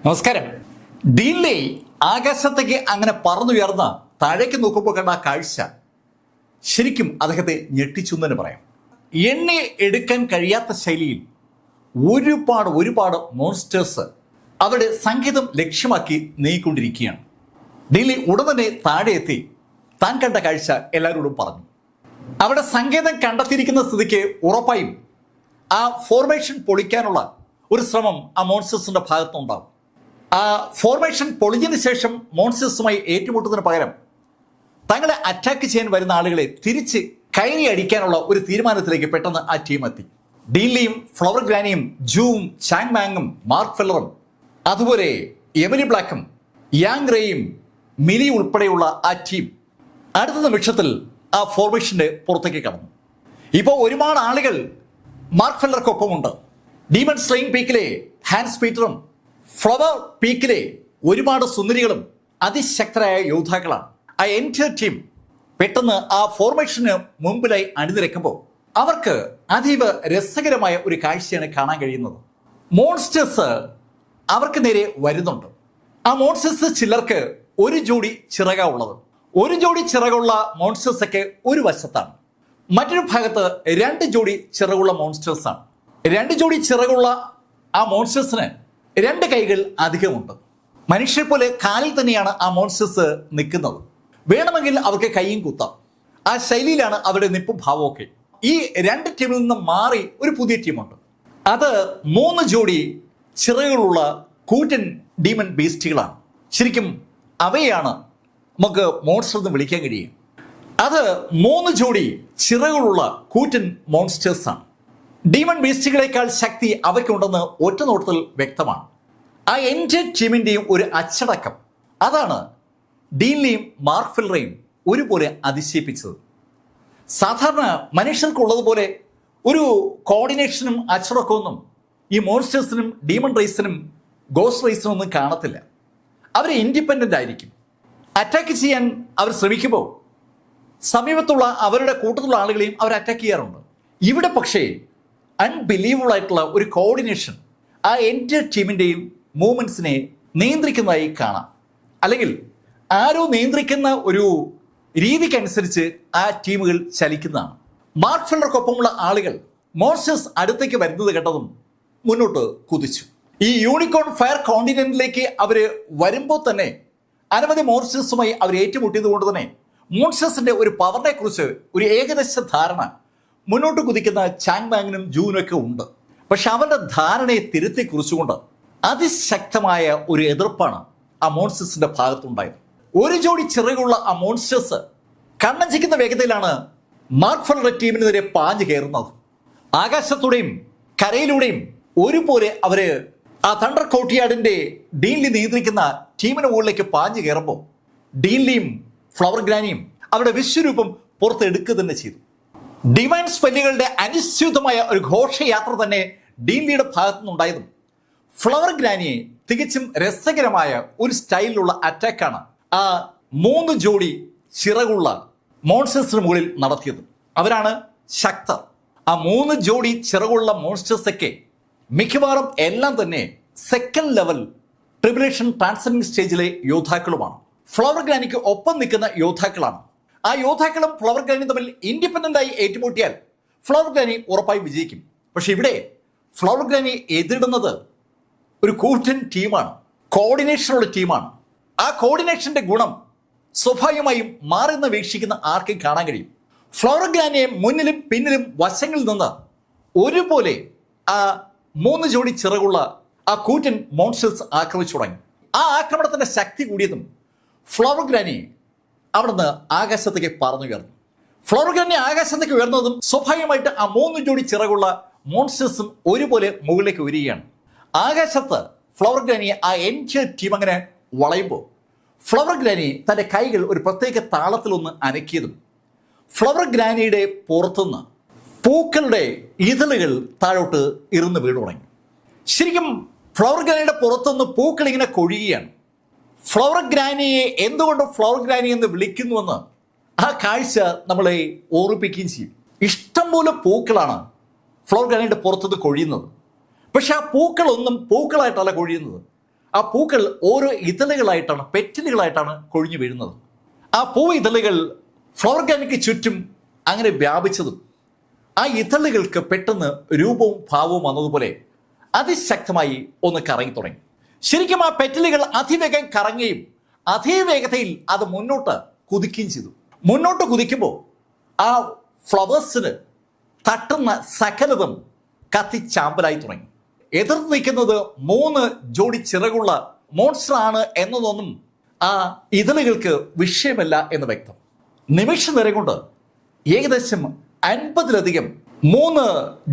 നമസ്കാരം. ഡീൻലി ആകാശത്തേക്ക് അങ്ങനെ പറന്നുയർന്ന താഴേക്ക് നോക്കുമ്പോൾ കണ്ട ആ കാഴ്ച ശരിക്കും അദ്ദേഹത്തെ ഞെട്ടിച്ചു എന്ന് തന്നെ പറയാം. എണ്ണി എടുക്കാൻ കഴിയാത്ത ശൈലിയിൽ ഒരുപാട് മോൺസ്റ്റേഴ്സ് അവരുടെ സംഗീതം ലക്ഷ്യമാക്കി നീങ്ങിക്കൊണ്ടിരിക്കുകയാണ്. ഡീൻലി ഉടൻ തന്നെ താഴെ എത്തി താൻ കണ്ട കാഴ്ച എല്ലാവരോടും പറഞ്ഞു. അവിടെ സങ്കേതം കണ്ടെത്തിയിരിക്കുന്ന സ്ഥിതിക്ക് ഉറപ്പായും ആ ഫോർമേഷൻ പൊളിക്കാനുള്ള ഒരു ശ്രമം ആ മോൺസ്റ്റേഴ്സിന്റെ ഭാഗത്തുനിന്നുണ്ടാവും. ആ ഫോർമേഷൻ പൊളിഞ്ഞതിന് ശേഷം മോൺസ്റ്റേഴ്സുമായി ഏറ്റുമുട്ടുന്നതിന് പകരം തങ്ങളെ അറ്റാക്ക് ചെയ്യാൻ വരുന്ന ആളുകളെ തിരിച്ച് കയറി അടിക്കാനുള്ള ഒരു തീരുമാനത്തിലേക്ക് പെട്ടെന്ന് ആ ടീം എത്തി. ഡീൻലിയും ഫ്ലവർ ഗ്രാനിയും ജൂവും ചാങ് മാങ്ങും മാർക്ക് ഫെല്ലറും അതുപോലെ എമിലി ബ്ലാക്കും യാങ് റേയും മിലി ഉൾപ്പെടെയുള്ള ആ ടീം അടുത്ത നിമിഷത്തിൽ ആ ഫോർമേഷന്റെ പുറത്തേക്ക് കടന്നു. ഇപ്പോൾ ഒരുപാട് ആളുകൾ മാർക്ക് ഫെല്ലർക്കൊപ്പമുണ്ട്. ഡീമൺ സ്ലെയിങ് പീക്കിലെ ഹാൻസ് പീറ്ററും ഫ്ലവർ പീക്കിലെ ഒരുപാട് സുന്ദരികളും അതിശക്തരായ യോദ്ധാക്കളാണ്. ആ എൻറ്റയർ ടീം പെട്ടെന്ന് ആ ഫോർമേഷന് മുമ്പിലായി അണിനിരക്കുമ്പോൾ അവർക്ക് അതീവ രസകരമായ ഒരു കാഴ്ചയാണ് കാണാൻ കഴിയുന്നത്. മോൺസ്റ്റേഴ്സ് അവർക്ക് നേരെ വരുന്നുണ്ട്. ആ മോൺസ്റ്റേഴ്സ് ചിലർക്ക് ഒരു ജോഡി ചിറകാ ഉള്ളത്. ഒരു ജോഡി ചിറകുള്ള മോൺസ്റ്റേഴ്സ് ഒക്കെ ഒരു വശത്താണ്. മറ്റൊരു ഭാഗത്ത് രണ്ട് ജോഡി ചിറകുള്ള മോൺസ്റ്റേഴ്സാണ്. രണ്ട് ജോഡി ചിറകുള്ള ആ മോൺസ്റ്റേഴ്സിന് രണ്ട് കൈകൾ അധികമുണ്ട്. മനുഷ്യരെ പോലെ കാലിൽ തന്നെയാണ് ആ മോൺസ്റ്റേഴ്സ് നിൽക്കുന്നത്. വേണമെങ്കിൽ അവർക്ക് കൈയും കുത്താം. ആ ശൈലിയിലാണ് അവരുടെ നിപ്പും ഭാവമൊക്കെ. ഈ രണ്ട് ടീമിൽ നിന്ന് മാറി ഒരു പുതിയ ടീമുണ്ട്. അത് 3 ജോഡി ചിറകുകളുള്ള കൂറ്റൻ ഡീമൺ ബീസ്റ്റുകളാണ്. ശരിക്കും അവയാണ് നമുക്ക് മോൺസ്റ്റർ എന്ന് വിളിക്കാൻ കഴിയും. അത് 3 ജോഡി ചിറകുകളുള്ള കൂറ്റൻ മോൺസ്റ്റേഴ്സാണ്. ഡീമൺ ബീസ്റ്റുകളെക്കാൾ ശക്തി അവയ്ക്കുണ്ടെന്ന് ഒറ്റ നോട്ടത്തിൽ വ്യക്തമാണ്. ആ എൻ്റെ ടീമിൻ്റെയും ഒരു അച്ചടക്കം അതാണ് ഡീൻലിയും മാർക്ക് ഫെല്ലറെയും ഒരുപോലെ അതിശയിപ്പിച്ചത്. സാധാരണ മനുഷ്യർക്കുള്ളതുപോലെ ഒരു കോർഡിനേഷനും അച്ചടക്കമൊന്നും ഈ മോൺസ്റ്റേഴ്സിനും ഡീമൺ റേസിനും ഗോസ്റ്റ് റേസിനും ഒന്നും കാണത്തില്ല. അവർ ഇൻഡിപെൻഡൻ്റ് ആയിരിക്കും. അറ്റാക്ക് ചെയ്യാൻ അവർ ശ്രമിക്കുമ്പോൾ സമീപത്തുള്ള അവരുടെ കൂട്ടത്തിലുള്ള ആളുകളെയും അവർ അറ്റാക്ക് ചെയ്യാറുണ്ട്. ഇവിടെ പക്ഷേ അൺബിലീവബിൾ ആയിട്ടുള്ള ഒരു കോർഡിനേഷൻ ആ എൻ്റെ ടീമിൻ്റെയും മൂവ്മെൻറ്റ്സിനെ നിയന്ത്രിക്കുന്നതായി കാണാം. അല്ലെങ്കിൽ ആരോ നിയന്ത്രിക്കുന്ന ഒരു രീതിക്കനുസരിച്ച് ആ ടീമുകൾ ചലിക്കുന്നതാണ്. മാർക്ക് ഫെല്ലർക്കൊപ്പമുള്ള ആളുകൾ മോൺസ്റ്റേഴ്സ് അടുത്തേക്ക് വരുന്നത് കേട്ടതും മുന്നോട്ട് കുതിച്ചു. ഈ യൂണിക്കോൺ ഫയർ കോണ്ടിനെന്റിലേക്ക് അവർ വരുമ്പോൾ തന്നെ അനവധി മോൺസ്റ്റേഴ്സുമായി അവർ ഏറ്റുമുട്ടിയത് കൊണ്ട് തന്നെ മോൺസ്റ്റേഴ്സിന്റെ ഒരു പവറിനെ കുറിച്ച് ഒരു ഏകദേശ ധാരണ മുന്നോട്ട് കുതിക്കുന്ന ചാങ് മാങ്ങിനും ജൂനും ഒക്കെ ഉണ്ട്. പക്ഷെ അവരുടെ ധാരണയെ തിരുത്തി കുറിച്ചുകൊണ്ട് അതിശക്തമായ ഒരു എതിർപ്പാണ് ആ മോൺസ്റ്റേഴ്സിന്റെ ഭാഗത്തുണ്ടായത്. ഒരു ജോഡി ചിറകുള്ള ആ മോൺസ്റ്റേഴ്സ് കണ്ണഞ്ചിക്കുന്ന വേഗതയിലാണ് മാർക്ക് ഫെല്ലറുടെ ടീമിനെതിരെ പാഞ്ഞു കയറുന്നത്. ആകാശത്തൂടെയും കരയിലൂടെയും ഒരുപോലെ അവര് ആ തണ്ടർ കോർട്ട്യാർഡിന്റെ ഡീൻലി നിയന്ത്രിക്കുന്ന ടീമിന് മുകളിലേക്ക് പാഞ്ഞു കയറുമ്പോൾ ഡീൻലിയും ഫ്ലവർ ഗ്രാനിയും അവരുടെ വിശ്വരൂപം പുറത്തെടുക്കുക തന്നെ ചെയ്തു. ഡിവൈൻ സ്പെല്ലുകളുടെ അനുസ്യൂതമായ ഒരു ഘോഷയാത്ര തന്നെ ഡീൻലിയുടെ ഭാഗത്തുനിന്നുണ്ടായതും ഫ്ലവർ ഗ്രാനിയെ തികച്ചും രസകരമായ ഒരു സ്റ്റൈലിലുള്ള അറ്റാക്കാണ് ആ 3 ജോഡി ചിറകുള്ള മോൺസ്റ്റേഴ്സിന് മുകളിൽ നടത്തിയത്. അവരാണ് ശക്തർ. ആ 3 ജോഡി ചിറകുള്ള മോൺസ്റ്റേഴ്സൊക്കെ മിക്കവാറും എല്ലാം തന്നെ സെക്കൻഡ് ലെവൽ ട്രിബുലേഷൻ ട്രാൻസെൻഡിങ് സ്റ്റേജിലെ യോദ്ധാക്കളുമാണ്. ഫ്ലവർ ഗ്രാനിക്ക് ഒപ്പം നിൽക്കുന്ന യോദ്ധാക്കളാണ്. ആ യോദ്ധാക്കളും ഫ്ലവർ ഗ്രാനിയും തമ്മിൽ ഇൻഡിപെൻഡന്റ് ആയി ഏറ്റുമുട്ടിയാൽ ഫ്ലവർ ഗ്രാനി ഉറപ്പായി വിജയിക്കും. പക്ഷെ ഇവിടെ ഫ്ലവർ ഗ്രാനി എതിരിടുന്നത് ഒരു കൂറ്റൻ ടീമാണ്, കോർഡിനേഷനുള്ള ടീമാണ്. ആ കോർഡിനേഷന്റെ ഗുണം സ്വാഭാവികമായും മാറുന്ന വീക്ഷിക്കുന്ന ആർക്കും കാണാൻ കഴിയും. ഫ്ലവർ ഗ്രാനിയെ മുന്നിലും പിന്നിലും വശങ്ങളിൽ നിന്ന് ഒരുപോലെ ആ 3 ജോഡി ചിറകുള്ള ആ കൂറ്റൻ മോൺസ്റ്റേഴ്സ് ആക്രമിച്ചു തുടങ്ങി. ആ ആക്രമണത്തിന്റെ ശക്തി കൂടിയതും ഫ്ലവർ ഗ്രാനി അവിടുന്ന് ആകാശത്തേക്ക് പറന്നുയർന്നു. ഫ്ലവർ ഗ്രാനി ആകാശത്തേക്ക് ഉയർന്നതും സ്വാഭാവികമായിട്ട് ആ 3 ജോഡി ചിറകുള്ള മോൺസ്റ്റേഴ്സും ഒരുപോലെ മുകളിലേക്ക് ഉയരുകയാണ്. ആകാശത്ത് ഫ്ലവർ ഗ്രാനിയെ ആ എൻ്റെ ടീം അങ്ങനെ വളയുമ്പോൾ ഫ്ലവർ ഗ്രാനി തൻ്റെ കൈകൾ ഒരു പ്രത്യേക താളത്തിലൊന്ന് അനക്കിയതും ഫ്ലവർ ഗ്രാനിയുടെ പുറത്തുനിന്ന് പൂക്കളുടെ ഇതളുകൾ താഴോട്ട് ഇറന്ന് വീണു തുടങ്ങി. ശരിക്കും ഫ്ലവർ ഗ്രാനിയുടെ പുറത്തുനിന്ന് പൂക്കൾ ഇങ്ങനെ കൊഴിയുകയാണ്. ഫ്ലവർ ഗ്രാനിയെ എന്തുകൊണ്ട് ഫ്ലവർ ഗ്രാനി എന്ന് വിളിക്കുന്നുവെന്ന് ആ കാഴ്ച നമ്മളെ ഓർമ്മിപ്പിക്കുകയും ചെയ്യും. ഇഷ്ടംപോലെ പൂക്കളാണ് ഫ്ലവർ ഗ്രാനിയുടെ പുറത്തുനിന്ന് കൊഴിയുന്നത്. പക്ഷെ ആ പൂക്കളൊന്നും പൂക്കളായിട്ടല്ല കൊഴിയുന്നത്. ആ പൂക്കൾ ഓരോ ഇതളുകളായിട്ടാണ്, പെറ്റലുകളായിട്ടാണ് കൊഴിഞ്ഞു വീഴുന്നത്. ആ പൂ ഇതളുകൾ ഫ്ലവർ ഗാനിക്ക് ചുറ്റും അങ്ങനെ വ്യാപിച്ചതും ആ ഇതളുകൾക്ക് പെട്ടെന്ന് രൂപവും ഭാവവും വന്നതുപോലെ അതിശക്തമായി ഒന്ന് കറങ്ങി തുടങ്ങി. ശരിക്കും ആ പെറ്റലുകൾ അതിവേഗം കറങ്ങുകയും അതേ വേഗതയിൽ അത് മുന്നോട്ട് കുതിക്കുകയും ചെയ്തു. മുന്നോട്ട് കുതിക്കുമ്പോൾ ആ ഫ്ലവേഴ്സിന് തട്ടുന്ന സകലതും കത്തിച്ചാമ്പലായി തുടങ്ങി. എതിർത്ത് നിൽക്കുന്നത് 3 ജോഡി ചിറകുള്ള മോൺസ്റ്റർ ആണ് എന്നതൊന്നും ആ ഇതളുകൾക്ക് വിഷയമല്ല എന്ന് വ്യക്തം. നിമിഷ നേരം കൊണ്ട് ഏകദേശം 50-ലധികം 3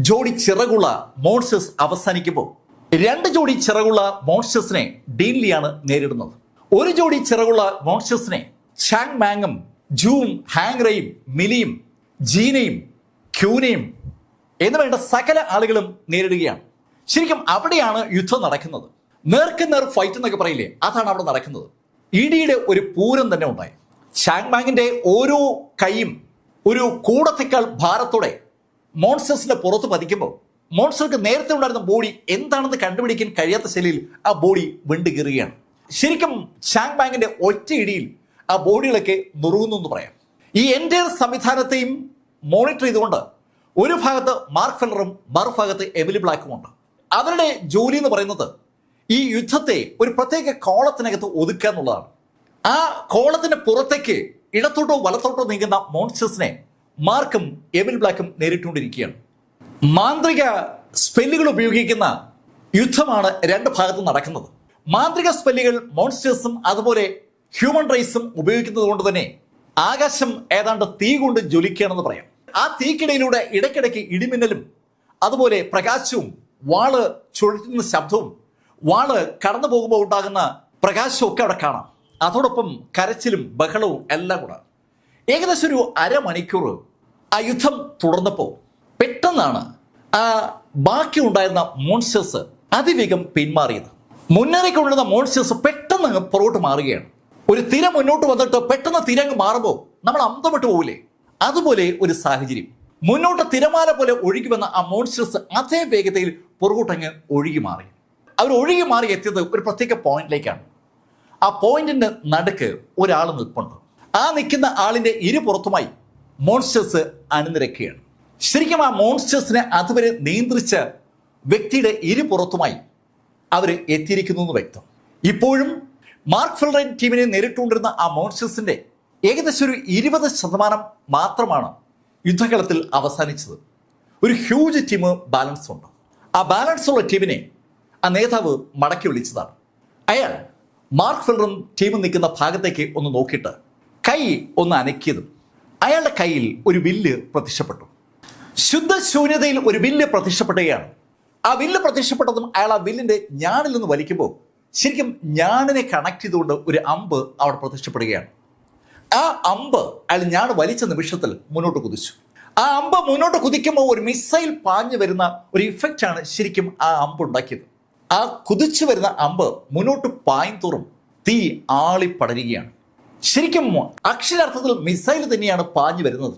ജോഡി ചിറകുള്ള മോൺസ്റ്റേഴ്സ് അവസാനിക്കുമ്പോൾ 2 ജോഡി ചിറകുള്ള മോൺസ്റ്റേഴ്സിനെ ഡീൻ ലിയാണ് നേരിടുന്നത്. 1 ജോഡി ചിറകുള്ള മോൺസ്റ്റേഴ്സിനെ ചാങ് മാങ്ങും ജൂവും ഹാങ്റയും മിലിയും ജീനയും ക്യൂനയും എന്ന് വേണ്ട സകല ആളുകളും നേരിടുകയാണ്. ശരിക്കും അവിടെയാണ് യുദ്ധം നടക്കുന്നത്. നേർക്ക് നേർ ഫൈറ്റ് എന്നൊക്കെ പറയില്ലേ, അതാണ് അവിടെ നടക്കുന്നത്. ഇടിയുടെ ഒരു പൂരം തന്നെ ഉണ്ടായി. ചാങ് മാങ്ങിന്റെ ഓരോ കൈയും ഒരു കൂടത്തേക്കാൾ ഭാരത്തോടെ മോൺസ്റ്റേഴ്സിന്റെ പുറത്ത് പതിക്കുമ്പോൾ മോൺസ്റ്റർക്ക് നേരത്തെ ഉണ്ടായിരുന്ന ബോഡി എന്താണെന്ന് കണ്ടുപിടിക്കാൻ കഴിയാത്ത ശൈലിയിൽ ആ ബോഡി വിണ്ടു കീറുകയാണ്. ശരിക്കും ചാങ് മാങ്ങിന്റെ ഒറ്റ ഇടിയിൽ ആ ബോഡികളൊക്കെ നുറുകുന്നു എന്ന് പറയാം. ഈ എൻ്റെ സംവിധാനത്തെയും മോണിറ്റർ ചെയ്തുകൊണ്ട് ഒരു ഭാഗത്ത് മാർക്ക് ഫെല്ലറും മറുഭാഗത്ത് എമിലി ബ്ലാക്കും ഉണ്ട്. അവരുടെ ജോലി എന്ന് പറയുന്നത് ഈ യുദ്ധത്തെ ഒരു പ്രത്യേക കോളത്തിനകത്ത് ഒതുക്കുക എന്നുള്ളതാണ്. ആ കോളത്തിന്റെ പുറത്തേക്ക് ഇടത്തോട്ടോ വലത്തോട്ടോ നീങ്ങുന്ന മോൺസ്റ്റേഴ്സിനെ മാർക്കും എമിൽ ബ്ലാക്കും നേരിട്ടുകൊണ്ടിരിക്കുകയാണ്. മാന്ത്രിക സ്പെല്ലുകൾ ഉപയോഗിക്കുന്ന യുദ്ധമാണ് 2 ഭാഗത്തും നടക്കുന്നത്. മാന്ത്രിക സ്പെല്ലുകൾ മോൺസ്റ്റേഴ്സും അതുപോലെ ഹ്യൂമൻ റേസും ഉപയോഗിക്കുന്നത് കൊണ്ട് തന്നെ ആകാശം ഏതാണ്ട് തീ കൊണ്ട് ജ്വലിക്കുകയാണെന്ന് പറയാം. ആ തീക്കിടയിലൂടെ ഇടയ്ക്കിടയ്ക്ക് ഇടിമിന്നലും അതുപോലെ പ്രകാശവും വാള് ചുഴറ്റുന്ന ശബ്ദവും വാള് കടന്നു പോകുമ്പോൾ ഉണ്ടാകുന്ന പ്രകാശവും ഒക്കെ അവിടെ കാണാം. അതോടൊപ്പം കരച്ചിലും ബഹളവും എല്ലാം കൂടെ ഏകദേശം ഒരു അരമണിക്കൂർ ആ യുദ്ധം തുടർന്നപ്പോൾ പെട്ടെന്നാണ് ആ ബാക്കി ഉണ്ടായിരുന്ന മോൺസ്റ്റേഴ്സ് അതിവേഗം പിന്മാറിയത്. മുന്നേറിക്കൊണ്ടിരുന്ന മോൺസ്റ്റേഴ്സ് പെട്ടെന്ന് പുറകോട്ട് മാറുകയാണ്. ഒരു തിര മുന്നോട്ട് വന്നിട്ട് പെട്ടെന്ന് തിരങ്ങ് മാറുമ്പോൾ നമ്മൾ അന്തം വിട്ടു പോകില്ലേ, അതുപോലെ ഒരു സാഹചര്യം. മുന്നോട്ട് തിരമാല പോലെ ഒഴുകി വന്ന ആ മോൺസ്റ്റേഴ്സ് അതേ വേഗതയിൽ പുറകോട്ടങ്ങ് ഒഴുകി മാറി. അവർ ഒഴുകി മാറി എത്തിയത് ഒരു പ്രത്യേക പോയിന്റിലേക്കാണ്. ആ പോയിന്റിന്റെ നടുക്ക് ഒരാൾ നിൽപ്പുണ്ട്. ആ നിൽക്കുന്ന ആളിന്റെ ഇരുപുറത്തുമായി മോൺസ്റ്റേഴ്സ് അണിനിരക്കുകയാണ്. ശരിക്കും ആ മോൺസ്റ്റേഴ്സിനെ അതുവരെ നിയന്ത്രിച്ച വ്യക്തിയുടെ ഇരുപുറത്തുമായി അവർ എത്തിയിരിക്കുന്നു എന്ന് വ്യക്തം. ഇപ്പോഴും മാർക്ക് ഫെല്ലറിൻ ടീമിനെ നേരിട്ടുകൊണ്ടിരുന്ന ആ മോൺസ്റ്റേഴ്സിന്റെ ഏകദേശം ഒരു 20% മാത്രമാണ് യുദ്ധകളത്തിൽ അവസാനിച്ചത്. ഒരു ഹ്യൂജ് ടീം ബാലൻസ് ഉണ്ട്. ആ ബാലൻസ് ഉള്ള ടീമിനെ ആ നേതാവ് മടക്കി വിളിച്ചതാണ്. അയാൾ മാർക്ക് ഫെല്ലറും ടീമും നിൽക്കുന്ന ഭാഗത്തേക്ക് ഒന്ന് നോക്കിയിട്ട് കൈ ഒന്ന് അനക്കിയതും അയാളുടെ കയ്യിൽ ഒരു വില്ല് പ്രത്യക്ഷപ്പെട്ടു. ശുദ്ധശൂന്യതയിൽ ഒരു വില്ല് പ്രത്യക്ഷപ്പെടുകയാണ്. ആ വില്ല് പ്രത്യക്ഷപ്പെട്ടതും അയാൾ ആ വില്ലിന്റെ ഞാണിൽ നിന്ന് വലിക്കുമ്പോൾ ശരിക്കും ഞാണിനെ കണക്ട് ചെയ്തുകൊണ്ട് ഒരു അമ്പ് അവിടെ പ്രത്യക്ഷപ്പെടുകയാണ്. ആ അമ്പ് അയാൾ ഞാൻ വലിച്ച നിമിഷത്തിൽ മുന്നോട്ട് കുതിച്ചു. ആ അമ്പ് മുന്നോട്ട് കുതിക്കുമ്പോൾ ഒരു മിസൈൽ പാഞ്ഞു വരുന്ന ഒരു ഇഫക്റ്റ് ആണ് ശരിക്കും ആ അമ്പ് ഉണ്ടാക്കിയത്. ആ കുതിച്ചു വരുന്ന അമ്പ് മുന്നോട്ട് പായന്തോറും തീ ആളിപ്പടരുകയാണ്. ശരിക്കും അക്ഷരാർത്ഥത്തിൽ മിസൈൽ തന്നെയാണ് പാഞ്ഞു വരുന്നത്.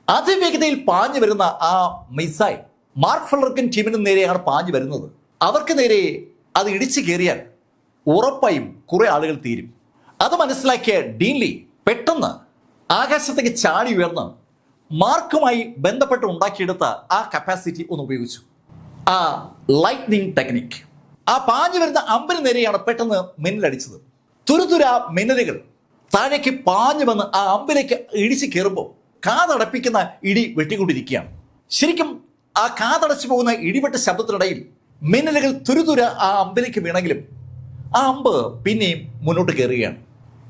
അതിവേഗതയിൽ പാഞ്ഞു വരുന്ന ആ മിസൈൽ മാർക്ക് ഫെല്ലറിൻ ടീമിന് നേരെയാണ് പാഞ്ഞു വരുന്നത്. അവർക്ക് നേരെ അത് ഇടിച്ചു കയറിയാൽ ഉറപ്പായും കുറെ ആളുകൾ തീരും. അത് മനസ്സിലാക്കിയ ഡീൻ ലി പെട്ടെന്ന് ആകാശത്തേക്ക് ചാടി ഉയർന്ന് മാർക്കുമായി ബന്ധപ്പെട്ട് ഉണ്ടാക്കിയെടുത്ത ആ കപ്പാസിറ്റി ഒന്ന് ഉപയോഗിച്ചു. ആ ലൈറ്റ്നിങ് ടെക്നിക്. ആ പാഞ്ഞു വരുന്ന അമ്പിന് നേരെയാണ് പെട്ടെന്ന് മിന്നലടിച്ചത്. തുരുതുര മിന്നലുകൾ താഴേക്ക് പാഞ്ഞു വന്ന് ആ അമ്പിലേക്ക് ഇടിച്ചു കയറുമ്പോൾ കാതടപ്പിക്കുന്ന ഇടി വെട്ടിക്കൊണ്ടിരിക്കുകയാണ്. ശരിക്കും ആ കാതടച്ചു പോകുന്ന ഇടിവെട്ട ശബ്ദത്തിനിടയിൽ മിന്നലുകൾ തുരുതുര ആ അമ്പിലേക്ക് വീണെങ്കിലും ആ അമ്പ് പിന്നെയും മുന്നോട്ട് കയറുകയാണ്.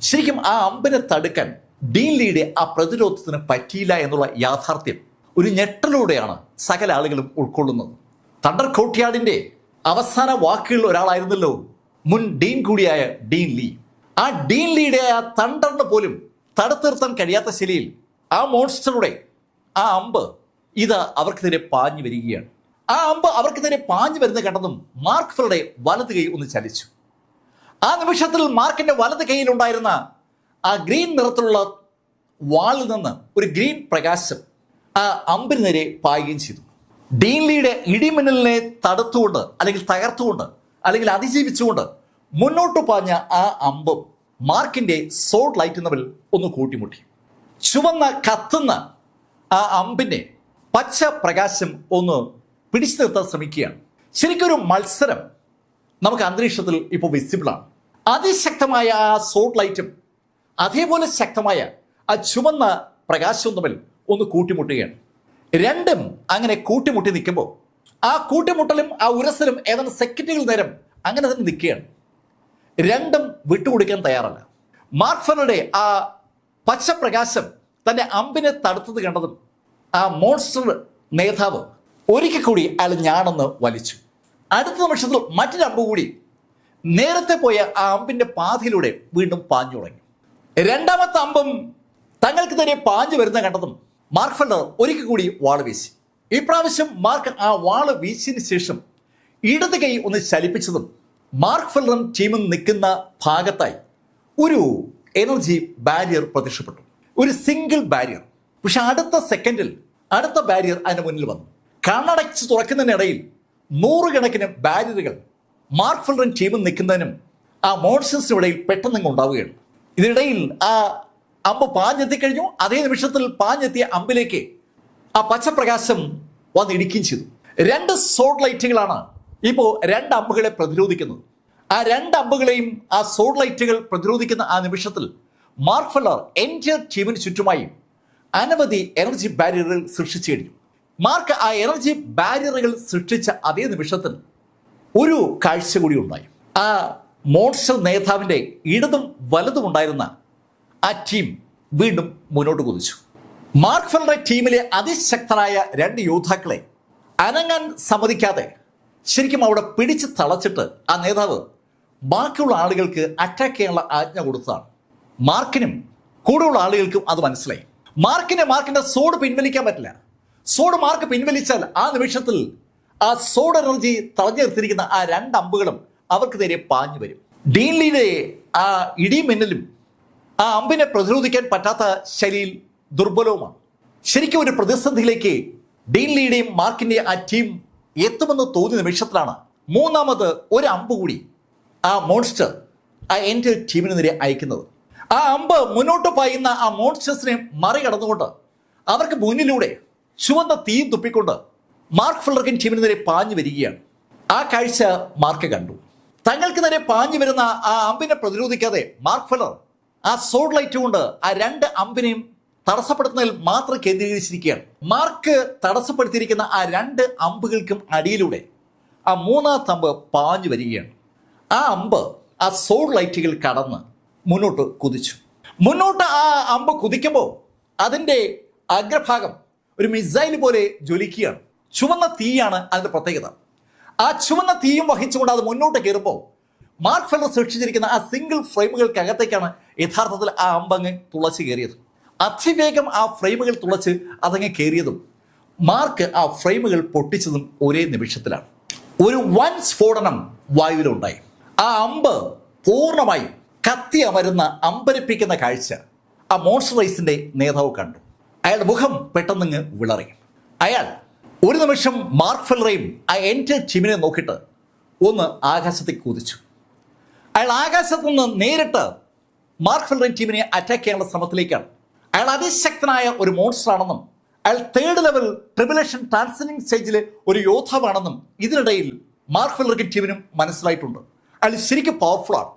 ശരിക്കും ആ അമ്പിനെ തടുക്കാൻ ഡീൻ ലിയുടെ ആ പ്രതിരോധത്തിന് പറ്റിയില്ല എന്നുള്ള യാഥാർത്ഥ്യം ഒരു ഞെട്ടലൂടെയാണ് സകല ആളുകളും ഉൾക്കൊള്ളുന്നത്. തണ്ടർ കോർട്ട്യാർഡിന്റെ അവസാന വാക്കുകളിൽ ഒരാളായിരുന്നല്ലോ മുൻ ഡീൻ കൂടിയായ ഡീൻ ലി. ആ ഡീൻ ലിയുടെ ആ തണ്ടറിന് പോലും തടുത്തു നിർത്താൻ കഴിയാത്ത ശൈലിയിൽ ആ മോൺസ്റ്ററുടെ ആ അമ്പ് ഇത് അവർക്കെതിരെ പാഞ്ഞു വരികയാണ്. ആ അമ്പ് അവർക്കെതിരെ പാഞ്ഞു വരുന്നത് കണ്ടതും മാർക്ക് ഫെല്ലറുടെ വലത് കൈ ഒന്ന് ചലിച്ചു. ആ നിമിഷത്തിൽ മാർക്കിന്റെ വലത് കൈയിലുണ്ടായിരുന്ന ആ ഗ്രീൻ നിറത്തിലുള്ള വാളിൽ നിന്ന് ഒരു ഗ്രീൻ പ്രകാശം ആ അമ്പിന് നേരെ പായുകയും ചെയ്തു. ഡീൻ ലിയുടെ ഇടിമിന്നലിനെ തടുത്തുകൊണ്ട് അല്ലെങ്കിൽ തകർത്തുകൊണ്ട് അല്ലെങ്കിൽ അതിജീവിച്ചുകൊണ്ട് മുന്നോട്ട് പാഞ്ഞ ആ അമ്പും മാർക്കിന്റെ സോഡ് ലൈറ്റ് തമ്മിൽ ഒന്ന് കൂട്ടിമുട്ടി. ചുവന്ന കത്തുന്ന ആ അമ്പിന്റെ പച്ച പ്രകാശം ഒന്ന് പിടിച്ചു നിർത്താൻ ശ്രമിക്കുകയാണ്. ശരിക്കും ഒരു മത്സരം നമുക്ക് അന്തരീക്ഷത്തിൽ ഇപ്പോൾ വിസിബിളാണ്. അതിശക്തമായ ആ സോഡ് ലൈറ്റും അതേപോലെ ശക്തമായ ആ ചുവന്ന പ്രകാശവും തമ്മിൽ ഒന്ന് കൂട്ടിമുട്ടുകയാണ്. രണ്ടും അങ്ങനെ കൂട്ടിമുട്ടി നിൽക്കുമ്പോൾ ആ കൂട്ടിമുട്ടലും ആ ഉരസലും ഏതാണ്ട് സെക്കൻഡുകൾ നേരം അങ്ങനെ തന്നെ നിൽക്കുകയാണ്. രണ്ടും വിട്ടുകൊടുക്കാൻ തയ്യാറല്ല. മാർക്ക് ഫെല്ലറുടെ ആ പച്ചപ്രകാശം തന്റെ അമ്പിനെ തടുത്തത് കണ്ടതും ആ മോൺസ്റ്റർ നേതാവ് ഒരിക്കൽ കൂടി അയാൾ ഞാണെന്ന് വലിച്ചു. അടുത്ത നിമിഷത്തിൽ മറ്റൊരു അമ്പ് കൂടി നേരത്തെ പോയ ആ അമ്പിന്റെ പാതയിലൂടെ വീണ്ടും പാഞ്ഞു തുടങ്ങി. രണ്ടാമത്തെ അമ്പും തങ്ങൾക്ക് തന്നെ പാഞ്ഞു വരുന്ന കണ്ടതും മാർക്ക് ഫെല്ലർ ഒരിക്കൽ കൂടി വാള് വീശി. ഈ പ്രാവശ്യം മാർക്ക് ആ വാള് വീശിയതിനു ശേഷം ഇടത് കൈ ഒന്ന് ചലിപ്പിച്ചതും മാർക്ക് ഫെല്ലറും ടീമും നിൽക്കുന്ന ഭാഗത്തായി ഒരു എനർജി ബാരിയർ പ്രത്യക്ഷപ്പെട്ടു. ഒരു സിംഗിൾ ബാരിയർ. പക്ഷെ അടുത്ത സെക്കൻഡിൽ അടുത്ത ബാരിയർ അതിന് മുന്നിൽ വന്നു. കണ്ണടച്ച് തുറക്കുന്നതിനിടയിൽ നൂറുകണക്കിന് ബാരിയറുകൾ മാർക്ക് ഫെല്ലറും ടീമും നിൽക്കുന്നതിനും ആ മോൺസ്റ്റേഴ്സിനിടയിൽ പെട്ടെന്ന് ഉണ്ടാവുകയാണ്. ഇതിനിടയിൽ ആ അമ്പ് പാഞ്ഞെത്തിക്കഴിഞ്ഞു. അതേ നിമിഷത്തിൽ പാഞ്ഞെത്തിയ അമ്പിലേക്ക് ആ പച്ചപ്രകാശം വന്നിടിക്കുകയും ചെയ്തു. രണ്ട് സോഡ് ലൈറ്റുകളാണ് ഇപ്പോൾ രണ്ട് അമ്പുകളെ പ്രതിരോധിക്കുന്നത്. ആ രണ്ട് അമ്പുകളെയും ആ സോഡ് ലൈറ്റുകൾ പ്രതിരോധിക്കുന്ന ആ നിമിഷത്തിൽ മാർക്ക് ഫെല്ലർ എൻറ്റയർ ടീമിന് ചുറ്റുമായി അനവധി എനർജി ബാരിയറുകൾ സൃഷ്ടിച്ചു കഴിഞ്ഞു. മാർക്ക് ആ എനർജി ബാരിയറുകൾ സൃഷ്ടിച്ച അതേ നിമിഷത്തിൽ ഒരു കാഴ്ച കൂടി ഉണ്ടായി. ആ മോൺസ്റ്റർ നേതാവിൻ്റെ ഇടതും വലതും ഉണ്ടായിരുന്ന ആ ടീം വീണ്ടും മുന്നോട്ട് കുതിച്ചു. മാർക്ക് ഫെല്ലറുടെ ടീമിലെ അതിശക്തരായ രണ്ട് യോദ്ധാക്കളെ അനങ്ങാൻ സമ്മതിക്കാതെ ശരിക്കും അവിടെ പിടിച്ച് തളച്ചിട്ട് ആ നേതാവ് ബാക്കിയുള്ള ആളുകൾക്ക് അറ്റാക്ക് ചെയ്യാനുള്ള ആജ്ഞ കൊടുത്തതാണ്. മാർക്കിനും കൂടെയുള്ള ആളുകൾക്കും അത് മനസ്സിലായി. മാർക്കിന്റെ സോഡ് പിൻവലിക്കാൻ പറ്റില്ല. സോഡ് മാർക്ക് പിൻവലിച്ചാൽ ആ നിമിഷത്തിൽ ആ സോഡ് എനർജി തടഞ്ഞു നിർത്തിയിരിക്കുന്ന ആ രണ്ട് അമ്പുകളും അവർക്ക് നേരെ പാഞ്ഞു വരും. ഡീൻ ലീയുടെ ആ ഇടിമിന്നലും ആ അമ്പിനെ പ്രതിരോധിക്കാൻ പറ്റാത്ത ശൈലിയിൽ ദുർബലവുമാണ്. ശരിക്കും ഒരു പ്രതിസന്ധിയിലേക്ക് ഡീൻ ലീയുടെയും മാർക്കിൻ്റെയും ആ ടീം എത്തുമെന്ന് തോന്നിയ നിമിഷത്തിലാണ് മൂന്നാമത് ഒരു അമ്പ് കൂടി ആ മോൺസ്റ്റർ ആ എൻ്റെ ടീമിന് നേരെ അയക്കുന്നത്. ആ അമ്പ് മുന്നോട്ട് പായുന്ന ആ മോൺസ്റ്റേഴ്സിനെ മറികടന്നുകൊണ്ട് അവർക്ക് മുന്നിലൂടെ ചുവന്ന തീ തുപ്പിക്കൊണ്ട് മാർക്ക് ഫെല്ലറും ടീമിന് നേരെ പാഞ്ഞു വരികയാണ്. ആ കാഴ്ച മാർക്ക് കണ്ടു. തങ്ങൾക്ക് നേരെ പാഞ്ഞു വരുന്ന ആ അമ്പിനെ പ്രതിരോധിക്കാതെ മാർക്ക് ഫെല്ലർ ആ സോഡ് ലൈറ്റ് കൊണ്ട് ആ രണ്ട് അമ്പിനെയും തടസ്സപ്പെടുത്തുന്നതിൽ മാത്രം കേന്ദ്രീകരിച്ചിരിക്കുകയാണ്. മാർക്ക് തടസ്സപ്പെടുത്തിയിരിക്കുന്ന ആ രണ്ട് അമ്പുകൾക്കും അടിയിലൂടെ ആ മൂന്നാമത്തെ അമ്പ് പാഞ്ഞു വരികയാണ്. ആ അമ്പ് ആ സോഡ് ലൈറ്റുകൾ കടന്ന് മുന്നോട്ട് കുതിച്ചു. മുന്നോട്ട് ആ അമ്പ് കുതിക്കുമ്പോൾ അതിൻ്റെ അഗ്രഭാഗം ഒരു മിസൈൽ പോലെ ജ്വലിക്കുകയാണ്. ചുവന്ന തീയാണ് അതിൻ്റെ പ്രത്യേകത. ആ ചുവന്ന തീയും വഹിച്ചുകൊണ്ട് അത് മുന്നോട്ട് കയറുമ്പോൾ മാർക്ക് ഫെല്ലർ സൃഷ്ടിച്ചിരിക്കുന്ന ആ സിംഗിൾ ഫ്രെയിമുകൾക്കകത്തേക്കാണ് യഥാർത്ഥത്തിൽ ആ അമ്പങ്ങ് തുളച്ച് കയറിയത്. അതിവേഗം ആ ഫ്രെയിമുകൾ തുളച്ച് അതങ്ങ് കയറിയതും മാർക്ക് ആ ഫ്രെയിമുകൾ പൊട്ടിച്ചതും ഒരേ നിമിഷത്തിലാണ്. ഒരു വൻ സ്ഫോടനം വായുവിലുണ്ടായി. ആ അമ്പ് പൂർണ്ണമായും കത്തി അമരുന്ന അമ്പരപ്പിക്കുന്ന കാഴ്ച ആ മോൺസ്റ്റർ റൈസിന്റെ നേതാവ് കണ്ടു. അയാളുടെ മുഖം പെട്ടെന്ന് വിളറി. അയാൾ ഒരു നിമിഷം മാർക്ക് ഫെല്ലറെയും ആ എൻ്റെ ടീമിനെ നോക്കിയിട്ട് ഒന്ന് ആകാശത്തേക്ക് കുതിച്ചു. അയാൾ ആകാശത്ത് നിന്ന് നേരിട്ട് മാർക്ക് ഫെല്ലറും ടീമിനെ അറ്റാക്ക് ചെയ്യാനുള്ള ശ്രമത്തിലേക്കാണ്. അയാൾ അതിശക്തനായ ഒരു മോൺസ്റ്റർ ആണെന്നും അയാൾ 3rd ലെവൽ ട്രിബുലേഷൻ ട്രാൻസിനിങ് സ്റ്റേജിലെ ഒരു യോദ്ധാവാണെന്നും ഇതിനിടയിൽ മാർക്ക് ഫെല്ലറും ടീമിനും മനസ്സിലായിട്ടുണ്ട്. അയാൾ ശരിക്കും പവർഫുള്ളാണ്.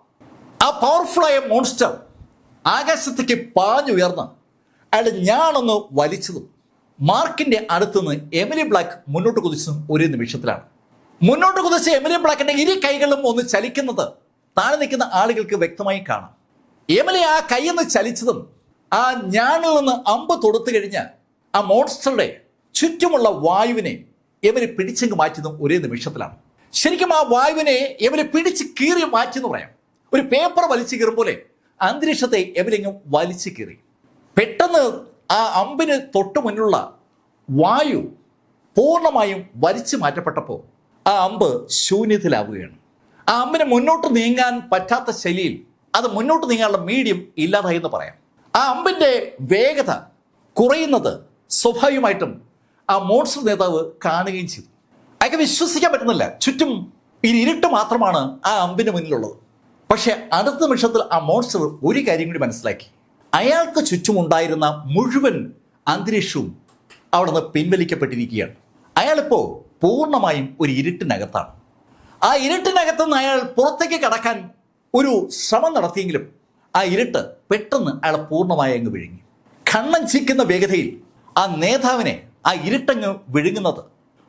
ആ പവർഫുള്ളായ മോൺസ്റ്റർ ആകാശത്തേക്ക് പാഞ്ഞുയർന്ന് അയാൾ ഞാനൊന്ന് വലിച്ചതും മാർക്കിന്റെ അടുത്തുനിന്ന് എമിലി ബ്ലാക്ക് മുന്നോട്ട് കുതിച്ചതും ഒരേ നിമിഷത്തിലാണ്. മുന്നോട്ട് കുതിച്ച എമിലി ബ്ലാക്കിന്റെ ഇരു കൈകളും ഒന്ന് ചലിക്കുന്നത് താഴെ നിൽക്കുന്ന ആളുകൾക്ക് വ്യക്തമായി കാണാം. എമിലി ആ കൈയൊന്ന് ചലിച്ചതും ആ ഞാനിൽ നിന്ന് അമ്പ് തൊടുത്തു കഴിഞ്ഞ് ആ മോൺസ്റ്ററുടെ ചുറ്റുമുള്ള വായുവിനെ എമിലി പിടിച്ചെങ്ങ് മാറ്റുന്നതും ഒരേ നിമിഷത്തിലാണ്. ശരിക്കും ആ വായുവിനെ എമിലി പിടിച്ച് കീറി മാറ്റിയെന്ന് പറയാം. ഒരു പേപ്പർ വലിച്ചു കീറും പോലെ അന്തരീക്ഷത്തെ എമിലിങ്ങും വലിച്ചു കീറി. പെട്ടെന്ന് ആ അമ്പിന് തൊട്ടു മുന്നിലുള്ള വായു പൂർണ്ണമായും വലിച്ചു മാറ്റപ്പെട്ടപ്പോൾ ആ അമ്പ് ശൂന്യത്തിലാവുകയാണ്. ആ അമ്പിന് മുന്നോട്ട് നീങ്ങാൻ പറ്റാത്ത ശൈലിയിൽ അത് മുന്നോട്ട് നീങ്ങാനുള്ള മീഡിയം ഇല്ലാതായി എന്ന് പറയാം. ആ അമ്പിന്റെ വേഗത കുറയുന്നത് സ്വാഭാവികമായിട്ടും ആ മോൺസ്റ്റർ നേതാവ് കാണുകയും ചെയ്തു. അയാൾക്ക് വിശ്വസിക്കാൻ പറ്റുന്നില്ല. ചുറ്റും ഇരുട്ട് മാത്രമാണ് ആ അമ്പിന് മുന്നിലുള്ളത്. പക്ഷെ അടുത്ത നിമിഷത്തിൽ ആ മോൺസ്റ്റർ ഒരു കാര്യം കൂടി മനസ്സിലാക്കി. അയാൾക്ക് ചുറ്റുമുണ്ടായിരുന്ന മുഴുവൻ അന്തരീക്ഷവും അവിടെ നിന്ന് പിൻവലിക്കപ്പെട്ടിരിക്കുകയാണ്. അയാളിപ്പോൾ പൂർണ്ണമായും ഒരു ഇരുട്ടിനകത്താണ്. ആ ഇരുട്ടിനകത്ത് നിന്ന് അയാൾ പുറത്തേക്ക് കടക്കാൻ ഒരു ശ്രമം നടത്തിയെങ്കിലും ആ ഇരുട്ട് പെട്ടെന്ന് അയാളെ പൂർണ്ണമായി അങ്ങ് വിഴുങ്ങി. കണ്ണഞ്ചിക്കുന്ന വേഗതയിൽ ആ നേതാവിനെ ആ ഇരുട്ടങ്ങ് വിഴുങ്ങുന്നത്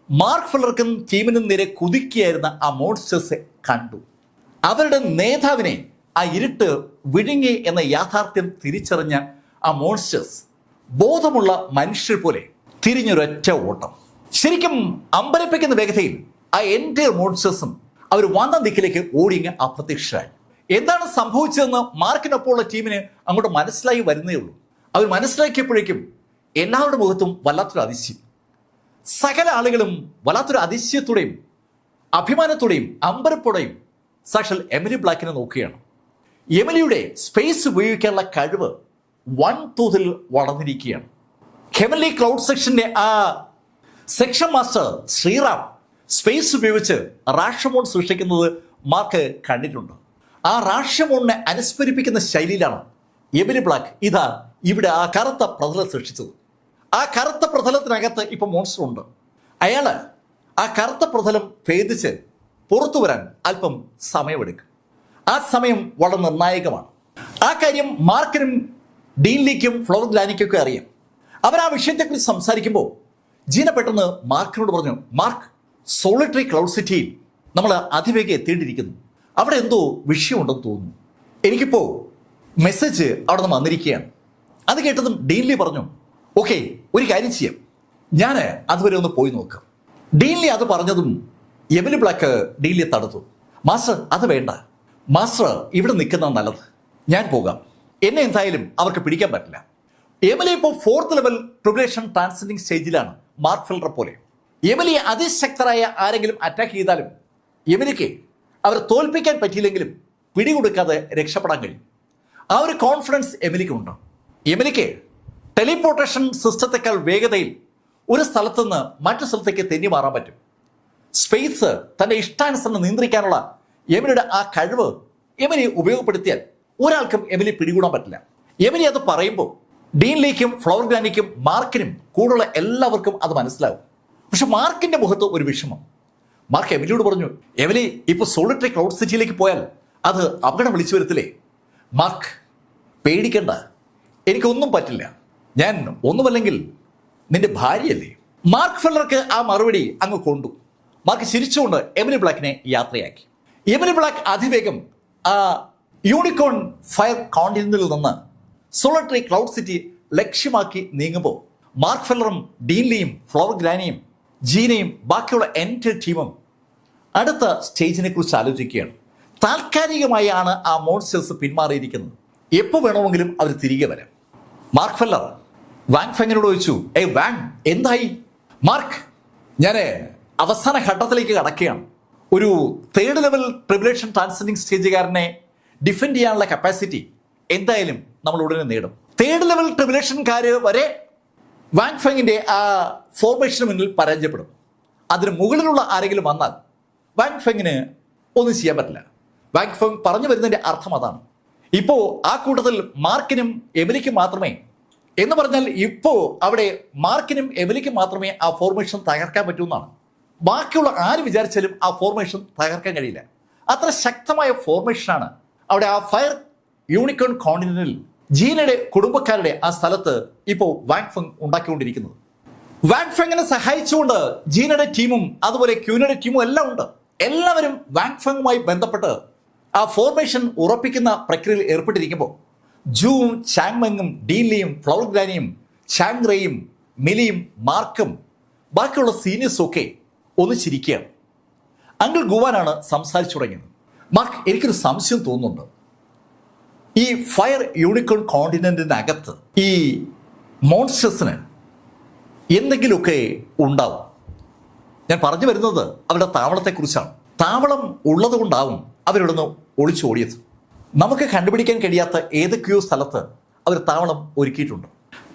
മാർക്ക് ഫെല്ലർക്കും ടീമിനും നേരെ കുതിക്കുകയായിരുന്ന ആ മോൺസ്റ്റേഴ്സെ കണ്ടു. അവരുടെ നേതാവിനെ ആ ഇരുട്ട് വിഴുങ്ങി എന്ന യാഥാർത്ഥ്യം തിരിച്ചറിഞ്ഞ ആ മോൺസ്റ്റേഴ്സ് ബോധമുള്ള മനുഷ്യർ പോലെ തിരിഞ്ഞൊരൊറ്റ ഓട്ടം. ശരിക്കും അമ്പരപ്പിക്കുന്ന വേഗതയിൽ ആ എൻ്റെ മോൺസ്റ്റേഴ്സും അവർ വന്ന ദിക്കിലേക്ക് ഓടിങ്ങ് അപ്രത്യക്ഷരായി. എന്താണ് സംഭവിച്ചതെന്ന് മാർക്കിനൊപ്പമുള്ള ടീമിന് അങ്ങോട്ട് മനസ്സിലായി വരുന്നേ ഉള്ളൂ. അവർ മനസ്സിലാക്കിയപ്പോഴേക്കും എല്ലാവരുടെ മുഖത്തും വല്ലാത്തൊരു അതിശയം. സകല ആളുകളും വല്ലാത്തൊരു അതിശയത്തോടെയും അഭിമാനത്തോടെയും അമ്പരപ്പോടെയും സാക്ഷാൽ എമിലി ബ്ലാക്കിനെ നോക്കുകയാണ്. എമിലിയുടെ സ്പേസ് ഉപയോഗിക്കാനുള്ള കഴിവ് വൻതോതിൽ വളർന്നിരിക്കുകയാണ്. ഹെവൻലി ക്ലൗഡ് സെക്ഷന്റെ ആ സെക്ഷൻ മാസ്റ്റർ ശ്രീറാം സ്പേസ് ഉപയോഗിച്ച് റാഷമോൺ സൃഷ്ടിക്കുന്നത് മാർക്ക് കണ്ടിട്ടുണ്ട്. ആ റാഷമോണിനെ അനുസ്മരിപ്പിക്കുന്ന ശൈലിയിലാണ് എമിലി ബ്ലാക്ക് ഇവിടെ ആ കറുത്ത പ്രതലം സൃഷ്ടിച്ചത്. ആ കറുത്ത പ്രതലത്തിനകത്ത് ഇപ്പൊ മോൺസ്റ്റർ ഉണ്ട്. അയാള് ആ കറുത്ത പ്രതലം ഭേദിച്ച് പുറത്തു വരാൻ അല്പം സമയമെടുക്കും. ആ സമയം വളരെ നിർണായകമാണ്. ആ കാര്യം മാർക്കിനും ഡീൻലിക്കും ഫ്ലോർ ഗ്ലാനിക്കൊക്കെ അറിയാം. അവർ ആ വിഷയത്തെക്കുറിച്ച് സംസാരിക്കുമ്പോൾ ജീന പെട്ടെന്ന് മാർക്കിനോട് പറഞ്ഞു, മാർക്ക്, സോളിറ്ററി ക്ലൗഡ് സിറ്റിയിൽ നമ്മൾ അതിവേഗം എത്തേണ്ടിയിരിക്കുന്നു. അവിടെ എന്തോ വിഷയമുണ്ടെന്ന് തോന്നുന്നു. എനിക്കിപ്പോൾ മെസ്സേജ് അവിടെ നിന്ന് വന്നിരിക്കുകയാണ്. അത് കേട്ടതും ഡീൻലി പറഞ്ഞു, ഓക്കെ, ഒരു കാര്യം ചെയ്യാം, ഞാൻ അതുവരെ ഒന്ന് പോയി നോക്കാം. ഡീൻലി അത് പറഞ്ഞതും എമിലി ബ്ലാക്ക് ഡീൻലിയെ തടുത്തു. മാസ്റ്റർ, അത് വേണ്ട, മാസ്റ്റർ ഇവിടെ നിൽക്കുന്നത് നല്ലത്, ഞാൻ പോകാം. എന്നെ എന്തായാലും അവർക്ക് പിടിക്കാൻ പറ്റില്ല. എമിലി ഇപ്പോൾ 4th ലെവൽ ട്രിബുലേഷൻ ട്രാൻസെൻഡിങ് സ്റ്റേജിലാണ്. മാർക്ക് ഫെല്ലറെ പോലെ എമിലിയെ അതിശക്തരായ ആരെങ്കിലും അറ്റാക്ക് ചെയ്താലും എമിലിക്ക് അവരെ തോൽപ്പിക്കാൻ പറ്റിയില്ലെങ്കിലും പിടികൊടുക്കാതെ രക്ഷപ്പെടാൻ കഴിയും. ആ ഒരു കോൺഫിഡൻസ് എമിലിക്കുണ്ട്. എമിലിക്ക് ടെലിപ്പോർട്ടേഷൻ സിസ്റ്റത്തെക്കാൾ വേഗതയിൽ ഒരു സ്ഥലത്ത് നിന്ന് മറ്റു സ്ഥലത്തേക്ക് തെന്നി മാറാൻ പറ്റും. സ്പേസ് തൻ്റെ ഇഷ്ടാനുസരണം നിയന്ത്രിക്കാനുള്ള എമിലിയുടെ ആ കഴിവ് എമിലി ഉപയോഗപ്പെടുത്തിയാൽ ഒരാൾക്കും എമിലി പിടികൂടാൻ പറ്റില്ല. എമിലി അത് പറയുമ്പോൾ ഡീൻലിക്കും ഫ്ലവർ ഗ്ലാനിക്കും മാർക്കിനും കൂടുള്ള എല്ലാവർക്കും അത് മനസ്സിലാവും. പക്ഷെ മാർക്കിന്റെ മുഖത്ത് ഒരു വിഷമം. മാർക്ക് എമിലിയോട് പറഞ്ഞു, എമിലി ഇപ്പോൾ സോളിറ്ററി ക്ലൗഡ് സിറ്റിയിലേക്ക് പോയാൽ അത് അപകടം വിളിച്ചു വരുത്തില്ലേ? മാർക്ക്, പേടിക്കണ്ട, എനിക്കൊന്നും പറ്റില്ല, ഞാൻ ഒന്നുമല്ലെങ്കിൽ നിന്റെ ഭാര്യയല്ലേ. മാർക്ക് ഫെല്ലർക്ക് ആ മറുപടി അങ്ങ് കൊണ്ടു. മാർക്ക് ചിരിച്ചുകൊണ്ട് എമിലി ബ്ലാക്കിനെ യാത്രയാക്കി. എമിലി ബ്ലാക്ക് അതിവേഗം ആ യൂണിക്കോൺ ഫയർ കോണ്ടിനെന്റിൽ നിന്ന് സോളിറ്ററി ക്ലൗഡ് സിറ്റി ലക്ഷ്യമാക്കി നീങ്ങുമ്പോൾ മാർക്ക് ഫെല്ലറും ഡീൻലിയും ഫ്ലവർ ഗ്ലാനിയും ജീനയും ബാക്കിയുള്ള എൻ്റെ ടീമും അടുത്ത സ്റ്റേജിനെ കുറിച്ച് ആലോചിക്കുകയാണ്. താൽക്കാലികമായാണ് ആ മോൺസ്റ്റേഴ്സ് പിന്മാറിയിരിക്കുന്നത്. എപ്പോൾ വേണമെങ്കിലും അവർ തിരികെ വരാം. മാർക്ക് ഫെല്ലർ വാങ് ഫെങ്ങിനോട് ചോദിച്ചു, വാങ്, എന്തായി? മാർക്ക്, ഞാൻ അവസാന ഘട്ടത്തിലേക്ക് കടക്കുകയാണ്. ഒരു 3rd ലെവൽ ട്രിബുലേഷൻ ട്രാൻസെൻഡിങ് സ്റ്റേജുകാരനെ ഡിഫെൻഡ് ചെയ്യാനുള്ള കപ്പാസിറ്റി എന്തായാലും നമ്മൾ ഉടനെ നേടും. 3rd ലെവൽ ട്രിബുലേഷൻകാർ വരെ വാങ് ഫെങ്ങിന്റെ ആ ഫോർമേഷന് മുന്നിൽ പരാജയപ്പെടും. അതിന് മുകളിലുള്ള ആരെങ്കിലും വന്നാൽ വാങ് ഫെങ്ങിന് ഒന്നും ചെയ്യാൻ പറ്റില്ല. വാങ് ഫെങ് പറഞ്ഞു വരുന്നതിന്റെ അർത്ഥം അതാണ്. ഇപ്പോൾ ആ കൂട്ടത്തിൽ മാർക്കിനും എമിലിക്കും മാത്രമേ, എന്ന് പറഞ്ഞാൽ ഇപ്പോൾ അവിടെ മാർക്കിനും എമിലിക്കും മാത്രമേ ആ ഫോർമേഷൻ തകർക്കാൻ പറ്റൂ എന്നാണ്. ബാക്കിയുള്ള ആര് വിചാരിച്ചാലും ആ ഫോർമേഷൻ തകർക്കാൻ കഴിയില്ല. അത്ര ശക്തമായ ഫോർമേഷനാണ് അവിടെ ആ ഫയർ യൂണിക്കോൺ കോണ്ടിനെന്റിൽ ജീനയുടെ കുടുംബക്കാരുടെ ആ സ്ഥലത്ത് ഇപ്പോൾ വാങ് ഫെങ് ഉണ്ടാക്കിക്കൊണ്ടിരിക്കുന്നത്. വാങ് ഫെങ്ങിനെ സഹായിച്ചുകൊണ്ട് ജീനയുടെ ടീമും അതുപോലെ ക്യൂനയുടെ ടീമും എല്ലാം ഉണ്ട്. എല്ലാവരും വാങ് ഫെങ്ങുമായി ബന്ധപ്പെട്ട് ആ ഫോർമേഷൻ ഉറപ്പിക്കുന്ന പ്രക്രിയയിൽ ഏർപ്പെട്ടിരിക്കുമ്പോൾ ജൂവും ചാങ്മെങ്ങും ഡീൻലിയും ഫ്ലവർ ഗ്ലാനിയും ചാങ്റേയും മിലിയും മാർക്കും ബാക്കിയുള്ള സീനിയേഴ്സും ഒക്കെ ഒന്ന് ചിരിക്കുകയാണ്. അങ്കിൾ ഗുവാനാണ് സംസാരിച്ചു തുടങ്ങിയത്. മാർക്ക്, എനിക്കൊരു സംശയം തോന്നുന്നുണ്ട്. ഈ ഫയർ യൂണിക്കോൺ കോണ്ടിനെന്റിനകത്ത് ഈ മോൺസ്റ്റേഴ്സിന് എന്തെങ്കിലുമൊക്കെ ഉണ്ടാവും. ഞാൻ പറഞ്ഞു വരുന്നത് അവരുടെ താവളത്തെക്കുറിച്ചാണ്. താവളം ഉള്ളത് കൊണ്ടാവും അവരിവിടെ നിന്ന് ഒളിച്ചോടിയത്. നമുക്ക് കണ്ടുപിടിക്കാൻ കഴിയാത്ത ഏതൊക്കെയോ സ്ഥലത്ത് അവർ താവളം ഒരുക്കിയിട്ടുണ്ട്.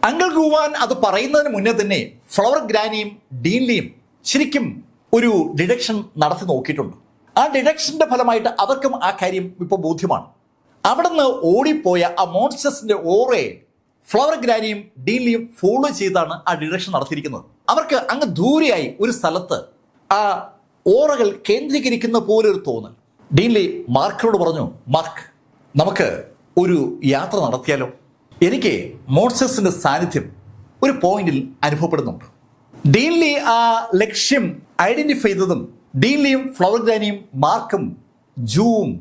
അങ്കിൾ ഗുവാൻ അത് പറയുന്നതിന് മുന്നേ തന്നെ ഫ്ലവർ ഗ്രാനിയും ഡീൻലിയും ശരിക്കും ഒരു ഡിഡക്ഷൻ നടത്തി നോക്കിയിട്ടുണ്ട്. ആ ഡിഡക്ഷന്റെ ഫലമായിട്ട് അവർക്കും ആ കാര്യം ഇപ്പോൾ ബോധ്യമാണ്. അവിടുന്ന് ഓടിപ്പോയ ആ മോൺസ്റ്റേഴ്സിന്റെ ഓറയെ ഫ്ലവർ ഗ്രാനിയും ഡീൻലിയും ഫോളോ ചെയ്താണ് ആ ഡിഡക്ഷൻ നടത്തിയിരിക്കുന്നത്. അവർക്ക് അങ്ങ് ദൂരെയായി ഒരു സ്ഥലത്ത് ആ ഓറകൾ കേന്ദ്രീകരിക്കുന്ന പോലെ ഒരു തോന്നൽ. ഡീൻലി മാർക്കിനോട് പറഞ്ഞു, മാർക്ക്, നമുക്ക് ഒരു യാത്ര നടത്തിയാലോ? എനിക്ക് മോൺസ്റ്റേഴ്സിന്റെ സാന്നിധ്യം ഒരു പോയിന്റിൽ അനുഭവപ്പെടുന്നുണ്ട്. ഡീൻലി ആ ലക്ഷ്യം ഐഡന്റിഫൈ ചെയ്തതും ഡീൻലിയും ഫ്ലവർ ഗ്രാനിയും മാർക്കും ജൂവും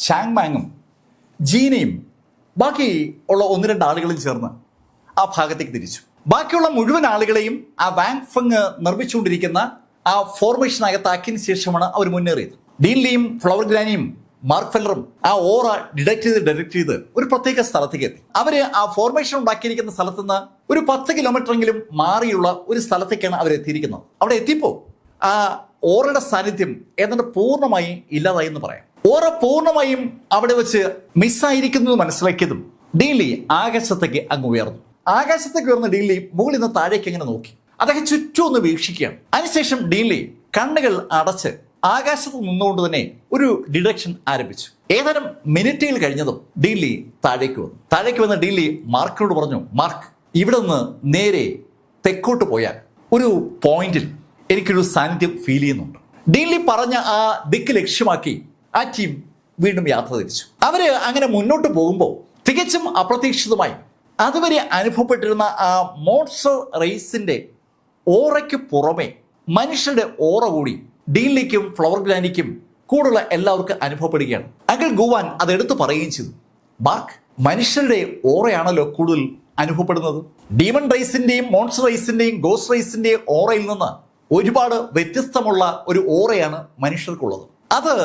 ചാങ്മാങ്ങും ജീനയും ബാക്കി ഉള്ള 1-2 ആളുകളും ചേർന്ന് ആ ഭാഗത്തേക്ക് തിരിച്ചു. ബാക്കിയുള്ള മുഴുവൻ ആളുകളെയും ആ വാങ് ഫെങ് നിർമ്മിച്ചുകൊണ്ടിരിക്കുന്ന ആ ഫോർമേഷനകത്താക്കിയതിനു ശേഷമാണ് അവർ മുന്നേറിയത്. ഡീൻലിയും ഫ്ലവർ ഗ്രാനിയും മാർക്ക് ഫെല്ലറും ആ ഓറ ഡയറക്ട് ചെയ്ത് ഒരു പ്രത്യേക സ്ഥലത്തേക്ക് എത്തി. അവര് ആ ഫോർമേഷൻ ഉണ്ടാക്കിയിരിക്കുന്ന സ്ഥലത്ത് നിന്ന് ഒരു 10 കിലോമീറ്ററെങ്കിലും മാറിയുള്ള ഒരു സ്ഥലത്തേക്കാണ് അവർ എത്തിയിരിക്കുന്നത്. അവിടെ എത്തിയപ്പോൾ ആ ഓറയുടെ സാന്നിധ്യം ഏതാണ്ട് പൂർണ്ണമായും ഇല്ലാതായി എന്ന് പറയാം. ഓറ പൂർണ്ണമായും അവിടെ വെച്ച് മിസ്സായിരിക്കുന്നത് മനസ്സിലാക്കിയതും ഡീൻലി ആകാശത്തേക്ക് അങ്ങ് ഉയർന്നു. ആകാശത്തേക്ക് ഉയർന്ന ഡീൻലി മുകളിൽ നിന്ന് താഴേക്ക് ഇങ്ങനെ നോക്കി. അദ്ദേഹം ചുറ്റും ഒന്ന് വീക്ഷിക്കുകയാണ്. അതിനുശേഷം ഡീൻലി കണ്ണുകൾ അടച്ച് ആകാശത്ത് നിന്നുകൊണ്ട് തന്നെ ഒരു ഡിഡക്ഷൻ ആരംഭിച്ചു. ഏതാനും മിനിറ്റുകൾ കഴിഞ്ഞതും ഡീൻലി താഴേക്ക് വന്ന ഡീൻലി മാർക്കിനോട് പറഞ്ഞു, മാർക്ക്, ഇവിടെ നിന്ന് നേരെ തെക്കോട്ട് പോയാൽ ഒരു പോയിന്റിൽ എനിക്കൊരു സാന്നിധ്യം ഫീൽ ചെയ്യുന്നുണ്ട്. ഡീൻലി പറഞ്ഞ ആ ദിക്ക് ലക്ഷ്യമാക്കി ആ ടീം വീണ്ടും യാത്ര തിരിച്ചു. അവര് അങ്ങനെ മുന്നോട്ട് പോകുമ്പോൾ തികച്ചും അപ്രതീക്ഷിതമായി അതുവരെ അനുഭവപ്പെട്ടിരുന്ന ആ മോൺസ്റ്റർ റേസിന്റെ ഓറയ്ക്ക് പുറമെ മനുഷ്യരുടെ ഓറ കൂടി ഡീൻലിക്കും ഫ്ലവർ ഗ്രാനിക്കും കൂടുതലുള്ള എല്ലാവർക്കും അനുഭവപ്പെടുകയാണ്. അങ്കിൾ ഗുവാൻ അതെടുത്ത് പറയുകയും ചെയ്തു, മാർക്ക്, മനുഷ്യരുടെ ഓറയാണല്ലോ കൂടുതൽ അനുഭവപ്പെടുന്നത്. ഡീമൺ റേസിന്റെയും മോൺസ്റ്റർ റേസിന്റെയും ഗോസ്റ്റ് റേസിന്റെയും ഓറയിൽ നിന്ന് ഒരുപാട് വ്യത്യസ്തമുള്ള ഒരു ഓറയാണ് മനുഷ്യർക്കുള്ളത്. അത്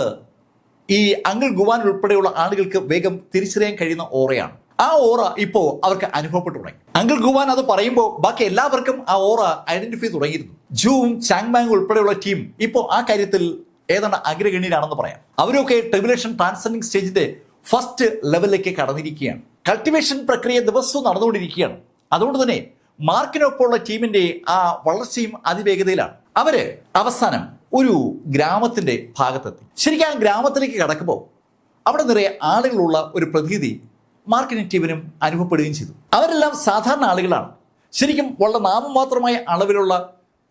ഈ അങ്കിൾ ഗുവാൻ ഉൾപ്പെടെയുള്ള ആളുകൾക്ക് വേഗം തിരിച്ചറിയാൻ കഴിയുന്ന ഓറയാണ്. ആ ഓറ ഇപ്പോ അവർക്ക് അനുഭവപ്പെട്ടു തുടങ്ങി. അങ്കിൾ ഗുവാൻ അത് പറയുമ്പോൾ ബാക്കി എല്ലാവർക്കും ആ ഓറ ഐഡന്റിഫൈ തുടങ്ങിയിരുന്നു. ജൂവും ചാങ്മാങ് ഉൾപ്പെടെയുള്ള ടീം ഇപ്പോൾ ആ കാര്യത്തിൽ ഏതാണ്ട് അഗ്രഗണ്യരാണെന്ന് പറയാം. അവരൊക്കെ ട്രിബുലേഷൻ ട്രാൻസെൻഡിങ് സ്റ്റേജിന്റെ ഫസ്റ്റ് ലെവലിലേക്ക് കടന്നിരിക്കുകയാണ്. കൾട്ടിവേഷൻ പ്രക്രിയ ദിവസവും നടന്നുകൊണ്ടിരിക്കുകയാണ്. അതുകൊണ്ട് തന്നെ മാർക്കിനൊപ്പമുള്ള ടീമിന്റെ ആ വളർച്ചയും അതിവേഗതയിലാണ്. അവര് അവസാനം ഒരു ഗ്രാമത്തിന്റെ ഭാഗത്തെത്തി. ശരിക്കും ആ ഗ്രാമത്തിലേക്ക് കടക്കുമ്പോൾ അവിടെ നിറയെ ആളുകളുള്ള ഒരു പ്രതീതി മാർക്കിനും ടീമിനും അനുഭവപ്പെടുകയും ചെയ്തു. അവരെല്ലാം സാധാരണ ആളുകളാണ്. ശരിക്കും വളരെ നാമമാത്രമായ അളവിലുള്ള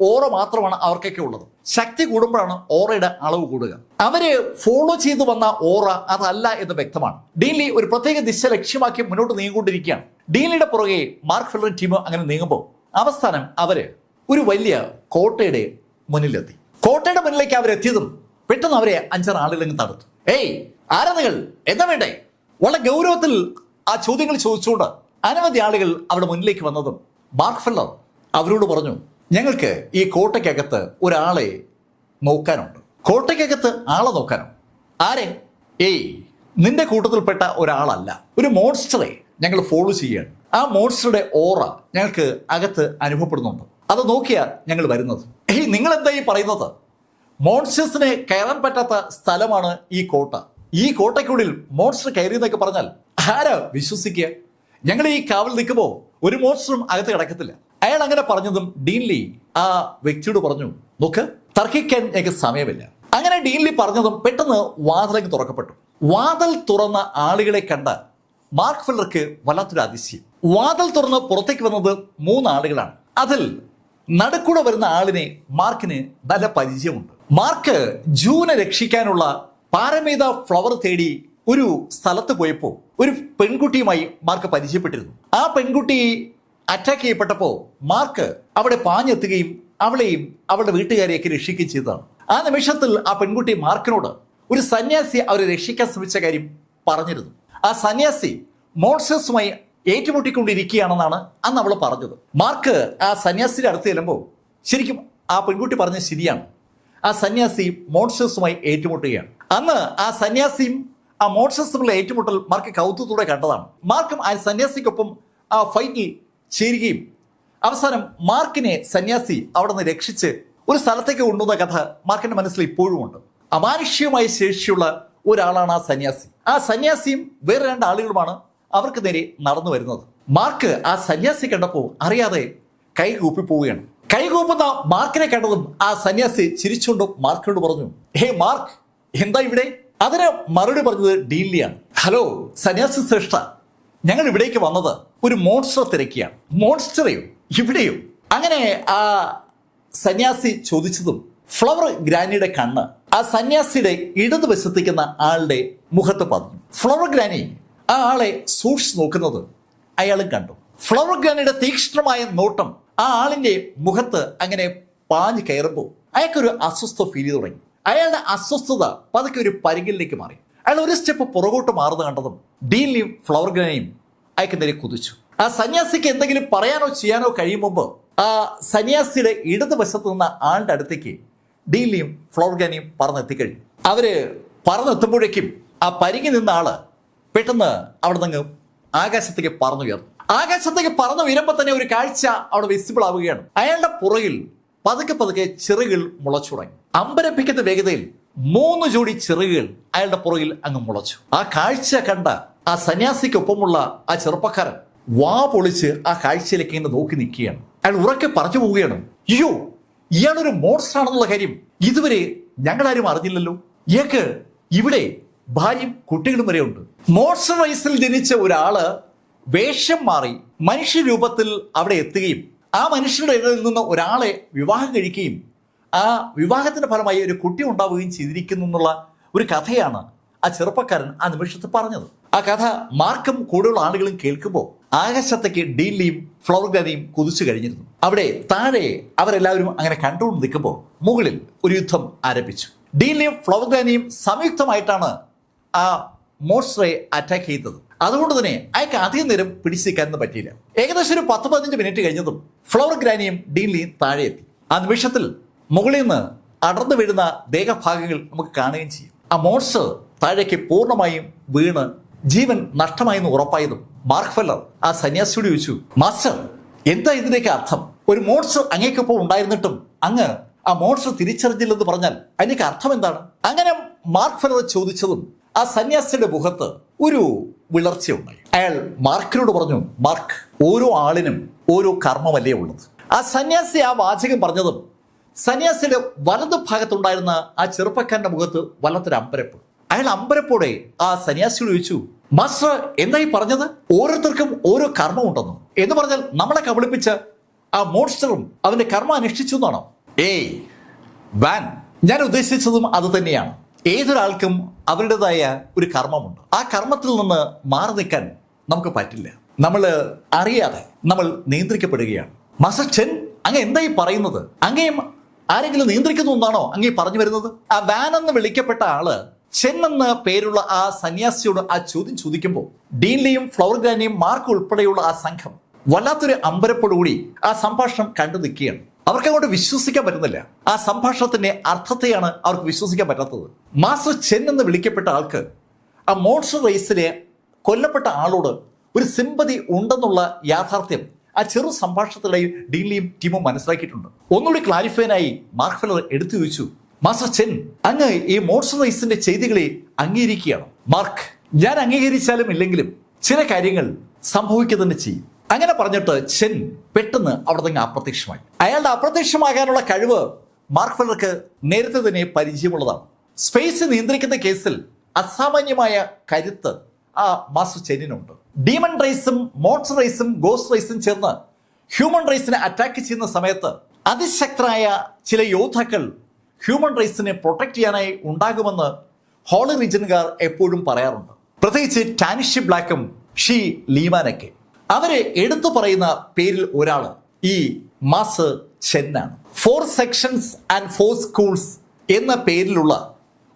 ഓറ മാത്രമാണ് അവർക്കൊക്കെ ഉള്ളത്. ശക്തി കൂടുമ്പോഴാണ് ഓറയുടെ അളവ് കൂടുക. അവര് ഫോളോ ചെയ്തു വന്ന ഓറ അതല്ല എന്ന് വ്യക്തമാണ്. ഡീൻലി ഒരു പ്രത്യേക ദിശ ലക്ഷ്യമാക്കി മുന്നോട്ട് നീങ്ങിക്കൊണ്ടിരിക്കുകയാണ്. ഡീൻലിയുടെ പുറകെ മാർക്ക് ഫെല്ലറും ടീമും അങ്ങനെ നീങ്ങുമ്പോൾ അവസാനം അവര് ഒരു വലിയ കോട്ടയുടെ മുന്നിലെത്തി. കോട്ടയുടെ മുന്നിലേക്ക് അവരെത്തിയതും പെട്ടെന്ന് അവരെ 5-6 ആളുകളെങ്കിലും തടുത്തു. ഏയ്, ആരാ നിങ്ങൾ? എന്താ വേണ്ടേ? വളരെ ഗൗരവത്തിൽ ആ ചോദ്യങ്ങൾ ചോദിച്ചുകൊണ്ട് അനവധി ആളുകൾ അവിടെ മുന്നിലേക്ക് വന്നതും മാർക്ക് ഫെല്ലർ അവരോട് പറഞ്ഞു, ഞങ്ങൾക്ക് ഈ കോട്ടയ്ക്കകത്ത് ഒരാളെ നോക്കാനുണ്ട്. കോട്ടയ്ക്കകത്ത് ആളെ നോക്കാനോ? ആരെ? ഏയ്, നിന്റെ കൂട്ടത്തിൽപ്പെട്ട ഒരാളല്ല, ഒരു മോൺസ്റ്ററെ ഞങ്ങൾ ഫോളോ ചെയ്യുകയാണ്. ആ മോൺസ്റ്ററുടെ ഓറ ഞങ്ങൾക്ക് അകത്ത് അനുഭവപ്പെടുന്നുണ്ട്. അത് നോക്കിയാ ഞങ്ങൾ വരുന്നത്. ഏയ്, നിങ്ങൾ എന്താ ഈ പറയുന്നത്? മോൺസ്റ്റേഴ്സിന് കയറാൻ പറ്റാത്ത സ്ഥലമാണ് ഈ കോട്ട. ഈ കോട്ടയ്ക്കുള്ളിൽ മോൺസ്റ്റർ കയറിയെന്നൊക്കെ പറഞ്ഞാൽ ആരാ വിശ്വസിക്കുക? ഞങ്ങൾ ഈ കാവൽ നിൽക്കുമ്പോൾ ഒരു മോൺസ്റ്ററും അകത്ത് കിടക്കത്തില്ല. അയാൾ അങ്ങനെ പറഞ്ഞതും ഡീൻലി ആ വ്യക്തിയോട് പറഞ്ഞു, നോക്ക്, തർക്കിക്കാൻ എനിക്ക് സമയമില്ല. അങ്ങനെ ഡീൻലി പറഞ്ഞതും പെട്ടെന്ന് വാതിലങ്ങ് തുറക്കപ്പെട്ടു. വാതിൽ തുറന്ന ആളുകളെ കണ്ട മാർക്ക് ഫെല്ലർക്ക് വല്ലാത്തൊരു അതിശയം. വാതിൽ തുറന്ന് പുറത്തേക്ക് വന്നത് 3 ആളുകളാണ്. അതിൽ നടുക്കൂടെ വരുന്ന ആളിനെ മാർക്കിന് നല്ല പരിചയമുണ്ട്. മാർക്ക് ജൂനെ രക്ഷിക്കാനുള്ള പാരമേത ഫ്ലവർ തേടി ഒരു സ്ഥലത്ത് പോയപ്പോൾ ഒരു പെൺകുട്ടിയുമായി മാർക്ക് പരിചയപ്പെട്ടിരുന്നു. ആ പെൺകുട്ടി അറ്റാക്ക് ചെയ്യപ്പെട്ടപ്പോൾ മാർക്ക് അവിടെ പാഞ്ഞെത്തുകയും അവളെയും അവളുടെ വീട്ടുകാരെയൊക്കെ രക്ഷിക്കുകയും ചെയ്തതാണ്. ആ നിമിഷത്തിൽ ആ പെൺകുട്ടി മാർക്കിനോട് ഒരു സന്യാസി അവരെ രക്ഷിക്കാൻ ശ്രമിച്ച കാര്യം പറഞ്ഞിരുന്നു. ആ സന്യാസി മോൺസ്റ്റേഴ്സുമായി ഏറ്റുമുട്ടിക്കൊണ്ടിരിക്കുകയാണെന്നാണ് അന്ന് അവൾ പറഞ്ഞത്. മാർക്ക് ആ സന്യാസിയുടെ അടുത്ത് ചെല്ലുമ്പോൾ ശരിക്കും ആ പെൺകുട്ടി പറഞ്ഞത് ശരിയാണ്. ആ സന്യാസി മോൺസ്റ്റേഴ്സുമായി ഏറ്റുമുട്ടുകയാണ്. അന്ന് ആ സന്യാസിയും ആ മോൺസ്റ്റേഴ്സുമുള്ള ഏറ്റുമുട്ടൽ മാർക്ക് കൗതുകത്തോടെ കണ്ടതാണ്. മാർക്കും ആ സന്യാസിക്കൊപ്പം ആ ഫൈറ്റിൽ ചേരുകയും അവസാനം മാർക്കിനെ സന്യാസി അവിടെ നിന്ന് രക്ഷിച്ച് ഒരു സ്ഥലത്തേക്ക് കൊണ്ടുവന്ന കഥ മാർക്കിന്റെ മനസ്സിൽ ഇപ്പോഴും ഉണ്ട്. അമാനുഷ്യമായ ശേഷിയുള്ള ഒരാളാണ് ആ സന്യാസി. ആ സന്യാസിയും വേറെ 2 ആളുകളുമാണ് അവർക്ക് നേരെ നടന്നു വരുന്നത്. മാർക്ക് ആ സന്യാസി കണ്ടപ്പോൾ അറിയാതെ കൈ കൂപ്പി പോവുകയാണ്. കൈകൂപ്പുന്ന മാർക്കിനെ കണ്ടതും ആ സന്യാസി ചിരിച്ചുകൊണ്ട് മാർക്കിനോട് പറഞ്ഞു, ഹേ മാർക്ക്, എന്താ ഇവിടെ? അതിന് മറുപടി പറഞ്ഞത് ഡീൻലിയാണ്. ഹലോ സന്യാസി ശ്രേഷ്ഠ, ഞങ്ങൾ ഇവിടേക്ക് വന്നത് ഒരു മോൺസ്റ്റർ തിരക്കിയാണ്. മോൺസ്റ്ററെയോ? ഇവിടെയോ? അങ്ങനെ ആ സന്യാസി ചോദിച്ചതും ഫ്ലവർ ഗ്രാനിയുടെ കണ്ണ് ആ സന്യാസിയുടെ ഇടതുവശത്തേക്കുന്ന ആളുടെ മുഖത്ത് പതിഞ്ഞു. ഫ്ലവർ ഗ്രാനി ആ ആളെ സൂക്ഷിച്ചു നോക്കുന്നത് അയാളും കണ്ടു. ഫ്ലവർ ഗ്രാനിയുടെ തീക്ഷ്ണമായ നോട്ടം ആ ആളിന്റെ മുഖത്ത് അങ്ങനെ പാഞ്ഞു കയറുമ്പോൾ അയാൾക്കൊരു അസ്വസ്ഥത ഫീൽ ചെയ്തു തുടങ്ങി. അയാളുടെ അസ്വസ്ഥത പതുക്കെ ഒരു പരിഗണിലേക്ക് മാറി. അയാൾ ഒരു സ്റ്റെപ്പ് പുറകോട്ട് മാറുന്നത് കണ്ടതും ഡീൻലിയും ഫ്ലവർ ഗ്രാനിയും അയാൾക്ക് നേരെ കുതിച്ചു. ആ സന്യാസിക്ക് എന്തെങ്കിലും പറയാനോ ചെയ്യാനോ കഴിയും മുമ്പ് ആ സന്യാസിയുടെ ഇടതുവശത്ത് നിന്ന ആളുടെ അടുത്തേക്ക് ഡീൻലിയും ഫ്ലവർ ഗ്രാനിയും പറന്നെത്തിക്കഴിഞ്ഞു. അവര് പറന്നെത്തുമ്പോഴേക്കും ആ പരിങ്ങി നിന്ന ആള് പെട്ടെന്ന് അവിടെ നിന്ന് ആകാശത്തേക്ക് പറന്നുയർന്നു. ആകാശത്തേക്ക് പറന്നു ഉയരുമ്പോൾ തന്നെ ഒരു കാഴ്ച അവിടെ വിസിബിൾ ആവുകയാണ്. അയാളുടെ പുറകിൽ പതുക്കെ പതുക്കെ ചിറകുകൾ മുളച്ചു തുടങ്ങി. അമ്പരപ്പിക്കുന്ന വേഗതയിൽ 3 ജോഡി ചിറകുകൾ അയാളുടെ പുറകിൽ അങ്ങ് മുളച്ചു. ആ കാഴ്ച കണ്ട ആ സന്യാസിക്കൊപ്പമുള്ള ആ ചെറുപ്പക്കാരൻ വാ പൊളിച്ച് ആ കാഴ്ചയിലേക്ക് ഇങ്ങനെ നോക്കി നിൽക്കുകയാണ്. അയാൾ ഉറക്കെ പറഞ്ഞു പോവുകയാണ്, അയ്യോ, ഇയാളൊരു മോൺസ്റ്റർ ആണെന്നുള്ള കാര്യം ഇതുവരെ ഞങ്ങളാരും അറിഞ്ഞില്ലല്ലോ. ഇയാൾക്ക് ഇവിടെ ഭാര്യയും കുട്ടികളും വരെ ഉണ്ട്. മോൺസ്റ്റർ റൈസിൽ ജനിച്ച ഒരാള് വേഷം മാറി മനുഷ്യരൂപത്തിൽ അവിടെ എത്തുകയും ആ മനുഷ്യരുടെ ഇടയിൽ നിന്ന് ഒരാളെ വിവാഹം കഴിക്കുകയും ആ വിവാഹത്തിന്റെ ഫലമായി ഒരു കുട്ടി ഉണ്ടാവുകയും ചെയ്തിരിക്കുന്നു എന്നുള്ള ഒരു കഥയാണ് ആ ചെറുപ്പക്കാരൻ ആ നിമിഷത്തിൽ പറഞ്ഞത്. ആ കഥ മാർക്കും കൂടുതലുള്ള ആളുകളും കേൾക്കുമ്പോൾ ആകാശത്തേക്ക് ഡീൻലിയും ഫ്ലവർ ഗ്രാനിയും കുതിച്ചു കഴിഞ്ഞിരുന്നു. അവിടെ താഴെ അവരെല്ലാവരും അങ്ങനെ കണ്ടുകൊണ്ട് നിൽക്കുമ്പോൾ മുകളിൽ ഒരു യുദ്ധം ആരംഭിച്ചു. ഡീൻലിയും ഫ്ലവർ ഗ്രാനിയും സംയുക്തമായിട്ടാണ് ആ മോൺസ്റ്ററെ അറ്റാക്ക് ചെയ്തത്. അതുകൊണ്ട് തന്നെ അയാൾക്ക് അധികം നേരം പിടിച്ചു നിൽക്കാനൊന്നും പറ്റിയില്ല. ഏകദേശം ഒരു 10-15 മിനിറ്റ് കഴിഞ്ഞതും ഫ്ലവർ ഗ്രാനിയും ഡീൻലിയും താഴെ എത്തി. ആ നിമിഷത്തിൽ മുകളിൽ നിന്ന് അടർന്നു വീഴുന്ന ദേഹഭാഗങ്ങൾ നമുക്ക് കാണുകയും ചെയ്യും. ആ മോൺസ്റ്റർ താഴേക്ക് പൂർണ്ണമായും വീണ് ജീവൻ നഷ്ടമായെന്ന് ഉറപ്പായതും മാർക്ക് ഫെല്ലർ ആ സന്യാസിയോട് ചോദിച്ചു, മാസ്റ്റർ, എന്താ ഇതിന്റെയൊക്കെ അർത്ഥം? ഒരു മോൺസ്റ്റർ അങ്ങേക്കൊപ്പം ഉണ്ടായിരുന്നിട്ടും അങ്ങ് ആ മോൺസ്റ്റർ തിരിച്ചറിഞ്ഞില്ലെന്ന് പറഞ്ഞാൽ അതിന്റെയൊക്കെ അർത്ഥം എന്താണ്? അങ്ങനെ മാർക്ക് ഫെല്ലർ ചോദിച്ചതും ആ സന്യാസിയുടെ മുഖത്ത് ഒരു വിളർച്ചയുണ്ടായി. അയാൾ മാർക്കിനോട് പറഞ്ഞു, മാർക്ക്, ഓരോ ആളിനും ഓരോ കർമ്മമല്ലേ ഉള്ളത്. ആ സന്യാസി ആ വാചകം പറഞ്ഞതും സന്യാസിയുടെ വലതു ഭാഗത്തുണ്ടായിരുന്ന ആ ചെറുപ്പക്കാരന്റെ മുഖത്ത് വല്ലാത്തൊരു അമ്പരപ്പ്. അയാൾ അമ്പരപ്പോടെ ആ സന്യാസിയോട് ചോദിച്ചു, മാസ്റ്റർ, എന്തായി പറഞ്ഞത്? ഓരോരുത്തർക്കും ഓരോ കർമ്മമുണ്ടെന്നു എന്ന് പറഞ്ഞാൽ നമ്മളെ കബളിപ്പിച്ച ആ മോൺസ്റ്ററും അവന്റെ കർമ്മം അനുഷ്ഠിച്ചു എന്നാണോ? ഏയ് വാൻ, ഞാൻ ഉദ്ദേശിച്ചതും അത് തന്നെയാണ്. ഏതൊരാൾക്കും അവരുടേതായ ഒരു കർമ്മമുണ്ട്. ആ കർമ്മത്തിൽ നിന്ന് മാറി നിൽക്കാൻ നമുക്ക് പറ്റില്ല. നമ്മൾ അറിയാതെ നമ്മൾ നിയന്ത്രിക്കപ്പെടുകയാണ്. മാസ്റ്റർ ചെൻ, അങ്ങ് എന്തായി പറയുന്നത്? അങ്ങേയും ആരെങ്കിലും നിയന്ത്രിക്കുന്നു എന്നാണോ അങ്ങേ പറഞ്ഞു വരുന്നത്? ആ വാൻ എന്ന് വിളിക്കപ്പെട്ട ആള് ചെൻ എന്ന പേരുള്ള ആ സന്യാസിയോട് ആ ചോദ്യം ചോദിക്കുമ്പോൾ ഡീൻലിയും ഫ്ലവർ ഗ്രാനിയും മാർക്ക് ഉൾപ്പെടെയുള്ള ആ സംഘം വല്ലാത്തൊരു അമ്പരപ്പോടുകൂടി ആ സംഭാഷണം കണ്ടു നിൽക്കുകയാണ്. അവർക്ക് അങ്ങോട്ട് വിശ്വസിക്കാൻ പറ്റുന്നില്ല. ആ സംഭാഷണത്തിന്റെ അർത്ഥത്തെയാണ് അവർക്ക് വിശ്വസിക്കാൻ പറ്റാത്തത്. മാസ്റ്റർ ചെൻ എന്ന് വിളിക്കപ്പെട്ട ആൾക്ക് ആ മോൺസ്റ്റർ റേസിലെ കൊല്ലപ്പെട്ട ആളോട് ഒരു സിമ്പതി ഉണ്ടെന്നുള്ള യാഥാർത്ഥ്യം ആ ചെറു സംഭാഷണത്തിലായി ഡീൻലിയും ടീമും മനസ്സിലാക്കിയിട്ടുണ്ട്. ഒന്നുകൂടി ക്ലാരിഫൈനായി മാർക്ക് ഫെല്ലർ എടുത്തു ചോദിച്ചു, മാസ്റ്റർ ചെൻ, അങ്ങ് ഈ മോൺസ്റ്റർ റേസിന്റെ ചെയ്തികളെ അംഗീകരിക്കുകയാണ്? മാർക്ക്, ഞാൻ അംഗീകരിച്ചാലും ഇല്ലെങ്കിലും ചില കാര്യങ്ങൾ സംഭവിക്കുക തന്നെ ചെയ്യും. അങ്ങനെ പറഞ്ഞിട്ട് ചെൻ പെട്ടെന്ന് അവിടെ നിന്ന് അപ്രത്യക്ഷമായി. അയാളുടെ അപ്രത്യക്ഷമാകാനുള്ള കഴിവ് മാർക്ക് ഫെല്ലർക്ക് നേരത്തെ തന്നെ പരിചയമുള്ളതാണ്. സ്പേസ് നിയന്ത്രിക്കുന്ന കേസിൽ അസാമാന്യമായ കരുത്ത് ആ മാസ്റ്റർ ചെന്നിനുണ്ട്. ഡീമൺ റേസും മോൺസ്റ്റർ റേസും ഗോസ്റ്റ് റേസും ചേർന്ന് ഹ്യൂമൻ റേസിനെ അറ്റാക്ക് ചെയ്യുന്ന സമയത്ത് അതിശക്തരായ ചില യോദ്ധാക്കൾ ഹ്യൂമൻ റേസിനെ പ്രൊട്ടക്ട് ചെയ്യാനായി ഉണ്ടാകുമെന്ന് ഹോളി റീജനുകാർ എപ്പോഴും പറയാറുണ്ട്. പ്രത്യേകിച്ച് ടാനിഷി ബ്ലാക്കും ഷീ ലീമാനൊക്കെ. അവരെ എടുത്തു പറയുന്ന പേരിൽ ഒരാള് ഈ മാസ്റ്റർ ചെന്നാണ്. 4 സെക്ഷൻസ് ആൻഡ് 4 സ്കൂൾസ് എന്ന പേരിലുള്ള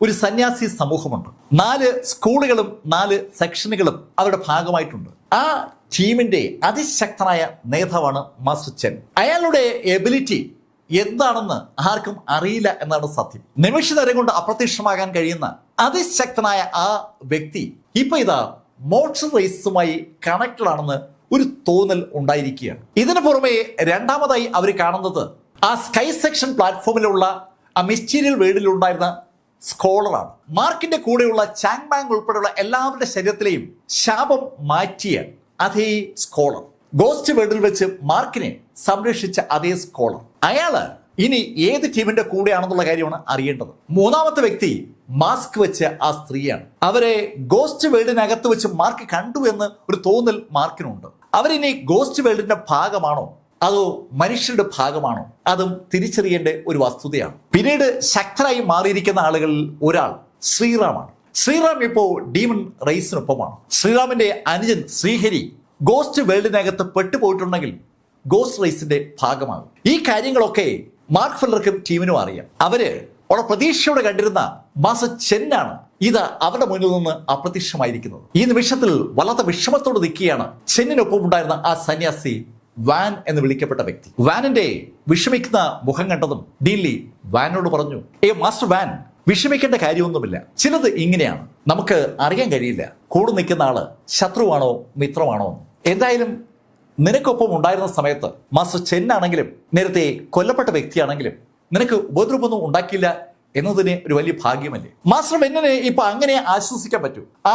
ഒരു സന്യാസി സമൂഹമുണ്ട്. 4 സ്കൂളുകളും 4 സെക്ഷനുകളും അവരുടെ ഭാഗമായിട്ടുണ്ട്. ആ ടീമിന്റെ അതിശക്തനായ നേതാവാണ് മാസ്റ്റർ ചെൻ. അയാളുടെ എബിലിറ്റി എന്താണെന്ന് ആർക്കും അറിയില്ല എന്നാണ് സത്യം. നിമിഷ നേരം കൊണ്ട് അപ്രത്യക്ഷമാകാൻ കഴിയുന്ന അതിശക്തനായ ആ വ്യക്തി ഇപ്പൊ ഇതാ മോൺസ്റ്റർ റേസുമായി കണക്റ്റഡ് ആണെന്ന് ഒരു തോന്നൽ ഉണ്ടായിരിക്കുകയാണ്. ഇതിനു പുറമെ രണ്ടാമതായി അവർ കാണുന്നത് ആ സ്കൈ സെക്ഷൻ പ്ലാറ്റ്ഫോമിലുള്ള ആ മിസ്റ്റീരിയൽ വേൾഡിൽ ഉണ്ടായിരുന്ന സ്കോളറാണ്. മാർക്കിന്റെ കൂടെയുള്ള ചാങ് ബാങ് ഉൾപ്പെടെയുള്ള എല്ലാവരുടെ ശരീരത്തിലെയും ശാപം മാറ്റിയ അതേ സ്കോളർ, ഗോസ്റ്റ് വേൾഡിൽ വെച്ച് മാർക്കിനെ സംരക്ഷിച്ച അതേ സ്കോളർ, അയാള് ഇനി ഏത് ടീമിന്റെ കൂടെയാണെന്നുള്ള കാര്യമാണ് അറിയേണ്ടത്. മൂന്നാമത്തെ വ്യക്തി മാസ്ക് വെച്ച ആ സ്ത്രീയാണ്. അവരെ ഗോസ്റ്റ് വേൾഡിനകത്ത് വെച്ച് മാർക്ക് കണ്ടു എന്ന് ഒരു തോന്നൽ മാർക്കിനുണ്ട്. അവരിനി ഗോസ്റ്റ് വേൾഡിന്റെ ഭാഗമാണോ അതോ മനുഷ്യരുടെ ഭാഗമാണോ, അതും തിരിച്ചറിയേണ്ട ഒരു വസ്തുതയാണ്. പിന്നീട് ശക്തരായി മാറിയിരിക്കുന്ന ആളുകളിൽ ഒരാൾ ശ്രീറാമാണ്. ശ്രീറാം ഇപ്പോ ഡീമൺ റേസിനൊപ്പമാണ്. ശ്രീറാമിന്റെ അനുജൻ ശ്രീഹരി ഗോസ്റ്റ് വേൾഡിനകത്ത് പെട്ടുപോയിട്ടുണ്ടെങ്കിൽ ഗോസ്റ്റ് റേസിന്റെ ഭാഗമാകും. ഈ കാര്യങ്ങളൊക്കെ മാർക്ക് ഫെല്ലർക്കും ടീമിനും അറിയാം. അവര് വളരെ പ്രതീക്ഷയോടെ കണ്ടിരുന്ന മാസ്റ്റർ ചെന്നാണ് ഇത് അവരുടെ മുന്നിൽ നിന്ന് അപ്രത്യക്ഷമായിരിക്കുന്നത്. ഈ നിമിഷത്തിൽ വല്ലാത്ത വിഷമത്തോട് നിൽക്കുകയാണ് ചെന്നിനൊപ്പം ഉണ്ടായിരുന്ന ആ സന്യാസി വാൻ എന്ന് വിളിക്കപ്പെട്ട വ്യക്തി. വാനിന്റെ വിഷമിക്കുന്ന മുഖം കണ്ടതും ഡീൻലി വാനോട് പറഞ്ഞു, മാസ്റ്റർ വാൻ, വിഷമിക്കേണ്ട കാര്യമൊന്നുമില്ല. ചിലത് ഇങ്ങനെയാണ്, നമുക്ക് അറിയാൻ കഴിയില്ല കൂടെ നിൽക്കുന്ന ആള് ശത്രുവാണോ മിത്രമാണോ. എന്തായാലും നിനക്കൊപ്പം ഉണ്ടായിരുന്ന സമയത്ത് മാസ്റ്റർ ചെന്നാണെങ്കിലും നേരത്തെ കൊല്ലപ്പെട്ട വ്യക്തിയാണെങ്കിലും നിനക്ക് ഉപദ്രവമൊന്നും ഉണ്ടാക്കില്ല എന്നതിന് ഒരു വലിയ ഭാഗ്യമല്ലേ. മാസ്റ്റർ വെന്നിനെ ഇപ്പൊ അങ്ങനെ ആശ്വസിക്കാൻ പറ്റൂ. ആ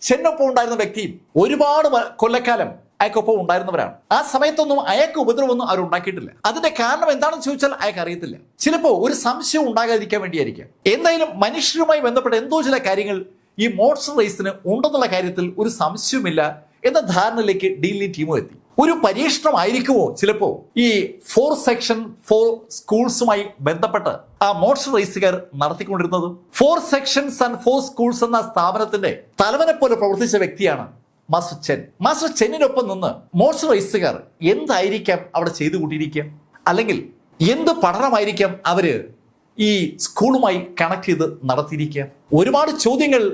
ചെന്നൊപ്പം ഉണ്ടായിരുന്ന വ്യക്തിയും ഒരുപാട് കൊല്ലക്കാലം അയാൾക്കൊപ്പം ഉണ്ടായിരുന്നവരാണ്. ആ സമയത്തൊന്നും അയാൾക്ക് ഉപദ്രവമൊന്നും അവർ ഉണ്ടാക്കിയിട്ടില്ല. അതിന്റെ കാരണം എന്താണെന്ന് ചോദിച്ചാൽ അയാൾക്ക് അറിയത്തില്ല. ചിലപ്പോൾ ഒരു സംശയം ഉണ്ടാകാതിരിക്കാൻ വേണ്ടിയായിരിക്കാം. എന്തായാലും മനുഷ്യരുമായി ബന്ധപ്പെട്ട എന്തോ ചില കാര്യങ്ങൾ ഈ മോൺസ്റ്റർ റേസിന് ഉണ്ടെന്നുള്ള കാര്യത്തിൽ ഒരു സംശയവുമില്ല എന്ന ധാരണയിലേക്ക് ഡീൻലി ടീമും എത്തി. ഒരു പരീക്ഷണമായിരിക്കുമോ ചിലപ്പോ ഈ 4 സെക്ഷൻ 4 സ്കൂൾസുമായി ബന്ധപ്പെട്ട് ആ മോൺസ്റ്റർ റേസുകാർ നടത്തിക്കൊണ്ടിരുന്നത്. 4 സെക്ഷൻസ് ആൻഡ് 4 സ്കൂൾസ് എന്ന സ്ഥാപനത്തിന്റെ തലവനെ പോലെ പ്രവർത്തിച്ച വ്യക്തിയാണ് മാസ്റ്റർ ചെൻ. മാസ്റ്റർ ചെന്നിനൊപ്പം നിന്ന് മോൺസ്റ്റർ റേസുകാർ എന്തായിരിക്കാം അവിടെ ചെയ്തു കൂട്ടിയിരിക്കുക, അല്ലെങ്കിൽ എന്ത് പഠനമായിരിക്കാം അവര് ഈ സ്കൂളുമായി കണക്ട് ചെയ്ത് നടത്തിയിരിക്കുക. ഒരുപാട് ചോദ്യങ്ങൾ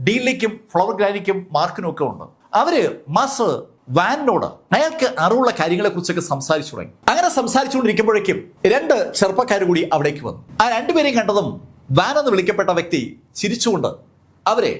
ഡീൻലിക്കും ഫ്ലവർ ഗ്രാനിക്കും മാർക്കിനും ഒക്കെ ഉണ്ട്. അവര് മാസ്റ്റർ വാനിനോട് അയാൾക്ക് അറിവുള്ള കാര്യങ്ങളെ കുറിച്ചൊക്കെ സംസാരിച്ചു തുടങ്ങി. അങ്ങനെ സംസാരിച്ചുകൊണ്ടിരിക്കുമ്പോഴേക്കും 2 ചെറുപ്പക്കാർ കൂടി അവിടേക്ക് വന്നു. ആ 2 പേരെയും കണ്ടതും വാൻ എന്ന് വിളിക്കപ്പെട്ട വ്യക്തി ചിരിച്ചുകൊണ്ട് അവരെ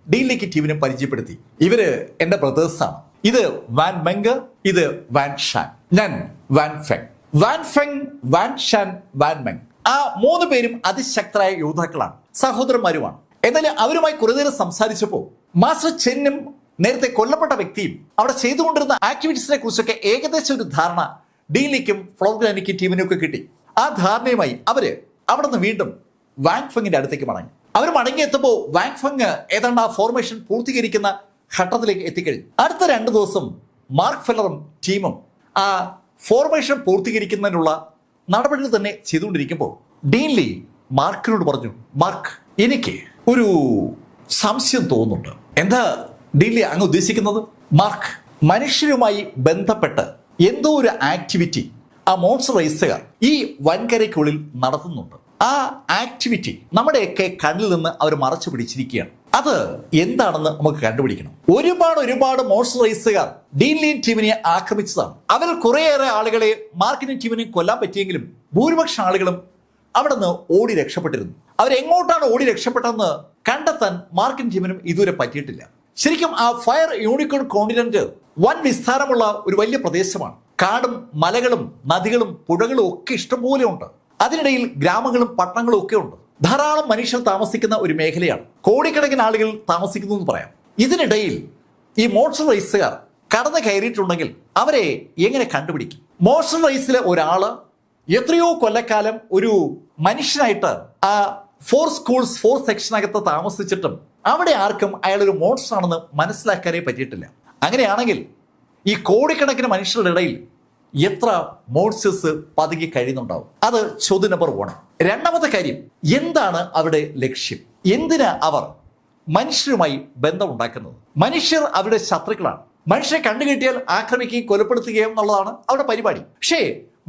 ഡീൻലിക്ക് ടീമിനെ പരിചയപ്പെടുത്തി. ഇവര് എന്റെ ബ്രദേഴ്സാണ്. ഇത് വാൻ മെങ്, ഇത് വാൻ ഷാൻ, ഞാൻ Wan Feng. Wan Feng, Wan Shan, Wan Meng, ആ 3 പേരും അതിശക്തരായ യോദ്ധാക്കളാണ്, സഹോദരന്മാരുമാണ്. എന്നാലും അവരുമായി കുറെ നേരം സംസാരിച്ചപ്പോൾ മാസ്റ്റർ ചെന്നും നേരത്തെ കൊല്ലപ്പെട്ട വ്യക്തിയും അവിടെ ചെയ്തുകൊണ്ടിരുന്ന ആക്ടിവിറ്റീസിനെ കുറിച്ചൊക്കെ ഏകദേശം ഒരു ധാരണ ഡീൻലിക്കും ഫ്ലവർ ഗ്രാനിക്കും ടീമിനും ഒക്കെ കിട്ടി. ആ ധാരണയുമായി അവര് അവിടെ നിന്ന് വീണ്ടും വാങ് ഫെങ്ങിന്റെ അടുത്തേക്ക് മടങ്ങി. അവർ മടങ്ങിയെത്തുമ്പോൾ വാങ് ഫെങ് ഏതാണ്ട് ആ ഫോർമേഷൻ പൂർത്തീകരിക്കുന്ന ഘട്ടത്തിലേക്ക് എത്തിക്കഴിഞ്ഞു. അടുത്ത 2 ദിവസം മാർക്ക് ഫെല്ലറും ടീമും ആ ഫോർമേഷൻ പൂർത്തീകരിക്കുന്നതിനുള്ള നടപടികൾ തന്നെ ചെയ്തുകൊണ്ടിരിക്കുമ്പോൾ ഡീൻലി മാർക്കിനോട് പറഞ്ഞു, മാർക്ക്, എനിക്ക് ഒരു സംശയം തോന്നുന്നുണ്ട്. എന്താ ഡീൻലി അങ്ങ് ഉദ്ദേശിക്കുന്നത്? മാർക്ക്, മനുഷ്യരുമായി ബന്ധപ്പെട്ട് എന്തോ ഒരു ആക്ടിവിറ്റി ആ മോൺസ്റ്റർ റേസുകാർ ഈ വൻകരയ്ക്കുള്ളിൽ നടത്തുന്നുണ്ട്. ആ ആക്ടിവിറ്റി നമ്മുടെയൊക്കെ കണ്ണിൽ നിന്ന് അവർ മറച്ചു പിടിച്ചിരിക്കുകയാണ്. അത് എന്താണെന്ന് നമുക്ക് കണ്ടുപിടിക്കണം. ഒരുപാട് മോൺസ്റ്റർ റേസുകാർ ഡീൻലിൻ ടീമിനെ ആക്രമിച്ചതാണ്. അതിൽ കുറേയേറെ ആളുകളെ മാർക്കിനും ടീമിനെയും കൊല്ലാൻ പറ്റിയെങ്കിലും ഭൂരിപക്ഷം ആളുകളും അവിടെ നിന്ന് ഓടി രക്ഷപ്പെട്ടിരുന്നു. അവരെങ്ങോട്ടാണ് ഓടി രക്ഷപ്പെട്ടതെന്ന് കണ്ടെത്താൻ മാർക്കിനും ടീമിനും ഇതുവരെ പറ്റിയിട്ടില്ല. ശരിക്കും ആ ഫയർ യൂണിക്കോൺ കോണ്ടിനെന്റ് വൻ വിസ്താരമുള്ള ഒരു വലിയ പ്രദേശമാണ്. കാടും മലകളും നദികളും പുഴകളും ഒക്കെ ഇഷ്ടംപോലെ ഉണ്ട്. അതിനിടയിൽ ഗ്രാമങ്ങളും പട്ടണങ്ങളും ഒക്കെ ഉണ്ട്. ധാരാളം മനുഷ്യർ താമസിക്കുന്ന ഒരു മേഖലയാണ്. കോടിക്കണക്കിന് ആളുകൾ താമസിക്കുന്നു എന്ന് പറയാം. ഇതിനിടയിൽ ഈ മോൺസ്റ്റർ റേസുകാർ കടന്നു കയറിയിട്ടുണ്ടെങ്കിൽ അവരെ എങ്ങനെ കണ്ടുപിടിക്കും? മോൺസ്റ്റർ റേസിലെ ഒരാള് എത്രയോ കൊല്ലക്കാലം ഒരു മനുഷ്യനായിട്ട് ആ 4 സ്കൂൾസ് 4 സെക്ഷനകത്ത് താമസിച്ചിട്ടും അവിടെ ആർക്കും അയാളൊരു മോൺസ്റ്റർ ആണെന്ന് മനസ്സിലാക്കാനേ പറ്റിയിട്ടില്ല. അങ്ങനെയാണെങ്കിൽ ഈ കോടിക്കണക്കിന് മനുഷ്യരുടെ ഇടയിൽ എത്ര മോൺസ്റ്റേഴ്സ് പതുങ്ങി കഴിയുന്നുണ്ടാവും? അത് ചോദ്യം നമ്പർ 1. രണ്ടാമത്തെ കാര്യം, എന്താണ് അവരുടെ ലക്ഷ്യം? എന്തിനാ അവർ മനുഷ്യരുമായി ബന്ധമുണ്ടാക്കുന്നത്? മനുഷ്യർ അവരുടെ ശത്രുക്കളാണ്. മനുഷ്യരെ കണ്ടുകിട്ടിയാൽ ആക്രമിക്കുകയും കൊലപ്പെടുത്തുകയും എന്നുള്ളതാണ് അവരുടെ പരിപാടി. പക്ഷേ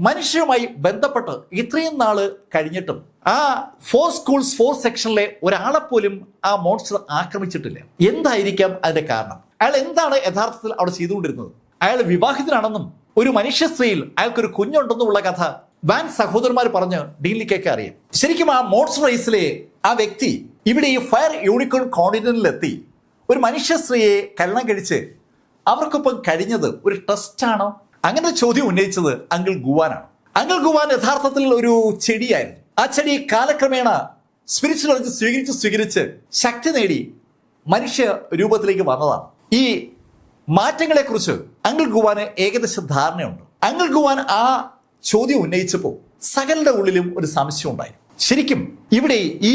മനുഷ്യരുമായി ബന്ധപ്പെട്ട് ഇത്രയും നാള് കഴിഞ്ഞിട്ടും ആ 4 സ്കൂൾസ് 4 സെക്ഷനിലെ ഒരാളെപ്പോലും ആ മോൺസ്റ്റർ ആക്രമിച്ചിട്ടില്ല. എന്തായിരിക്കാം അതിന്റെ കാരണം? അയാൾ എന്താണ് യഥാർത്ഥത്തിൽ അവിടെ ചെയ്തുകൊണ്ടിരുന്നത്? അയാൾ വിവാഹിതനാണെന്നും ഒരു മനുഷ്യ സ്ത്രീയിൽ അയാൾക്കൊരു കുഞ്ഞുണ്ടെന്നുമുള്ള കഥ വാൻ സഹോദരന്മാർ പറഞ്ഞ് ഡീൻലിക്കൊക്കെ അറിയാം. ശരിക്കും ആ മോൺസ്റ്റർ റേസിലെ ആ വ്യക്തി ഇവിടെ ഈ ഫയർ യൂണിക്കോൺ കോണ്ടിനെന്റിലെത്തി ഒരു മനുഷ്യ സ്ത്രീയെ കല്യാണം കഴിച്ച് അവർക്കൊപ്പം കഴിഞ്ഞത് ഒരു ടെസ്റ്റാണോ? അങ്ങനെ ചോദ്യം ഉന്നയിച്ചത് അങ്കിൾ ഗുവാനാണ്. അങ്കിൾ ഗുവാൻ യഥാർത്ഥത്തിൽ ഒരു ചെടിയായിരുന്നു. ആ ചെടി കാലക്രമേണ സ്പിരിച്വൽ എനർജി സ്വീകരിച്ച് ശക്തി നേടി മനുഷ്യ രൂപത്തിലേക്ക് വന്നതാണ്. ഈ മാറ്റങ്ങളെ കുറിച്ച് അങ്കിൾ ഗുവാന് ഏകദേശം ധാരണയുണ്ട്. അങ്കിൾ ഗുവാൻ ആ ചോദ്യം ഉന്നയിച്ചപ്പോൾ സകലരുടെ ഉള്ളിലും ഒരു സംശയം ഉണ്ടായി. ശരിക്കും ഇവിടെ ഈ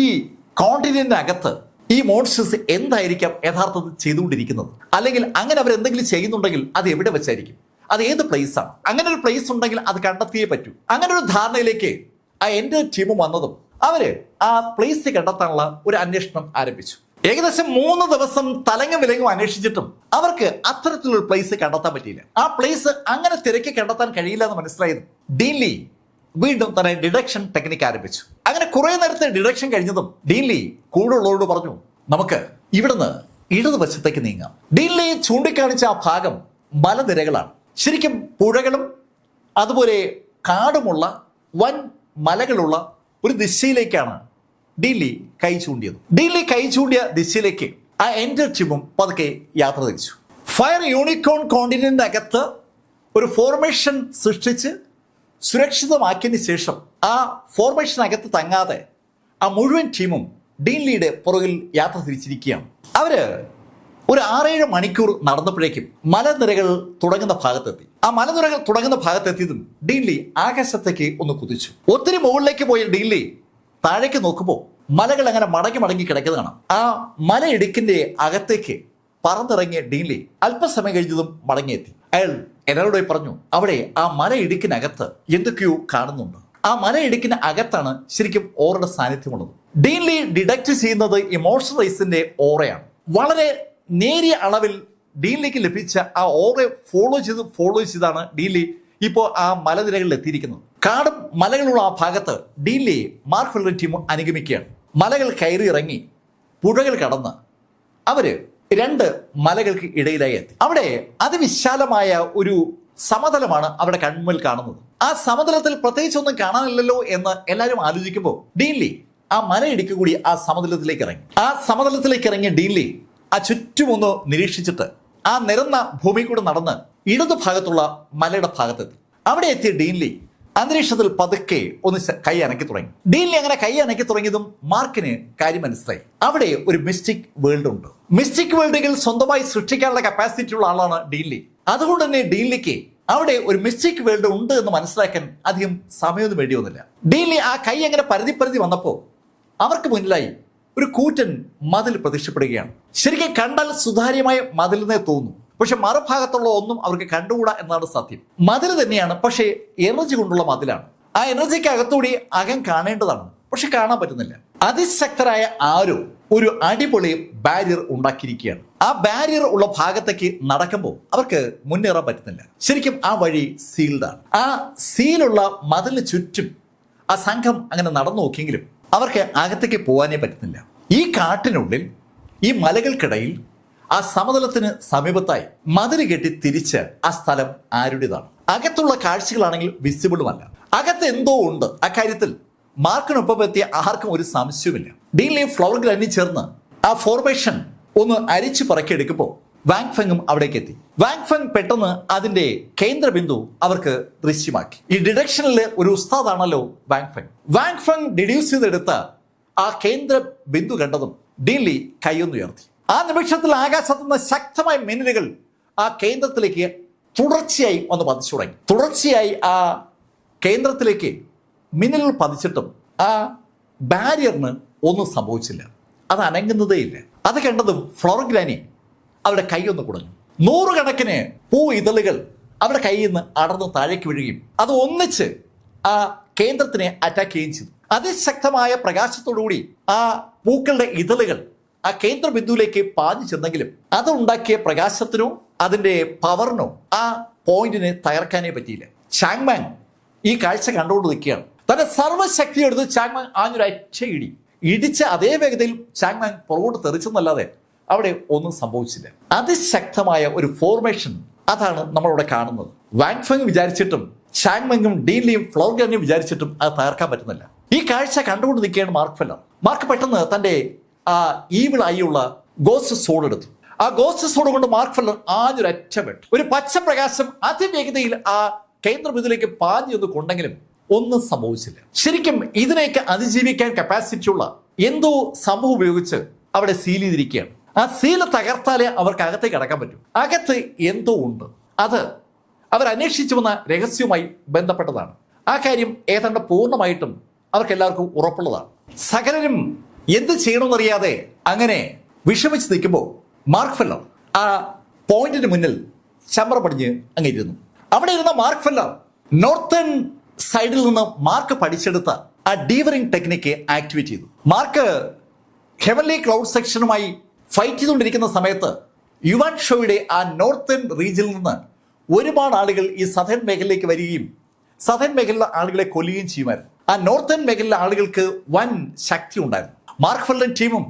കോണ്ടിനെന്റിനകത്ത് ഈ മോൺസ്റ്റേഴ്സ് എന്തായിരിക്കാം യഥാർത്ഥത്തിൽ ചെയ്തുകൊണ്ടിരിക്കുന്നത്, അല്ലെങ്കിൽ അങ്ങനെ അവർ എന്തെങ്കിലും ചെയ്യുന്നുണ്ടെങ്കിൽ അത് എവിടെ വെച്ചായിരിക്കും, അത് ഏത് പ്ലേസ് ആണ്, അങ്ങനെ ഒരു പ്ലേസ് ഉണ്ടെങ്കിൽ അത് കണ്ടെത്തിയേ പറ്റൂ. അങ്ങനെ ഒരു ധാരണയിലേക്ക് ആ എൻ്റെ ടീമും വന്നതും അവര് ആ പ്ലേസ് കണ്ടെത്താനുള്ള ഒരു അന്വേഷണം ആരംഭിച്ചു. ഏകദേശം 3 ദിവസം തലങ്ങും വിലങ്ങും അന്വേഷിച്ചിട്ടും അവർക്ക് അത്തരത്തിലൊരു പ്ലേസ് കണ്ടെത്താൻ പറ്റിയില്ല. ആ പ്ലേസ് അങ്ങനെ തിരക്കി കണ്ടെത്താൻ കഴിയില്ല എന്ന് മനസ്സിലായതും ഡീൻലി വീണ്ടും തന്നെ ഡിഡക്ഷൻ ടെക്നിക്ക് ആരംഭിച്ചു. അങ്ങനെ കുറെ നേരത്തെ ഡിഡക്ഷൻ കഴിഞ്ഞതും ഡീൻലി കൂടുള്ളവരോട് പറഞ്ഞു, നമുക്ക് ഇവിടുന്ന് ഇടതുവശത്തേക്ക് നീങ്ങാം. ഡീൻലി ചൂണ്ടിക്കാണിച്ച ആ ഭാഗം മലനിരകളാണ്. ശരിക്കും പുഴകളും അതുപോലെ കാടുമുള്ള വൻ മലകളുള്ള ഒരു ദിശയിലേക്കാണ് ഡീൻലി കൈ ചൂണ്ടിയത്. ഡീൻലി കൈ ചൂണ്ടിയ ദിശയിലേക്ക് ആ എൻ്റെ ടീമും പതുക്കെ യാത്ര തിരിച്ചു. ഫയർ യൂണിക്കോൺ കോണ്ടിനെന്റിനകത്ത് ഒരു ഫോർമേഷൻ സൃഷ്ടിച്ച് സുരക്ഷിതമാക്കിയതിന് ശേഷം ആ ഫോർമേഷനകത്ത് തങ്ങാതെ ആ മുഴുവൻ ടീമും ഡീൻലിയുടെ പുറകിൽ യാത്ര തിരിച്ചിരിക്കുകയാണ്. അവര് ഒരു 6-7 മണിക്കൂർ നടന്നപ്പോഴേക്കും മലനിരകൾ തുടങ്ങുന്ന ഭാഗത്തെത്തി. ആ മലനിരകൾ തുടങ്ങുന്ന ഭാഗത്തെത്തിയതും ഡീൻലി ആകാശത്തേക്ക് ഒന്ന് കുതിച്ചു. ഒത്തിരി മുകളിലേക്ക് പോയ ഡീൻലി താഴേക്ക് നോക്കുമ്പോൾ മലകൾ അങ്ങനെ മടങ്ങി മടങ്ങി കിടക്കുന്നത് കാണാം. ആ മലയിടുക്കിന്റെ അകത്തേക്ക് പറന്നിറങ്ങിയ ഡീൻലി അല്പസമയം കഴിഞ്ഞതും മടങ്ങിയെത്തി. അയാൾ എന്നോട് പറഞ്ഞു, അവിടെ ആ മലയിടുക്കിനകത്ത് എന്തൊക്കെയോ കാണുന്നുണ്ട്. ആ മലയിടുക്കിന് അകത്താണ് ശരിക്കും ഓറയുടെ സാന്നിധ്യമുള്ളത്. ഡീൻലി ഡിഡക്ട് ചെയ്യുന്നത് ഇമോഷണലൈസിന്റെ ഓറയാണ്. വളരെ നേരിയ അളവിൽ ഡീൻലിക്ക് ലഭിച്ച ആ ഓറയെ ഫോളോ ചെയ്താണ് ഡീൻലി ഇപ്പോൾ ആ മലനിരകളിൽ എത്തിയിരിക്കുന്നത്. കാടും മലകളുള്ള ആ ഭാഗത്ത് ഡീൻലി മാർക്ക് ഫെല്ലർ ടീം അനുഗമിക്കുകയാണ്. മലകൾ കയറി ഇറങ്ങി പുഴകൾ കടന്ന് അവര് 2 മലകൾക്ക് ഇടയിലായി എത്തി. അവിടെ അതിവിശാലമായ ഒരു സമതലമാണ് അവിടെ കൺമുന്നിൽ കാണുന്നത്. ആ സമതലത്തിൽ പ്രത്യേകിച്ച് ഒന്നും കാണാനില്ലല്ലോ എന്ന് എല്ലാവരും ആലോചിക്കുമ്പോൾ ഡീൻലി ആ മലയിടുക്ക് കൂടി ആ സമതലത്തിലേക്ക് ഇറങ്ങി. ആ സമതലത്തിലേക്ക് ഇറങ്ങിയ ഡീൻലി ആ ചുറ്റുമൊന്ന് നിരീക്ഷിച്ചിട്ട് ആ നിരന്ന ഭൂമി കൂടെ നടന്ന് ഇടതു ഭാഗത്തുള്ള മലയുടെ ഭാഗത്തെത്തി. അവിടെ എത്തിയ ഡീൻലി അന്തരീക്ഷത്തിൽ പതുക്കെ ഒന്ന് കൈ അനക്കി തുടങ്ങി. ഡീൻലി അങ്ങനെ കൈ അനക്കി തുടങ്ങിയതും മാർക്കിന് കാര്യം മനസ്സിലായി. അവിടെ ഒരു മിസ്റ്റിക് വേൾഡ് ഉണ്ട്. മിസ്റ്റിക് വേൾഡുകൾ സ്വന്തമായി സൃഷ്ടിക്കാനുള്ള കപ്പാസിറ്റി ഉള്ള ആളാണ് ഡീൻലി. അതുകൊണ്ട് തന്നെ ഡീൻലിക്ക് അവിടെ ഒരു മിസ്റ്റിക് വേൾഡ് ഉണ്ട് എന്ന് മനസ്സിലാക്കാൻ അധികം സമയമൊന്നും വേണ്ടി വന്നില്ല. ഡീൻലി ആ കൈ അങ്ങനെ പരതി വന്നപ്പോൾ അവർക്ക് മുന്നിലായി ഒരു കൂറ്റൻ മതിൽ പ്രത്യക്ഷപ്പെടുകയാണ്. ശരിക്കും കണ്ടാൽ സുതാര്യമായ മതിലിനെ തോന്നുന്നു, പക്ഷെ മറുഭാഗത്തുള്ള ഒന്നും അവർക്ക് കണ്ടുകൂടാ എന്നാണ് സത്യം. മതിൽ തന്നെയാണ്, പക്ഷേ എനർജി കൊണ്ടുള്ള മതിലാണ്. ആ എനർജിക്ക് അകത്തൂടി അകം കാണേണ്ടതാണ്, പക്ഷെ കാണാൻ പറ്റുന്നില്ല. അതിശക്തരായ ആരോ ഒരു അടിപൊളി ബാരിയർ ഉണ്ടാക്കിയിരിക്കുകയാണ്. ആ ബാരിയർ ഉള്ള ഭാഗത്തേക്ക് നടക്കുമ്പോൾ അവർക്ക് മുന്നേറാൻ പറ്റുന്നില്ല. ശരിക്കും ആ വഴി സീൽഡാണ്. ആ സീലുള്ള മതിലിന് ചുറ്റും ആ സംഘം അങ്ങനെ നടന്നു നോക്കിയെങ്കിലും അവർക്ക് അകത്തേക്ക് പോകാനേ പറ്റുന്നില്ല. ഈ കാട്ടിനുള്ളിൽ ഈ മലകൾക്കിടയിൽ ആ സമതലത്തിന് സമീപത്തായി മതില് കെട്ടി തിരിച്ച് ആ സ്ഥലം ആരുടേതാണ്. അകത്തുള്ള കാഴ്ചകളാണെങ്കിൽ വിസിബിളുമല്ല. അകത്ത് എന്തോ ഉണ്ട്. അക്കാര്യത്തിൽ മാർക്കിനൊപ്പം എത്തിയ ആർക്കും ഒരു സംശയവുമില്ല. ഡീൻലിയും ഫ്ലവർ ഗ്രാൻഡും ചേർന്ന് ആ ഫോർമേഷൻ ഒന്ന് അരിച്ചു പറക്കിയെടുക്കുമ്പോൾ വാങ് ഫെങ്ങും അവിടേക്ക് എത്തി. വാങ് ഫെങ് പെട്ടെന്ന് അതിന്റെ കേന്ദ്രബിന്ദു അവർക്ക് ദൃശ്യമാക്കി. ഈ ഡിഡക്ഷനിലെ ഒരു ഉസ്താദാണല്ലോ Wang Feng. Wang Feng deduce ചെയ്തെടുത്ത ആ കേന്ദ്ര ബിന്ദു കണ്ടതും ഡീൻലി കൈയൊന്നുയർത്തി. ആ നിമിഷത്തിൽ ആകാശത്തുനിന്ന് ശക്തമായ മിന്നലുകൾ ആ കേന്ദ്രത്തിലേക്ക് തുടർച്ചയായി ഒന്ന് പതിച്ചു തുടങ്ങി. തുടർച്ചയായി ആ കേന്ദ്രത്തിലേക്ക് മിന്നലുകൾ പതിച്ചിട്ടും ആ ബാരിയറിന് ഒന്നും സംഭവിച്ചില്ല. അത് അനങ്ങുന്നതേയില്ല. അത് കണ്ടതും ഫ്ലവർ ഗ്രാനി അവരുടെ കൈയൊന്ന് കുടഞ്ഞു. 100 കണക്കിന് പൂ ഇതളുകൾ അവരുടെ കയ്യിൽ നിന്ന് അടർന്ന് താഴേക്ക് വീഴുകയും അത് ഒന്നിച്ച് ആ കേന്ദ്രത്തിനെ അറ്റാക്ക് ചെയ്യുകയും ചെയ്തു. അതിശക്തമായ പ്രകാശത്തോടുകൂടി ആ പൂക്കളുടെ ഇതളുകൾ ആ കേന്ദ്ര ബിന്ദുവിലേക്ക് പാഞ്ഞു ചെന്നെങ്കിലും അത് ഉണ്ടാക്കിയ പ്രകാശത്തിനോ അതിന്റെ പവറിനോ ആ പോയിന്റിനെ തകർക്കാനേ പറ്റിയില്ല. ചാങ്മാങ് ഈ കാഴ്ച കണ്ടുകൊണ്ട് നിൽക്കുകയാണ്. തന്റെ സർവ്വശക്തി എടുത്ത് ചാങ്മാങ് ആഞ്ഞൊരു ഒറ്റ ഇടിച്ച അതേ വേഗതയിൽ ചാങ്മാങ് പുറകോട്ട് തെറിച്ചെന്നല്ലാതെ അവിടെ ഒന്നും സംഭവിച്ചില്ല. അതിശക്തമായ ഒരു ഫോർമേഷൻ അതാണ് നമ്മളിവിടെ കാണുന്നത്. വാങ് ഫെങ് വിചാരിച്ചിട്ടും ചാങ്മെങ്ങും ഡീൻലിയും ഫ്ലവർ ഗ്രാനിയും വിചാരിച്ചിട്ടും അത് തകർക്കാൻ പറ്റുന്നില്ല. ഈ കാഴ്ച കണ്ടുകൊണ്ട് നിൽക്കുകയാണ് മാർക്ക് ഫെല്ലർ. മാർക്ക് പെട്ടെന്ന് തന്റെ ആ ഈവിൾ ആയുള്ള ഗോസ്റ്റ് സോഡ് എടുത്തു. ആ ഗോസ്റ്റ് സോഡ് കൊണ്ട് മാർക്ക് ഫെല്ലർ ആഞ്ഞൊരു ഒറ്റ വെട്ട്. ഒരു പച്ച പ്രകാശം അതിവേഗതയിൽ ആ കേന്ദ്രബിന്ദുവിലേക്ക് പാഞ്ഞു ഒന്ന് കൊണ്ടെങ്കിലും ഒന്നും സംഭവിച്ചില്ല. ശരിക്കും ഇതിനെയൊക്കെ അതിജീവിക്കാൻ കപ്പാസിറ്റി ഉള്ള എന്തോ സംഭവം ഉപയോഗിച്ച് അവിടെ സീൽ ചെയ്തിരിക്കുകയാണ്. ആ സീല് തകർത്താലേ അവർക്ക് അകത്തേക്ക് കടക്കാൻ പറ്റും. അകത്ത് എന്തോ ഉണ്ട്. അത് അവർ അന്വേഷിച്ചു വന്ന രഹസ്യവുമായി ബന്ധപ്പെട്ടതാണ്. ആ കാര്യം ഏതാണ്ട് പൂർണ്ണമായിട്ടും അവർക്ക് എല്ലാവർക്കും ഉറപ്പുള്ളതാണ്. സകലരും എന്ത് ചെയ്യണമെന്നറിയാതെ അങ്ങനെ വിഷമിച്ച് നിൽക്കുമ്പോൾ മാർക്ക് ഫെല്ലർ ആ പോയിന്റിന് മുന്നിൽ ചമ്ര പടിഞ്ഞ് അങ്ങിരുന്നു. അവിടെ ഇരുന്ന മാർക്ക് ഫെല്ലർ നോർത്തേൺ സൈഡിൽ നിന്ന് മാർക്ക് പഠിച്ചെടുത്ത ആ ഡീവറിംഗ് ടെക്നിക്ക് ആക്ടിവേറ്റ് ചെയ്തു. മാർക്ക് ഹെവൻലി ക്ലൗഡ് സെക്ഷനുമായി ഫൈറ്റ് ചെയ്തുകൊണ്ടിരിക്കുന്ന സമയത്ത് യുവാൻ ഷോയുടെ ആ നോർത്തേൺ റീജിയനിൽ നിന്ന് ഒരുപാട് ആളുകൾ ഈ സദേൺ മേഖലയിലേക്ക് വരികയും സദേൺ മേഖലയിലെ ആളുകളെ കൊല്ലുകയും ചെയ്യുമായിരുന്നു. ആ നോർത്തേൺ മേഖലയിലെ ആളുകൾക്ക് വൻ ശക്തി ഉണ്ടായിരുന്നു. മാർക്ക് ഫെല്ലറും ടീമും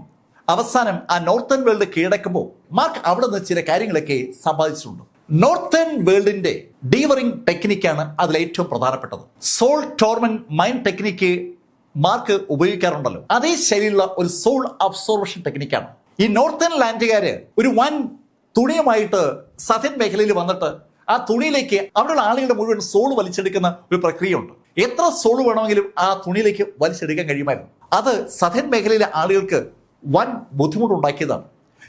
അവസാനം ആ നോർത്തേൺ വേൾഡ് കീഴടക്കുമ്പോൾ മാർക്ക് അവിടെ നിന്ന് ചില കാര്യങ്ങളൊക്കെ സമ്പാദിച്ചിട്ടുണ്ട്. നോർത്തേൺ വേൾഡിന്റെ ഡീവറിംഗ് ടെക്നിക്കാണ് അതിൽ ഏറ്റവും പ്രധാനപ്പെട്ടത്. Soul torment mind technique Mark ഉപയോഗിക്കാറുണ്ടല്ലോ, അതേ ശൈലിയിലുള്ള ഒരു സോൾ അബ്സോർപ്ഷൻ ടെക്നിക്കാണ്. ഈ നോർത്തേൺ ലാൻഡുകാര് ഒരു വൻ തുണിയുമായിട്ട് സദേൺ മേഖലയിൽ വന്നിട്ട് ആ തുണിയിലേക്ക് അവിടെയുള്ള ആളുകളുടെ മുഴുവൻ സോൾ വലിച്ചെടുക്കുന്ന ഒരു പ്രക്രിയയുണ്ട്. എത്ര സോൾ വേണമെങ്കിലും ആ തുണിയിലേക്ക് വലിച്ചെടുക്കാൻ കഴിയുമായിരുന്നു. അത് സദേൺ മേഖലയിലെ ആളുകൾക്ക് വൻ ബുദ്ധിമുട്ടുണ്ടാക്കിയതാണ്.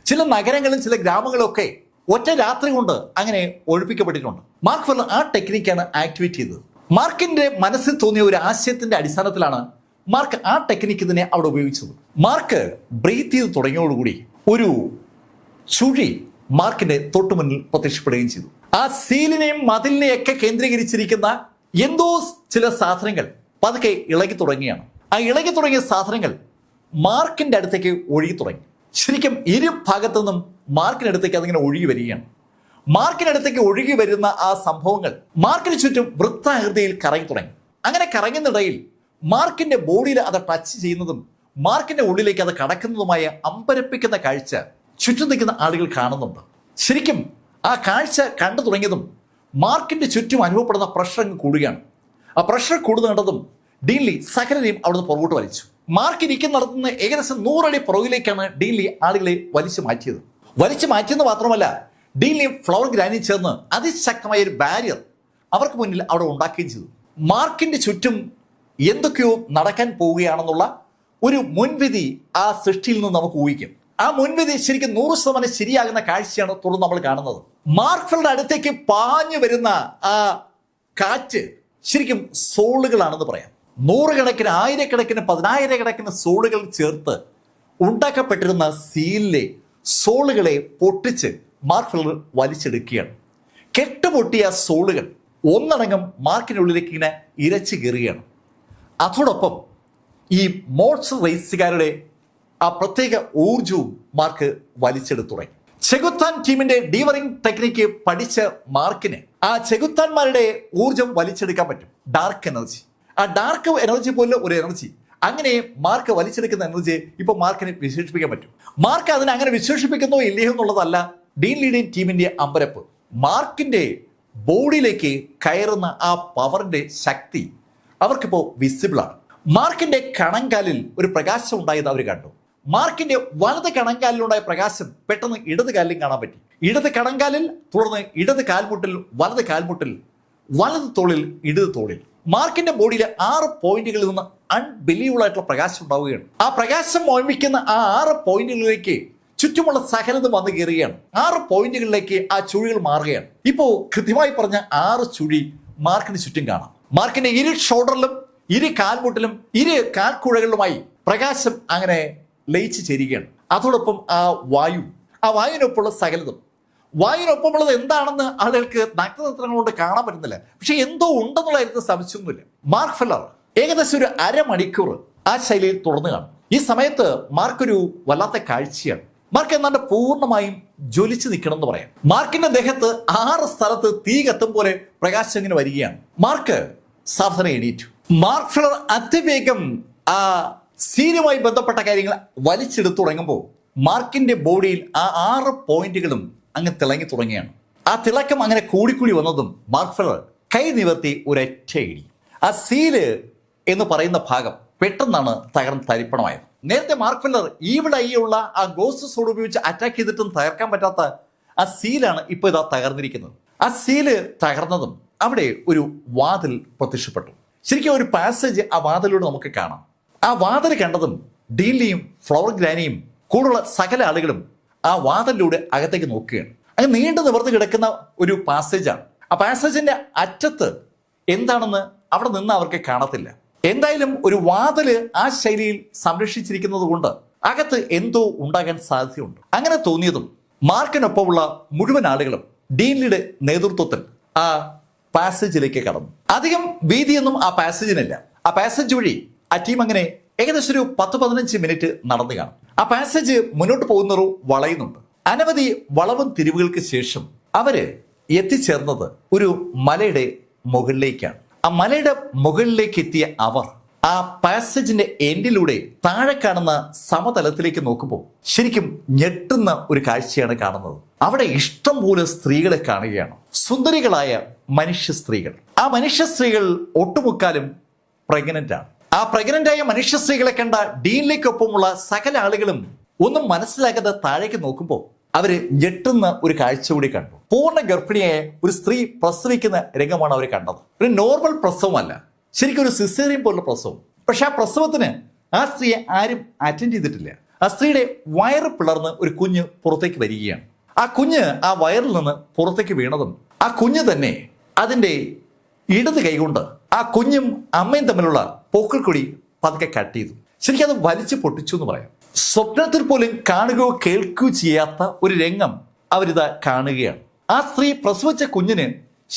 ചില നഗരങ്ങളും ചില ഗ്രാമങ്ങളും ഒക്കെ ഒറ്റ രാത്രി കൊണ്ട് അങ്ങനെ ഒഴിപ്പിക്കപ്പെട്ടിട്ടുണ്ട്. മാർക്ക് ഫെല്ലർ ആ ടെക്നിക്കാണ് ആക്ടിവേറ്റ് ചെയ്തത്. മാർക്കിന്റെ മനസ്സിൽ തോന്നിയ ഒരു ആശയത്തിന്റെ അടിസ്ഥാനത്തിലാണ് മാർക്ക് ആ ടെക്നിക്ക് തന്നെ അവിടെ ഉപയോഗിച്ചത്. മാർക്ക് ബ്രീത്ത് ചെയ്ത് തുടങ്ങിയോടുകൂടി ഒരു ചുഴി മാർക്കിന്റെ തൊട്ടുമുന്നിൽ പ്രത്യക്ഷപ്പെടുകയും ചെയ്തു. ആ സീലിനെയും മതിലിനെയും ഒക്കെ കേന്ദ്രീകരിച്ചിരിക്കുന്ന എന്തോ ചില സാധനങ്ങൾ പതുക്കെ ഇളകി തുടങ്ങിയാണ്. ആ ഇളകി തുടങ്ങിയ സാധനങ്ങൾ മാർക്കിന്റെ അടുത്തേക്ക് ഒഴുകി തുടങ്ങി. ശരിക്കും ഇരു ഭാഗത്തു നിന്നും മാർക്കിനടുത്തേക്ക് അതിങ്ങനെ ഒഴുകി വരികയാണ്. മാർക്കിനടുത്തേക്ക് ഒഴുകി വരുന്ന ആ സംഭവങ്ങൾ മാർക്കിന് ചുറ്റും വൃത്താകൃതിയിൽ കറങ്ങി തുടങ്ങി. അങ്ങനെ കറങ്ങുന്നിടയിൽ മാർക്കിന്റെ ബോഡിയിൽ അത് ടച്ച് ചെയ്യുന്നതും മാർക്കിന്റെ ഉള്ളിലേക്ക് അത് കടക്കുന്നതുമായ അമ്പരപ്പിക്കുന്ന കാഴ്ച ചുറ്റും നിൽക്കുന്ന ആളുകൾ കാണുന്നുണ്ട്. ശരിക്കും ആ കാഴ്ച കണ്ടു തുടങ്ങിയതും മാർക്കിന്റെ ചുറ്റും അനുഭവപ്പെടുന്ന പ്രഷർ അങ്ങ് കൂടുകയാണ്. ആ പ്രഷർ കൂടുന്നതും ഡീൻലി സകലരെയും അവിടുന്ന് പുറകോട്ട് വലിച്ചു. മാർക്ക് ഇരിക്കുന്നിടത്തുനിന്ന് ഏകദേശം 100 അടി പുറകിലേക്കാണ് ഡീൻലി ആളുകളെ വലിച്ചു മാറ്റിയത്. വലിച്ചു മാറ്റിയെന്ന് മാത്രമല്ല, ഡീൻലിയും ഫ്ലവർ ഗ്രാനിയും ചേർന്ന് അതിശക്തമായ ഒരു ബാരിയർ അവർക്ക് മുന്നിൽ അവിടെ ഉണ്ടാക്കുകയും ചെയ്തു. മാർക്കിന്റെ ചുറ്റും എന്തൊക്കെയോ നടക്കാൻ പോവുകയാണെന്നുള്ള ഒരു മുൻവിധി ആ സൃഷ്ടിയിൽ നിന്ന് നമുക്ക് ഊഹിക്കും. ആ മുൻവിധി ശരിക്കും 100% ശരിയാകുന്ന കാഴ്ചയാണ് തുടർന്ന് നമ്മൾ കാണുന്നത്. മാർക്ക് ഫെല്ലറുടെ അടുത്തേക്ക് പാഞ്ഞു വരുന്ന ആ കാറ്റ് ശരിക്കും സോളുകളാണെന്ന് പറയാം. 100 കണക്കിന് 1000 കണക്കിന് 10000 കണക്കിന് സോളുകൾ ചേർത്ത് ഉണ്ടാക്കപ്പെട്ടിരുന്ന സീലിലെ സോളുകളെ പൊട്ടിച്ച് മാർക്ക് ഫെല്ലർ വലിച്ചെടുക്കുകയാണ്. കെട്ടുപൊട്ടിയ സോളുകൾ ഒന്നടങ്കം മാർക്കിനുള്ളിലേക്ക് ഇങ്ങനെ ഇരച്ചു കയറുകയാണ്. അതോടൊപ്പം ഈ മോഡ്സ് റേസുകാരുടെ ആ പ്രത്യേക ഊർജവും മാർക്ക് വലിച്ചെടുത്തു തുടങ്ങി. ചെകുത്താൻ ടീമിന്റെ ഡീവറിംഗ് ടെക്നിക്ക് പഠിച്ച മാർക്കിന് ആ ചെകുത്താന്മാരുടെ ഊർജം വലിച്ചെടുക്കാൻ പറ്റും. ഡാർക്ക് എനർജി, ആ ഡാർക്ക് എനർജി പോലെ ഒരു എനർജി, അങ്ങനെ മാർക്ക് വലിച്ചെടുക്കുന്ന എനർജി ഇപ്പൊ മാർക്കിനെ വിശേഷിപ്പിക്കാൻ പറ്റും. മാർക്ക് അതിനെ അങ്ങനെ വിശേഷിപ്പിക്കുന്നോ ഇല്ലയോ എന്നുള്ളതല്ല ഡീൻലിയുടെയും ടീമിന്റെ അമ്പരപ്പ്. മാർക്കിന്റെ ബോഡിയിലേക്ക് കയറുന്ന ആ പവറിന്റെ ശക്തി അവർക്കിപ്പോ വിസിബിൾ ആണ്. മാർക്കിന്റെ കണങ്കാലിൽ ഒരു പ്രകാശം ഉണ്ടായത് അവർ കണ്ടു. മാർക്കിന്റെ വലത് കണങ്കാലിലുണ്ടായ പ്രകാശം പെട്ടെന്ന് ഇടത് കാലിലും കാണാൻ പറ്റി. ഇടത് കണങ്കാലിൽ, തുടർന്ന് ഇടത് കാൽമുട്ടിൽ, വലത് കാൽമുട്ടിൽ, വലത് തോളിൽ, ഇടത് തോളിൽ. മാർക്കിന്റെ ബോഡിയിലെ 6 പോയിന്റുകളിൽ നിന്ന് അൺബിലീവബിൾ ആയിട്ടുള്ള പ്രകാശം ഉണ്ടാവുകയാണ്. ആ പ്രകാശം ഓർമ്മിക്കുന്ന ആ 6 പോയിന്റുകളിലേക്ക് ചുറ്റുമുള്ള സകലതും വന്നു കയറുകയാണ്. 6 പോയിന്റുകളിലേക്ക് ആ ചുഴികൾ മാറുകയാണ്. ഇപ്പോ കൃത്യമായി പറഞ്ഞ 6 ചുഴി മാർക്കിന് ചുറ്റും കാണാം. മാർക്കിന്റെ ഇരു ഷോൾഡറിലും ഇരു കാൽമുട്ടിലും ഇരു കാൽക്കുഴകളിലുമായി പ്രകാശം അങ്ങനെ ലയിച്ചു ചേരുകയാണ്. അതോടൊപ്പം ആ വായുവിനൊപ്പമുള്ള സകലതും. വായുവിനൊപ്പമുള്ളത് എന്താണെന്ന് ആളുകൾക്ക് നഗ്നനേത്രങ്ങൾ കൊണ്ട് കാണാൻ പറ്റുന്നില്ല, പക്ഷെ എന്തോ ഉണ്ടെന്നുള്ള കാര്യത്തിൽ സംശയമൊന്നുമില്ല. മാർക്ക് ഫെല്ലർ ഏകദേശം ഒരു അരമണിക്കൂർ ആ ശൈലിയിൽ തുറന്നു കാണും. ഈ സമയത്ത് മാർക്കൊരു വല്ലാത്ത കാഴ്ചയാണ്. മാർക്ക് എന്നാണ്ട് പൂർണ്ണമായും ജ്വലിച്ചു നിൽക്കണം എന്ന് പറയാം. മാർക്കിന്റെ ദേഹത്ത് 6 സ്ഥലത്ത് തീ കത്തും പോലെ പ്രകാശം ഇങ്ങനെ വരികയാണ്. മാർക്ക് സാവധാനം എണീറ്റു. മാർക്ക് ഫെല്ലർ അതിവേഗം ആ സീനുമായി ബന്ധപ്പെട്ട കാര്യങ്ങൾ വലിച്ചെടുത്തു തുടങ്ങുമ്പോൾ മാർക്കിന്റെ ബോഡിയിൽ ആ 6 പോയിന്റുകളും അങ്ങ് തിളങ്ങി തുടങ്ങിയാണ്. ആ തിളക്കം അങ്ങനെ കൂടിക്കൂടി വന്നതും മാർക്ക് ഫെല്ലർ കൈ നിവർത്തി ഒരൊറ്റ ഇടി. ആ സീല് എന്ന് പറയുന്ന ഭാഗം പെട്ടെന്നാണ് തകർന്ന് തരിപ്പണമായത്. നേരത്തെ മാർക്ക് ഫെല്ലർ ഇവിടെ ഉള്ള ആ ഗോസ്റ്റ് സോഡ് ഉപയോഗിച്ച് അറ്റാക്ക് ചെയ്തിട്ടും തകർക്കാൻ പറ്റാത്ത ആ സീലാണ് ഇപ്പോൾ ഇതാ തകർന്നിരിക്കുന്നത്. ആ സീല് തകർന്നതും അവിടെ ഒരു വാതിൽ പ്രത്യക്ഷപ്പെട്ടു. ശരിക്കും ഒരു പാസേജ് ആ വാതിലൂടെ നമുക്ക് കാണാം. ആ വാതിൽ കണ്ടതും ഡീൻലിയും ഫ്ലവർ ഗ്രാനിയും കൂടുള്ള സകല ആളുകളും ആ വാതിലിലൂടെ അകത്തേക്ക് നോക്കുകയാണ്. അങ്ങനെ നീണ്ടു നിവർന്ന് കിടക്കുന്ന ഒരു പാസേജാണ്. ആ പാസേജിന്റെ അറ്റത്ത് എന്താണെന്ന് അവിടെ നിന്ന് അവർക്ക് കാണത്തില്ല. എന്തായാലും ഒരു വാതില് ആ ശൈലിയിൽ സംരക്ഷിച്ചിരിക്കുന്നത് കൊണ്ട് അകത്ത് എന്തോ ഉണ്ടാകാൻ സാധ്യതയുണ്ട്. അങ്ങനെ തോന്നിയതും മാർക്കിനൊപ്പമുള്ള മുഴുവൻ ആളുകളും ഡീൻലിയുടെ നേതൃത്വത്തിൽ ആ പാസേജിലേക്ക് കടന്നു. അധികം വീതിയൊന്നും ആ പാസേജിനില്ല. ആ പാസേജ് വഴി ആ ടീം അങ്ങനെ ഏകദേശം ഒരു 10-15 മിനിറ്റ് നടന്നു കാണും. ആ പാസേജ് മുന്നോട്ട് പോകുന്നൊരു വളയുന്നുണ്ട്. അനവധി വളവും തിരിവുകൾക്ക് ശേഷം അവര് എത്തിച്ചേർന്നത് ഒരു മലയുടെ മുകളിലേക്കാണ്. ആ മലയുടെ മുകളിലേക്ക് എത്തിയ അവർ ആ പാസേജിന്റെ എൻഡിലൂടെ താഴെ കാണുന്ന സമതലത്തിലേക്ക് നോക്കുമ്പോൾ ശരിക്കും ഞെട്ടുന്ന ഒരു കാഴ്ചയാണ് കാണുന്നത്. അവിടെ ഇഷ്ടം പോലെ സ്ത്രീകളെ കാണുകയാണ്. സുന്ദരികളായ മനുഷ്യ സ്ത്രീകൾ. ആ മനുഷ്യ സ്ത്രീകൾ ഒട്ടുമുക്കാലും പ്രഗ്നന്റ് ആണ്. ആ പ്രഗ്നന്റായ മനുഷ്യ സ്ത്രീകളെ കണ്ട ഡീനിലേക്കൊപ്പമുള്ള സകല ആളുകളും ഒന്നും മനസ്സിലാക്കാതെ താഴേക്ക് നോക്കുമ്പോൾ അവര് ഞെട്ടുന്ന ഒരു കാഴ്ച കൂടി കണ്ടു. പൂർണ്ണ ഗർഭിണിയായ ഒരു സ്ത്രീ പ്രസവിക്കുന്ന രംഗമാണ് അവർ കണ്ടത്. ഒരു നോർമൽ പ്രസവമല്ല, ശരിക്കും ഒരു സിസേറിയൻ പോലുള്ള പ്രസവം. പക്ഷെ ആ പ്രസവത്തിന് ആ സ്ത്രീയെ ആരും അറ്റൻഡ് ചെയ്തിട്ടില്ല. ആ സ്ത്രീയുടെ വയറ് പിളർന്ന് ഒരു കുഞ്ഞ് പുറത്തേക്ക് വരികയാണ്. ആ കുഞ്ഞ് ആ വയറിൽ നിന്ന് പുറത്തേക്ക് വീണതും ആ കുഞ്ഞ് തന്നെ അതിൻ്റെ ഇടത് കൈകൊണ്ട് ആ കുഞ്ഞും അമ്മയും തമ്മിലുള്ള പൊക്കിൾക്കൊടി പതുക്കെ കട്ട് ചെയ്തു. ശരിക്കും അത് വലിച്ചു പൊട്ടിച്ചു എന്ന് പറയാം. സ്വപ്നത്തിൽ പോലും കാണുകയോ കേൾക്കുകയോ ചെയ്യാത്ത ഒരു രംഗം അവരിതാ കാണുകയാണ്. ആ സ്ത്രീ പ്രസവിച്ച കുഞ്ഞിന്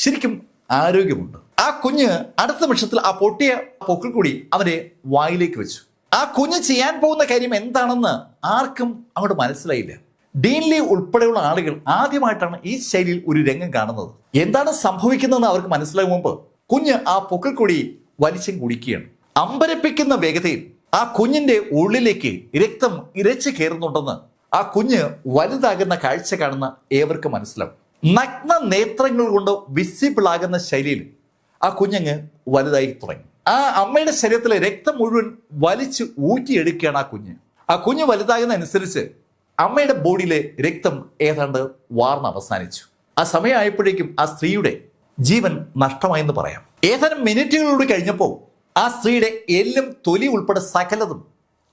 ശരിക്കും ആരോഗ്യമുണ്ട്. ആ കുഞ്ഞ് അടുത്ത നിമിഷത്തിൽ ആ പൊട്ടിയ പൊക്കിൾക്കൊടി അവരെ വായിലേക്ക് വെച്ചു. ആ കുഞ്ഞ് ചെയ്യാൻ പോകുന്ന കാര്യം എന്താണെന്ന് ആർക്കും അങ്ങോട്ട് മനസ്സിലായില്ല. ഡീൻലി ഉൾപ്പെടെയുള്ള ആളുകൾ ആദ്യമായിട്ടാണ് ഈ ശൈലിയിൽ ഒരു രംഗം കാണുന്നത്. എന്താണ് സംഭവിക്കുന്നതെന്ന് അവർക്ക് മനസ്സിലാകും മുമ്പ് കുഞ്ഞ് ആ പൊക്കിൾക്കൊടി വലിച്ചും കുടിക്കുകയാണ്. അമ്പരപ്പിക്കുന്ന വേഗതയിൽ ആ കുഞ്ഞിന്റെ ഉള്ളിലേക്ക് രക്തം ഇരച്ചു കയറുന്നുണ്ടെന്ന് ആ കുഞ്ഞ് വലുതാകുന്ന കാഴ്ച കാണുന്ന ഏവർക്കും മനസ്സിലാവും. നഗ്ന നേത്രങ്ങൾ കൊണ്ട് വിസിബിൾ ആകുന്ന ശൈലിയിൽ ആ കുഞ്ഞങ്ങ് വലുതായി തുടങ്ങി. ആ അമ്മയുടെ ശരീരത്തിലെ രക്തം മുഴുവൻ വലിച്ചു ഊറ്റിയെടുക്കുകയാണ് ആ കുഞ്ഞ്. ആ കുഞ്ഞ് വലുതാകുന്ന അനുസരിച്ച് അമ്മയുടെ ബോഡിയിലെ രക്തം ഏതാണ്ട് വാർന്ന് അവസാനിച്ചു. ആ സമയമായപ്പോഴേക്കും ആ സ്ത്രീയുടെ ജീവൻ നഷ്ടമായെന്ന് പറയാം. ഏതാനും മിനിറ്റുകളോട് കഴിഞ്ഞപ്പോൾ ആ സ്ത്രീയുടെ എല്ലും തൊലി ഉൾപ്പെടെ സകലതും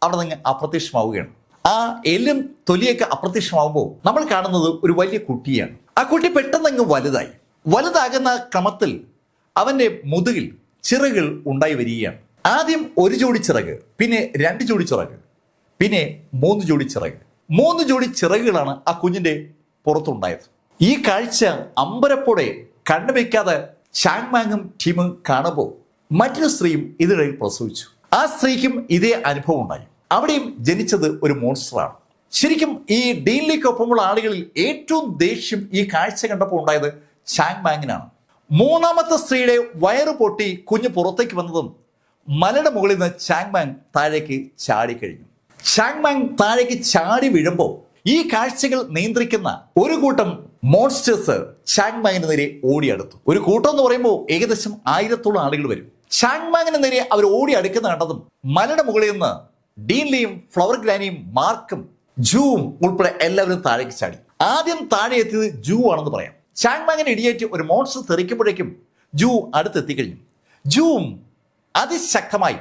അവിടെ നിന്ന് അപ്രത്യക്ഷമാവുകയാണ്. ആ എല്ലും തൊലിയൊക്കെ അപ്രത്യക്ഷമാവുമ്പോൾ നമ്മൾ കാണുന്നത് ഒരു വലിയ കുട്ടിയാണ്. ആ കുട്ടി പെട്ടെന്ന് വലുതായി. വലുതാകുന്ന ക്രമത്തിൽ അവന്റെ മുതുകിൽ ചിറകുകൾ ഉണ്ടായി വരികയാണ്. ആദ്യം ഒരു ജോഡി ചിറക്, പിന്നെ 2 ജോഡി ചിറക്, പിന്നെ 3 ജോഡി ചിറക്. 3 ജോഡി ചിറകുകളാണ് ആ കുഞ്ഞിന്റെ പുറത്തുണ്ടായത്. ഈ കാഴ്ച അമ്പരപ്പോടെ കണ്ണുവെക്കാതെ ചാങ്മാങ്ങും ടീമും കാണുമ്പോൾ മറ്റൊരു സ്ത്രീയും ഇതിനിടയിൽ പ്രസവിച്ചു. ആ സ്ത്രീക്കും ഇതേ അനുഭവം ഉണ്ടായി. അവിടെയും ജനിച്ചത് ഒരു മോൺസ്റ്ററാണ്. ശരിക്കും ഈ ഡീൻലിക്കൊപ്പമുള്ള ആളുകളിൽ ഏറ്റവും ദേഷ്യം ഈ കാഴ്ച കണ്ടപ്പോൾ ഉണ്ടായത് ചാങ്മാങ്ങിനാണ്. 3ാമത്തെ സ്ത്രീയുടെ വയറ് പൊട്ടി കുഞ്ഞ് പുറത്തേക്ക് വന്നതും മലയുടെ മുകളിൽ നിന്ന് ചാങ്മാങ് താഴേക്ക് ചാടിക്കഴിഞ്ഞു. ചാങ്മാങ് താഴേക്ക് ചാടി വീഴുമ്പോൾ ഈ കാഴ്ചകൾ നിയന്ത്രിക്കുന്ന ഒരു കൂട്ടം മോൺസ്റ്റേഴ്സ് ചാങ്മാങ്ങിന് നേരെ ഓടിയെടുത്തു. ഒരു കൂട്ടം എന്ന് പറയുമ്പോൾ ഏകദേശം 1000-ഓളം ആളുകൾ വരും. ചാങ്മാങ്ങിന് നേരെ അവർ ഓടി അടുക്കുന്ന കണ്ടതും മലയുടെ മുകളിൽ നിന്ന് ഡീൻലിയും ഫ്ലവർ ഗ്രാനിയും മാർക്കും ജൂവും ഉൾപ്പെടെ എല്ലാവരും താഴേക്ക് ചാടി. ആദ്യം താഴെ എത്തിയത് ജൂ ആണെന്ന് പറയാം. ചാങ്മാങ്ങിന് ഇടിയേറ്റ് ഒരു മോൺസ്റ്റർ തെറിക്കുമ്പോഴേക്കും ജൂ അടുത്തെത്തിക്കഴിഞ്ഞു. ജൂവും അതിശക്തമായി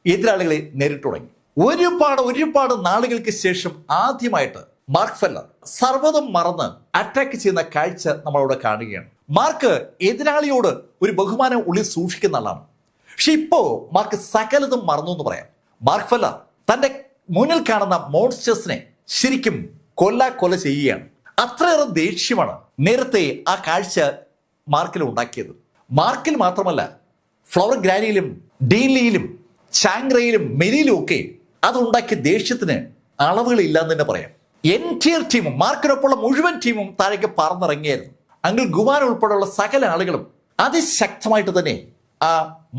എതിരാളികളെ നേരിട്ട് തുടങ്ങി. ഒരുപാട് നാളുകൾക്ക് ശേഷം ആദ്യമായിട്ട് മാർക്ക് ഫെല്ലർ സർവ്വതും മറന്ന് അറ്റാക്ക് ചെയ്യുന്ന കാഴ്ച നമ്മളവിടെ കാണുകയാണ്. മാർക്ക് എതിരാളിയോട് ഒരു ബഹുമാനം ഉള്ളിൽ സൂക്ഷിക്കുന്ന ആളാണ്. പക്ഷെ ഇപ്പോ മാർക്ക് സകലതും മറന്നു എന്ന് പറയാം. മാർക്ക് ഫെല്ലർ തന്റെ മുന്നിൽ കാണുന്ന മോൺസ്റ്റേഴ്സിനെ ശരിക്കും കൊല ചെയ്യുകയാണ്. അത്രയേറെ ദേഷ്യമാണ് നേരത്തെ ആ കാഴ്ച മാർക്കിൽ ഉണ്ടാക്കിയത്. മാർക്കിൽ മാത്രമല്ല, ഫ്ലവർ ഗ്രാനിയിലും ഡീൻലിയിലും ചാങ്റയിലും മെരിയിലും ഒക്കെ അതുണ്ടാക്കിയ ദേഷ്യത്തിന് അളവുകളില്ല എന്ന് തന്നെ പറയാം. എൻറ്റയർ ടീമും മാർക്കിനൊപ്പമുള്ള മുഴുവൻ ടീമും താഴേക്ക് പറന്നിറങ്ങിയായിരുന്നു. അങ്കിൾ ഗുവാൻ ഉൾപ്പെടെയുള്ള സകല ആളുകളും അതിശക്തമായിട്ട് തന്നെ ആ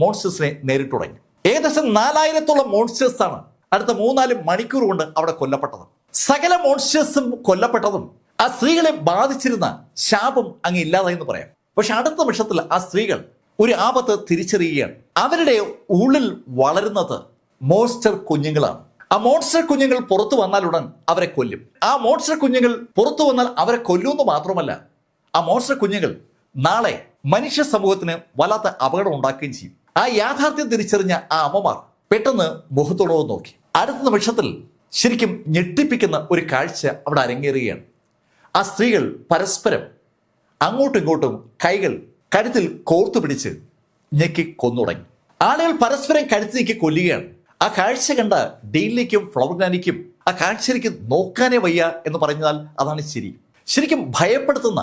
മോൺസ്റ്റേഴ്സിനെ നേരിട്ട് തുടങ്ങി. ഏകദേശം 4000-ഓളം മോൺസ്റ്റേഴ്സാണ് അടുത്ത 3-4 മണിക്കൂർ കൊണ്ട് അവിടെ കൊല്ലപ്പെട്ടത്. സകല മോൺസ്റ്റേഴ്സും കൊല്ലപ്പെട്ടതും ആ സ്ത്രീകളെ ബാധിച്ചിരുന്ന ശാപം അങ്ങ് ഇല്ലാതായെന്ന് പറയാം. പക്ഷെ അടുത്ത നിമിഷത്തിൽ ആ സ്ത്രീകൾ ഒരു ആപത്ത് തിരിച്ചറിയുകയാണ്. അവരുടെ ഉള്ളിൽ വളരുന്നത് മോൺസ്റ്റർ കുഞ്ഞുങ്ങളാണ്. ആ മോൺസ്റ്റർ കുഞ്ഞുങ്ങൾ പുറത്തു വന്നാലുടൻ അവരെ കൊല്ലും. ആ മോൺസ്റ്റർ കുഞ്ഞുങ്ങൾ പുറത്തു വന്നാൽ അവരെ കൊല്ലുമെന്ന് മാത്രമല്ല, ആ മോൺസ്റ്റർ കുഞ്ഞുങ്ങൾ നാളെ മനുഷ്യ സമൂഹത്തിന് വല്ലാത്ത അപകടം ഉണ്ടാക്കുകയും ചെയ്യും. ആ യാഥാർത്ഥ്യം തിരിച്ചറിഞ്ഞ ആ അമ്മമാർ പെട്ടെന്ന് മുഖത്തോടോ നോക്കി. അടുത്ത നിമിഷത്തിൽ ശരിക്കും ഞെട്ടിപ്പിക്കുന്ന ഒരു കാഴ്ച അവിടെ അരങ്ങേറുകയാണ്. ആ സ്ത്രീകൾ പരസ്പരം അങ്ങോട്ടും ഇങ്ങോട്ടും കൈകൾ കഴുത്തിൽ കോർത്തു പിടിച്ച് ഞെക്കി കൊന്നുടങ്ങി. ആളുകൾ പരസ്പരം കഴുത്ത് നീക്കി കൊല്ലുകയാണ്. ആ കാഴ്ച കണ്ട ഡെയിലിക്കും ഫ്ലവർഗ്രാനിക്കും ആ കാഴ്ചയിലേക്ക് നോക്കാനേ വയ്യ എന്ന് പറഞ്ഞാൽ അതാണ് ശരി. ശരിക്കും ഭയപ്പെടുത്തുന്ന,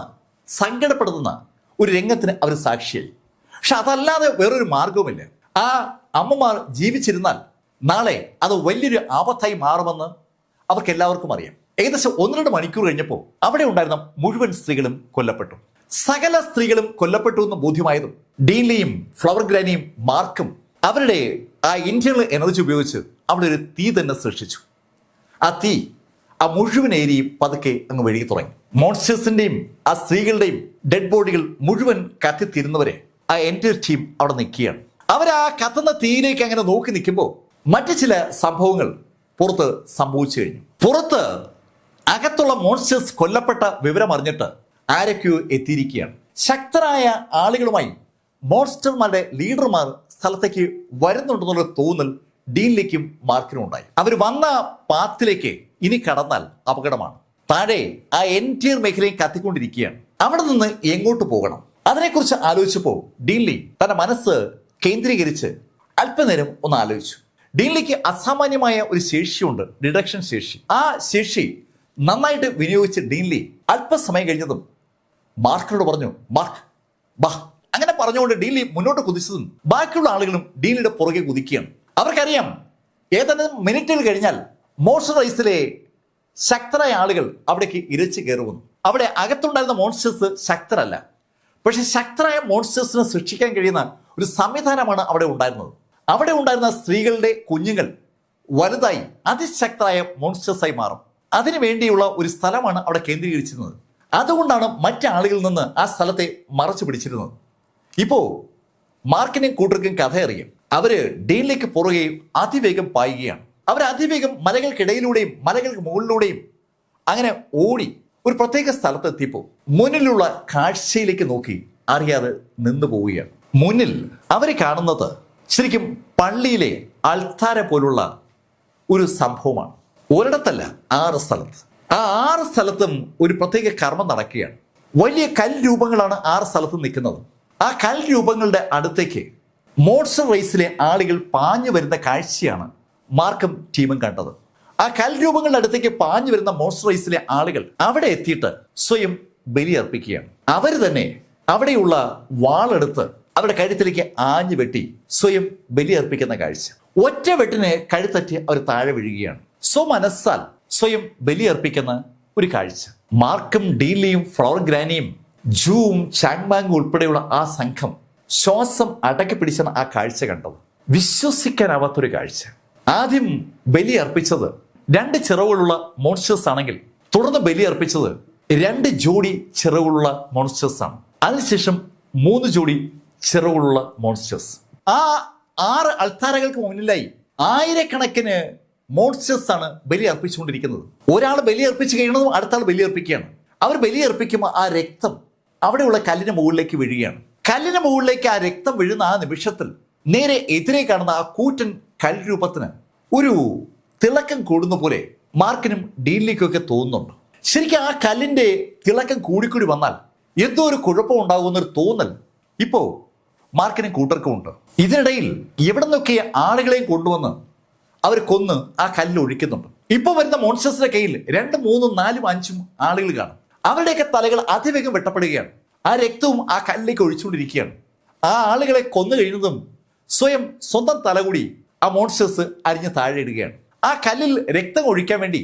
സങ്കടപ്പെടുത്തുന്ന ഒരു രംഗത്തിന് അവർ സാക്ഷിയായി. പക്ഷെ അതല്ലാതെ വേറൊരു മാർഗവുമില്ല. ആ അമ്മമാർ ജീവിച്ചിരുന്നാൽ നാളെ അത് വലിയൊരു ആപത്തായി മാറുമെന്ന് അവർക്ക് എല്ലാവർക്കും അറിയാം. ഏകദേശം 1-2 മണിക്കൂർ കഴിഞ്ഞപ്പോൾ അവിടെ ഉണ്ടായിരുന്ന മുഴുവൻ സ്ത്രീകളും കൊല്ലപ്പെട്ടു. സകല സ്ത്രീകളും കൊല്ലപ്പെട്ടു എന്ന് ബോധ്യമായതും ഡീൻലിയും ഫ്ലവർഗ്രാനിയും മാർക്കും അവരുടെ ആ ഇന്റേണൽ എനർജി ഉപയോഗിച്ച് അവിടെ ഒരു തീ തന്നെ സൃഷ്ടിച്ചു. ആ തീ ആ മുഴുവൻ ഏരിയയും പതുക്കെ അങ്ങ് വെഴുകി തുടങ്ങി. മോൺസ്റ്റേഴ്സിന്റെയും ആ സ്ത്രീകളുടെയും ഡെഡ് ബോഡികൾ മുഴുവൻ കത്തിത്തീരുന്നവരെ ആ എൻ്റെ ടീം അവിടെ നിൽക്കുകയാണ്. അവർ ആ കത്തുന്ന തീയിലേക്ക് അങ്ങനെ നോക്കി നിൽക്കുമ്പോൾ മറ്റു ചില സംഭവങ്ങൾ പുറത്ത് സംഭവിച്ചു കഴിഞ്ഞു. പുറത്ത് അകത്തുള്ള മോൺസ്റ്റേഴ്സ് കൊല്ലപ്പെട്ട വിവരം അറിഞ്ഞിട്ട് ആരൊക്കെയോ എത്തിയിരിക്കുകയാണ്. ശക്തരായ ആളുകളുമായി മോൺസ്റ്റർമാരുടെ ലീഡർമാർ സ്ഥലത്തേക്ക് വരുന്നുണ്ടെന്നുള്ള തോന്നൽ ഡീനിലേക്കും മാർക്കിനും ഉണ്ടായി. അവർ വന്ന പാത്തിലേക്ക് ഇനി കടന്നാൽ അപകടമാണ്. താഴെ ആ എൻറ്റിയർ മേഖലയും കത്തിക്കൊണ്ടിരിക്കുകയാണ്. അവിടെ നിന്ന് എങ്ങോട്ട് പോകണം അതിനെക്കുറിച്ച് ആലോചിച്ചപ്പോൾ ഡീൻലി തന്റെ മനസ്സ് കേന്ദ്രീകരിച്ച് അല്പനേരം ഒന്ന് ആലോചിച്ചു. ഡീൻലിക്ക് അസാമാന്യമായ ഒരു ശേഷിയുണ്ട്, ഡിഡക്ഷൻ ശേഷി. ആ ശേഷി നന്നായിട്ട് വിനിയോഗിച്ച് ഡീൻലി അല്പസമയം കഴിഞ്ഞതും മാർക്കിനോട് പറഞ്ഞു, മാർക്ക് ബാ. അങ്ങനെ പറഞ്ഞുകൊണ്ട് ഡീൻലി മുന്നോട്ട് കുതിച്ചതും ബാക്കിയുള്ള ആളുകളും ഡീൻലിയുടെ പുറകെ കുതിക്കുകയാണ്. അവർക്കറിയാം ഏതാനും മിനിറ്റുകൾ കഴിഞ്ഞാൽ മോൺസ്റ്റർ റൈസിലെ ശക്തരായ ആളുകൾ അവിടേക്ക് ഇരച്ചു കയറുമെന്ന്. അവിടെ അകത്തുണ്ടായിരുന്ന മോൺസ്റ്റേഴ്സ് ശക്തരല്ല, പക്ഷെ ശക്തരായ മോൺസ്റ്റേഴ്സിനെ സൃഷ്ടിക്കാൻ കഴിയുന്ന ഒരു സംവിധാനമാണ് അവിടെ ഉണ്ടായിരുന്നത്. അവിടെ ഉണ്ടായിരുന്ന സ്ത്രീകളുടെ കുഞ്ഞുങ്ങൾ വലുതായി അതിശക്തരായ മോൺസ്റ്റേഴ്സായി മാറും. അതിനു വേണ്ടിയുള്ള ഒരു സ്ഥലമാണ് അവിടെ കേന്ദ്രീകരിച്ചിരുന്നത്. അതുകൊണ്ടാണ് മറ്റാളുകളിൽ നിന്ന് ആ സ്ഥലത്തെ മറച്ചു പിടിച്ചിരുന്നത്. ഇപ്പോ മാർക്കിനും കൂട്ടർക്കും കഥ അറിയാം. അവര് ഡീനിലേക്ക് പുറകെ അതിവേഗം പായുകയാണ്. അവർ അതിവേഗം മലകൾക്കിടയിലൂടെയും മലകൾക്ക് മുകളിലൂടെയും അങ്ങനെ ഓടി ഒരു പ്രത്യേക സ്ഥലത്തെത്തിയപ്പോൾ മുന്നിലുള്ള കാഴ്ചയിലേക്ക് നോക്കി അറിയാതെ നിന്നു പോവുകയാണ്. മുന്നിൽ അവർ കാണുന്നത് ശരിക്കും പള്ളിയിലെ അൾത്താര പോലുള്ള ഒരു സംഭവമാണ്. ഒരിടത്തല്ല, 6 സ്ഥലത്ത്. ആ 6 സ്ഥലത്തും ഒരു പ്രത്യേക കർമ്മം നടക്കുകയാണ്. വലിയ കൽരൂപങ്ങളാണ് 6 സ്ഥലത്തും നിൽക്കുന്നത്. ആ കൽരൂപങ്ങളുടെ അടുത്തേക്ക് മോൺസ്റ്റർ റേസിലെ ആളുകൾ പാഞ്ഞു വരുന്ന കാഴ്ചയാണ് മാർക്കും ടീമും കണ്ടത്. ആ കൽരൂപങ്ങളുടെ അടുത്തേക്ക് പാഞ്ഞു വരുന്ന മോൺസ്റ്റർ റേസിലെ ആളുകൾ അവിടെ എത്തിയിട്ട് സ്വയം ബലിയർപ്പിക്കുകയാണ്. അവർ തന്നെ അവിടെയുള്ള വാളെടുത്ത് അവരുടെ കഴുത്തിലേക്ക് ആഞ്ഞു വെട്ടി സ്വയം ബലിയർപ്പിക്കുന്ന കാഴ്ച. ഒറ്റ വെട്ടിന് കഴുത്തറ്റി അവർ താഴെ വീഴുകയാണ്. സ്വമനസ്സാൽ സ്വയം ബലിയർപ്പിക്കുന്ന ഒരു കാഴ്ച. മാർക്കും ഡീൻലിയും ഫ്ലവർഗ്രാനിയും ജൂവും ചാങ്മാങ്ങും ഉൾപ്പെടെയുള്ള ആ സംഘം ശ്വാസം അടക്കി പിടിച്ച ആ കാഴ്ച കണ്ടത് വിശ്വസിക്കാനാവാത്തൊരു കാഴ്ച. ആദ്യം ബലി അർപ്പിച്ചത് 2 ചിറകുകളുള്ള മോൺസ്റ്റേഴ്സ് ആണെങ്കിൽ തുടർന്ന് ബലി അർപ്പിച്ചത് 2 ജോഡി ചിറകുകളുള്ള മോൺസ്റ്റേഴ്സ് ആണ്. അതിനുശേഷം 3 ജോഡി ചിറകുകളുള്ള മോൺസ്റ്റേഴ്സ്. ആ 6 അൾത്താരകൾക്ക് മുന്നിലായി ആയിരക്കണക്കിന് മോൺസ്റ്റേഴ്സ് ആണ് ബലി അർപ്പിച്ചുകൊണ്ടിരിക്കുന്നത്. ഒരാൾ ബലി അർപ്പിച്ച് കഴിയുന്നതും അടുത്ത ആൾ ബലി അർപ്പിക്കുകയാണ്. അവർ ബലി അർപ്പിക്കുമ്പോൾ ആ രക്തം അവിടെയുള്ള കല്ലിന് മുകളിലേക്ക് വീഴുകയാണ്. കല്ലിന് മുകളിലേക്ക് ആ രക്തം വീഴുന്ന ആ നിമിഷത്തിൽ നേരെ എതിരെ കാണുന്ന ആ കൂറ്റൻ കൽരൂപത്തിന് ഒരു തിളക്കം കൂടുന്ന പോലെ മാർക്കിനും ഡീൻലിക്കൊക്കെ തോന്നുന്നുണ്ട്. ശരിക്കും ആ കല്ലിന്റെ തിളക്കം കൂടിക്കൂടി വന്നാൽ എന്തോ ഒരു കുഴപ്പം ഉണ്ടാകുന്നൊരു തോന്നൽ ഇപ്പോ മാർക്കിനും കൂട്ടർക്കും ഉണ്ട്. ഇതിനിടയിൽ എവിടെ നിന്നൊക്കെ ആളുകളെയും കൊണ്ടുവന്ന് അവർ കൊന്ന് ആ കല്ലിൽ ഒഴിക്കുന്നുണ്ട്. ഇപ്പൊ വരുന്ന മോൺസ്റ്റേഴ്സിന്റെ കയ്യിൽ 2, 3, 4, 5 ആളുകൾ കാണും. അവരുടെയൊക്കെ തലകൾ അതിവേഗം വെട്ടപ്പെടുകയാണ്. ആ രക്തവും ആ കല്ലിലേക്ക് ഒഴിച്ചുകൊണ്ടിരിക്കുകയാണ്. ആ ആളുകളെ കൊന്നു കഴിയുന്നതും സ്വന്തം തലകൂടി ആ മോൺസ്റ്റേഴ്സ് അരിഞ്ഞ് താഴെ ഇടുകയാണ്. ആ കല്ലിൽ രക്തം ഒഴിക്കാൻ വേണ്ടി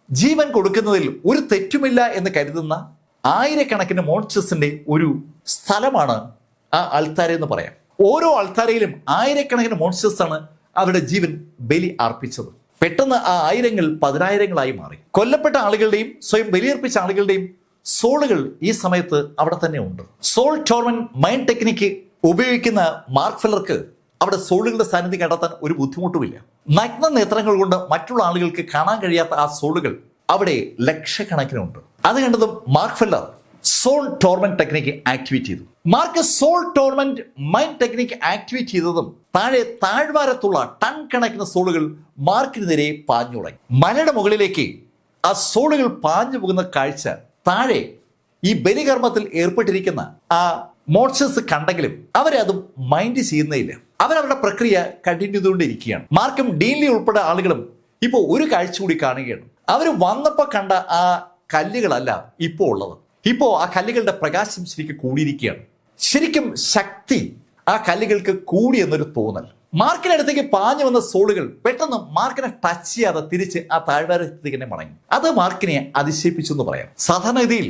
ജീവൻ കൊടുക്കുന്നതിൽ ഒരു തെറ്റുമില്ല എന്ന് കരുതുന്ന ആയിരക്കണക്കിന് മോൺസ്റ്റേഴ്സിന്റെ ഒരു സ്ഥലമാണ് ആ അൾത്താര എന്ന് പറയാം. ഓരോ അൾത്താരയിലും ആയിരക്കണക്കിന് മോൺസ്റ്റേഴ്സ് ആണ് അവരുടെ ജീവൻ ബലി അർപ്പിച്ചത്. പെട്ടെന്ന് ആ ആയിരങ്ങൾ 10,000-ങ്ങളായി മാറി. കൊല്ലപ്പെട്ട ആളുകളുടെയും സ്വയം ബലിയർപ്പിച്ച ആളുകളുടെയും സോളുകൾ ഈ സമയത്ത് അവിടെ തന്നെ ഉണ്ട്. സോൾ ടോർമെന്റ് മൈൻഡ് ടെക്നിക്ക് ഉപയോഗിക്കുന്ന മാർക്ക് ഫെല്ലർക്ക് അവിടെ സോളുകളുടെ സാന്നിധ്യം കണ്ടെത്താൻ ഒരു ബുദ്ധിമുട്ടുമില്ല. നഗ്ന നേത്രങ്ങൾ കൊണ്ട് മറ്റുള്ള ആളുകൾക്ക് കാണാൻ കഴിയാത്ത ആ സോളുകൾ അവിടെ ലക്ഷക്കണക്കിനുണ്ട്. അത് കണ്ടതും Mark Feller soul torment technique activate ചെയ്തു. Mark soul torment mind technique activate ചെയ്തതും താഴ്വാരത്തുള്ള ടൺ കണക്കിന് സോളുകൾ മാർക്കിന് നേരെ പാഞ്ഞു തുടങ്ങി. മലയുടെ മുകളിലേക്ക് ആ സോളുകൾ പാഞ്ഞു പോകുന്ന കാഴ്ച താഴെ ഈ ബലികർമ്മത്തിൽ ഏർപ്പെട്ടിരിക്കുന്ന ആ മോൺസ്റ്റേഴ്സ് കണ്ടെങ്കിലും അവരെ അത് മൈൻഡ് ചെയ്യുന്നേയില്ല. അവരവരുടെ പ്രക്രിയ കണ്ടിന്യൂ ചെയ്തുകൊണ്ടിരിക്കുകയാണ്. മാർക്കും ഡീൻലി ഉൾപ്പെടെ ആളുകളും ഇപ്പോൾ ഒരു കാഴ്ച കൂടി കാണുകയാണ്. അവർ വന്നപ്പോൾ കണ്ട ആ കല്ലുകളല്ല ഇപ്പോൾ ഉള്ളത്. ഇപ്പോൾ ആ കല്ലുകളുടെ പ്രകാശം ശരിക്കും കൂടിയിരിക്കുകയാണ്. ശരിക്കും ശക്തി ആ കല്ലുകൾക്ക് കൂടി എന്നൊരു തോന്നൽ. മാർക്കിനടുത്തേക്ക് പാഞ്ഞു വന്ന സോളുകൾ പെട്ടെന്ന് മാർക്കിനെ ടച്ച് ചെയ്യാതെ തിരിച്ച് ആ താഴ്വാരത്തേക്ക് തന്നെ മടങ്ങി. അത് മാർക്കിനെ അതിശയിപ്പിച്ചു എന്ന് പറയാം. സാധാരണഗതിയിൽ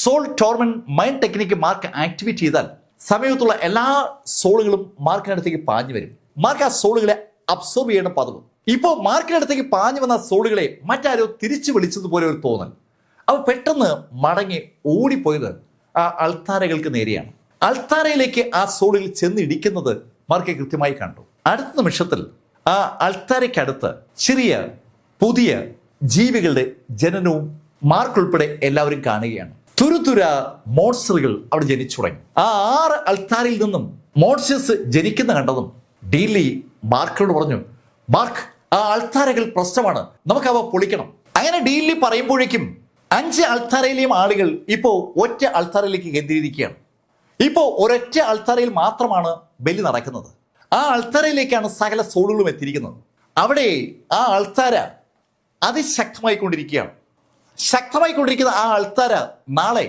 soul torment mind technique mark activate ചെയ്താൽ സമയത്തുള്ള എല്ലാ സോളുകളും മാർക്കിനടുത്തേക്ക് പാഞ്ഞു വരും. മാർക്ക് ആ സോളുകളെ അബ്സോർബ് ചെയ്യണം പതിവ്. ഇപ്പോൾ മാർക്കിനടുത്തേക്ക് പാഞ്ഞു വന്ന സോളുകളെ മറ്റാരോ തിരിച്ചു വിളിച്ചതുപോലെ ഒരു തോന്നൽ. അവ പെട്ടെന്ന് മടങ്ങി ഓടിപ്പോയത് ആ അൾത്താരകൾക്ക് നേരെയാണ്. അൾത്താരയിലേക്ക് ആ സോളുകൾ ചെന്നിടിക്കുന്നത് മാർക്ക് കൃത്യമായി കണ്ടു. അടുത്ത നിമിഷത്തിൽ ആ അൾത്താരയ്ക്കടുത്ത് ചെറിയ പുതിയ ജീവികളുടെ ജനനവും മാർക്ക് ഉൾപ്പെടെ എല്ലാവരും കാണുകയാണ്. തുരുതുര മോൺസ്റ്ററുകൾ അവിടെ ജനിച്ചു തുടങ്ങി. ആ 6 അൾത്താരയിൽ നിന്നും മോൺസ്റ്റേഴ്സ് ജനിക്കുന്ന കണ്ടതും ഡീൻലി മാർക്കിനോട് പറഞ്ഞു, മാർക്ക്, ആ അൾത്താരകൾ പ്രശ്നമാണ്, നമുക്ക് അവ പൊളിക്കണം. അങ്ങനെ ഡീൻലി പറയുമ്പോഴേക്കും 5 അൾത്താരയിലെയും ആളുകൾ ഇപ്പോൾ ഒറ്റ അൾത്താരയിലേക്ക് കേന്ദ്രീകരിക്കുകയാണ്. ഇപ്പോൾ ഒരൊറ്റ അൾത്താരയിൽ മാത്രമാണ് ബലി നടക്കുന്നത്. ആ അൾത്താരയിലേക്കാണ് സകല സോളുകളും എത്തിയിരിക്കുന്നത്. അവിടെ ആ അൾത്താര അതിശക്തമായിക്കൊണ്ടിരിക്കുകയാണ്. ശക്തമായിക്കൊണ്ടിരിക്കുന്ന ആ അൾത്താര നാളെ